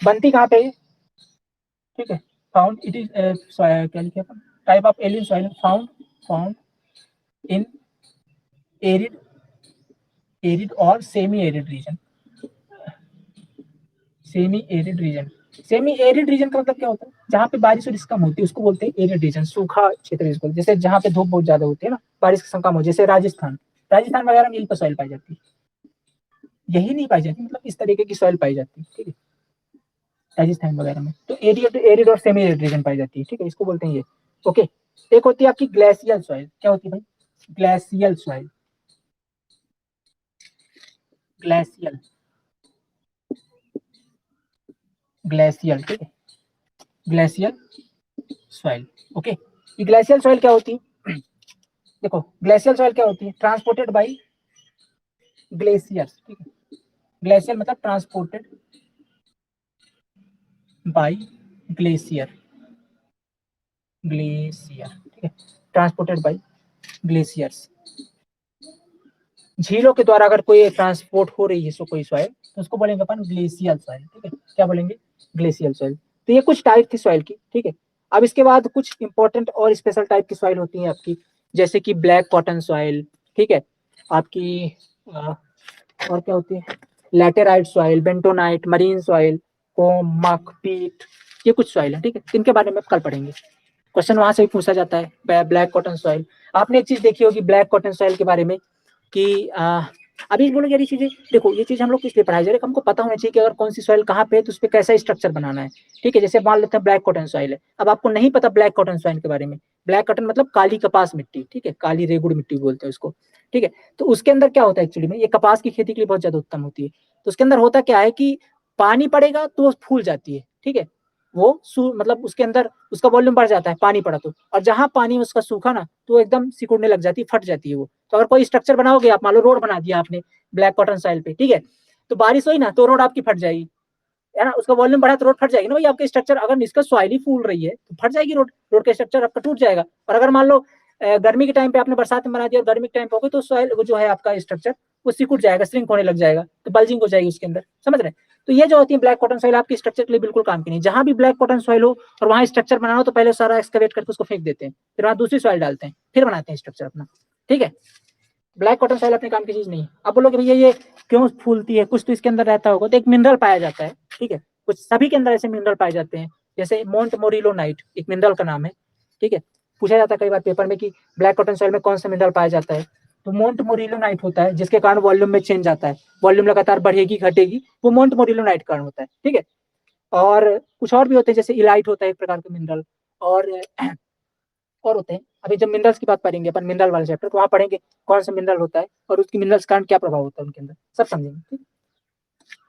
बनती कहाँ पे है, ठीक है, फाउंड, इट इज क्या लिखे अपन, type of aeolian soil, found, found in arid, arid और semi arid region, semi arid region, semi arid region का मतलब क्या होता है, जहाँ पे बारिश और कम होती है उसको बोलते हैं एरिड रीजन, सूखा क्षेत्र जिसको, जैसे जहाँ पे धूप बहुत ज्यादा होती है ना, बारिश कम हो, जैसे राजस्थान, राजस्थान वगैरह में यही पर सॉइल पाई जाती है, यही नहीं पाई जाती, मतलब इस तरीके की सॉइल पाई जाती है, ठीक है, राजस्थान वगैरह में तो एरिड, एरिड और सेमी एरिड रीजन पाई जाती है, ठीक है, इसको बोलते हैं ये, ओके। एक होती है आपकी ग्लेशियल सॉइल, क्या होती है भाई, ग्लेशियल सॉइल, ग्लेशियल, ग्लेशियल, ठीक है, ग्लेशियल सॉइल, ओके। ये ग्लेशियल सॉइल क्या होती है, देखो ग्लेशियल सॉइल क्या होती है, ट्रांसपोर्टेड बाई ग्लेशियर्स, ठीक है, ग्लेशियल मतलब ट्रांसपोर्टेड बाय ग्लेशियर, ग्लेशियर, ठीक है, ट्रांसपोर्टेड बाय ग्लेशियर्स। झीलों के द्वारा अगर कोई ट्रांसपोर्ट हो रही है सो कोई सॉइल, तो उसको बोलेंगे अपन ग्लेशियल सॉइल, ठीक है, क्या बोलेंगे, ग्लेशियल सॉइल। तो ये कुछ टाइप थी सॉइल की, ठीक है। अब इसके बाद कुछ इंपॉर्टेंट और स्पेशल टाइप की सॉइल होती है आपकी, जैसे कि ब्लैक कॉटन सॉइल, ठीक है, आपकी और क्या होती है, laterite soil, bentonite, marine soil, कोम, मक, पीट, ये कुछ सॉइल है, ठीक है, इनके बारे में कल पढ़ेंगे। क्वेश्चन वहां से भी पूछा जाता है। ब्लैक कॉटन सॉइल, आपने एक चीज देखी होगी ब्लैक कॉटन सॉइल के बारे में कि अभी बोलो यार ये चीजें देखो, ये चीज हम लोग किस लिए पढ़ाई जा रहे हैं, हमको पता होना चाहिए कि अगर कौन सी सॉइल कहाँ पे है तो उस पर कैसा स्ट्रक्चर बनाना है, ठीक है। जैसे मान लेते हैं ब्लैक कॉटन सॉइल है, अब आपको नहीं पता ब्लैक कॉटन सॉइल के बारे में, ब्लैक कॉटन मतलब काली कपास मिट्टी, ठीक है, काली रेगुड़ मिट्टी बोलते हैं उसको, ठीक है। तो उसके अंदर क्या होता है एक्चुअली में, ये कपास की खेती के लिए बहुत ज्यादा उत्तम होती है। तो उसके अंदर होता क्या है कि पानी पड़ेगा तो वो फूल जाती है, ठीक है, वो मतलब उसके अंदर उसका वॉल्यूम बढ़ जाता है पानी पड़ा तो, और जहां पानी उसका सूखा ना तो वो एकदम सिकुड़ने लग जाती है, फट जाती है वो। तो अगर कोई स्ट्रक्चर बनाओगे आप, मान लो रोड बना दिया आपने ब्लैक कॉटन सॉइल पे, ठीक है, तो बारिश हुई ना तो रोड आपकी फट जाएगी, है ना, उसका वॉल्यूम बढ़ा तो रोड फट जाएगी ना भाई, आपके स्ट्रक्चर अगर इसका सॉइल ही फूल रही है तो फट जाएगी रोड, रोड का स्ट्रक्चर आपका टूट जाएगा। और अगर मान लो गर्मी के टाइम पे आपने बरसात में बना दिया और गर्मी के टाइम पे हो गई तो सॉइल वो जो है आपका स्ट्रक्चर वो सिकुड़ जाएगा, श्रिंक होने लग जाएगा, तो बल्जिंग हो जाएगी उसके अंदर, समझ रहे हैं। तो ये जो होती है ब्लैक कॉटन सॉइल आपकी स्ट्रक्चर के लिए बिल्कुल काम की नहीं। जहां भी ब्लैक कॉटन सॉइल हो और वहां स्ट्रक्चर बनाना हो तो पहले सारा एक्सकवेट करके उसको फेंक देते हैं, फिर वहां दूसरी सॉइल डालते हैं, फिर बनाते हैं स्ट्रक्चर अपना, ठीक है। ब्लैक कॉटन सॉइल अपने काम की चीज नहीं है। अब बोलोगे भैया ये क्यों फूलती है, कुछ तो इसके अंदर रहता होगा, तो एक मिनरल पाया जाता है, ठीक है, कुछ सभी के अंदर ऐसे मिनरल पाए जाते हैं, जैसे मोंट मोरिलो नाइट एक मिनरल का नाम है, ठीक है। पूछा जाता है कई बार पेपर में कि ब्लैक कॉटन सॉइल में कौन सा मिनरल पाया जाता है, तो मोंट मोरिलो नाइट होता है, जिसके कारण वॉल्यूम में चेंज आता है, वॉल्यूम लगातार बढ़ेगी घटेगी, वो मोंट मोरिलो नाइट कारण होता है, ठीक है। और कुछ और भी होते हैं, जैसे इलाइट होता है एक प्रकार का मिनरल, और और होते हैं। अभी जब मिनरल्स की बात करेंगे अपन, मिनरल वाले चैप्टर, तो वहाँ पढ़ेंगे कौन सा मिनरल होता है और उसकी मिनरल्स कारण क्या प्रभाव होता है उनके अंदर, सब समझेंगे, ठीक।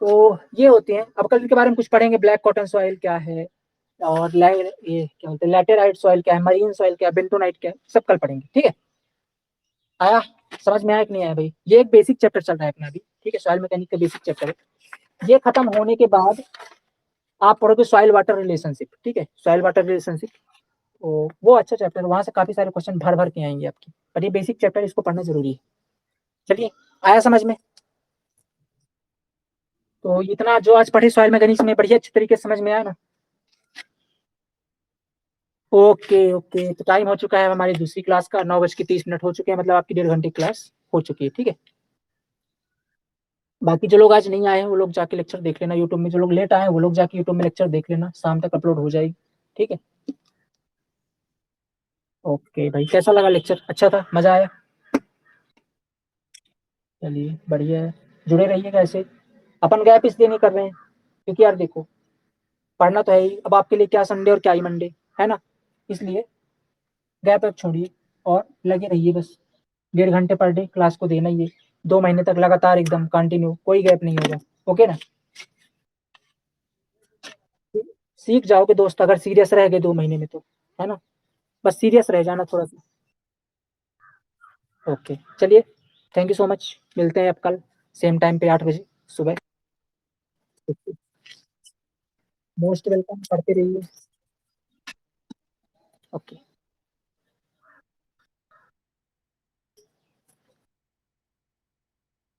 तो ये होती हैं। अब कल इनके बारे में कुछ पढ़ेंगे, ब्लैक कॉटन सॉइल क्या है, और ये क्या बोलते हैं लैटेराइट सॉइल क्या है, मरीन सॉइल क्या है, बेंटोनाइट क्या है, सब कल पढ़ेंगे, ठीक है। आया, समझ में आया कि नहीं आया भाई, ये एक बेसिक चैप्टर चल रहा है अपना अभी, ठीक है, सॉइल मैकेनिक का बेसिक चैप्टर है। ये खत्म होने के बाद आप पढ़ोगे सॉइल वाटर रिलेशनशिप, ठीक है, सॉइल वाटर रिलेशनशिप, तो वो अच्छा चैप्टर है, वहां से काफी सारे क्वेश्चन भर भर के आएंगे आपके, पर ये बेसिक चैप्टर इसको पढ़ना जरूरी है। चलिए, आया समझ में। तो इतना जो आज पढ़े सॉइल मैकेनिक्स में बढ़िया अच्छी तरीके से समझ में आया ना। ओके ओके, तो टाइम हो चुका है हमारी दूसरी क्लास का, 9:30 हो चुके हैं, मतलब आपकी 1.5 घंटे क्लास हो चुकी है, ठीक है। बाकी जो लोग आज नहीं आए हैं वो लोग जाके लेक्चर देख लेना यूट्यूब में, जो लोग लेट आए हैं वो लोग जाके यूट्यूब में लेक्चर देख लेना, शाम तक अपलोड हो जाएगी, ठीक है। ओके भाई, कैसा लगा लेक्चर, अच्छा था, मजा आया। चलिए बढ़िया है, जुड़े रहिएगा ऐसे। अपन गैप इसलिए नहीं कर रहे हैं क्योंकि यार देखो, पढ़ना तो है ही, अब आपके लिए क्या संडे और क्या ही मंडे, है ना, इसलिए गैप ऐप छोड़िए और लगे रहिए बस। 1.5 घंटे पर डे क्लास को देना ही है, 2 महीने तक लगातार एकदम कंटिन्यू, कोई गैप नहीं होगा, ओके ना। सीख जाओगे दोस्त अगर सीरियस रह गए 2 महीने में तो, है ना, बस सीरियस रह जाना थोड़ा सा। ओके चलिए, थैंक यू सो मच, मिलते हैं अब कल सेम टाइम पे 8 बजे सुबह। मोस्ट वेलकम, पढ़ते रहिए। ओके।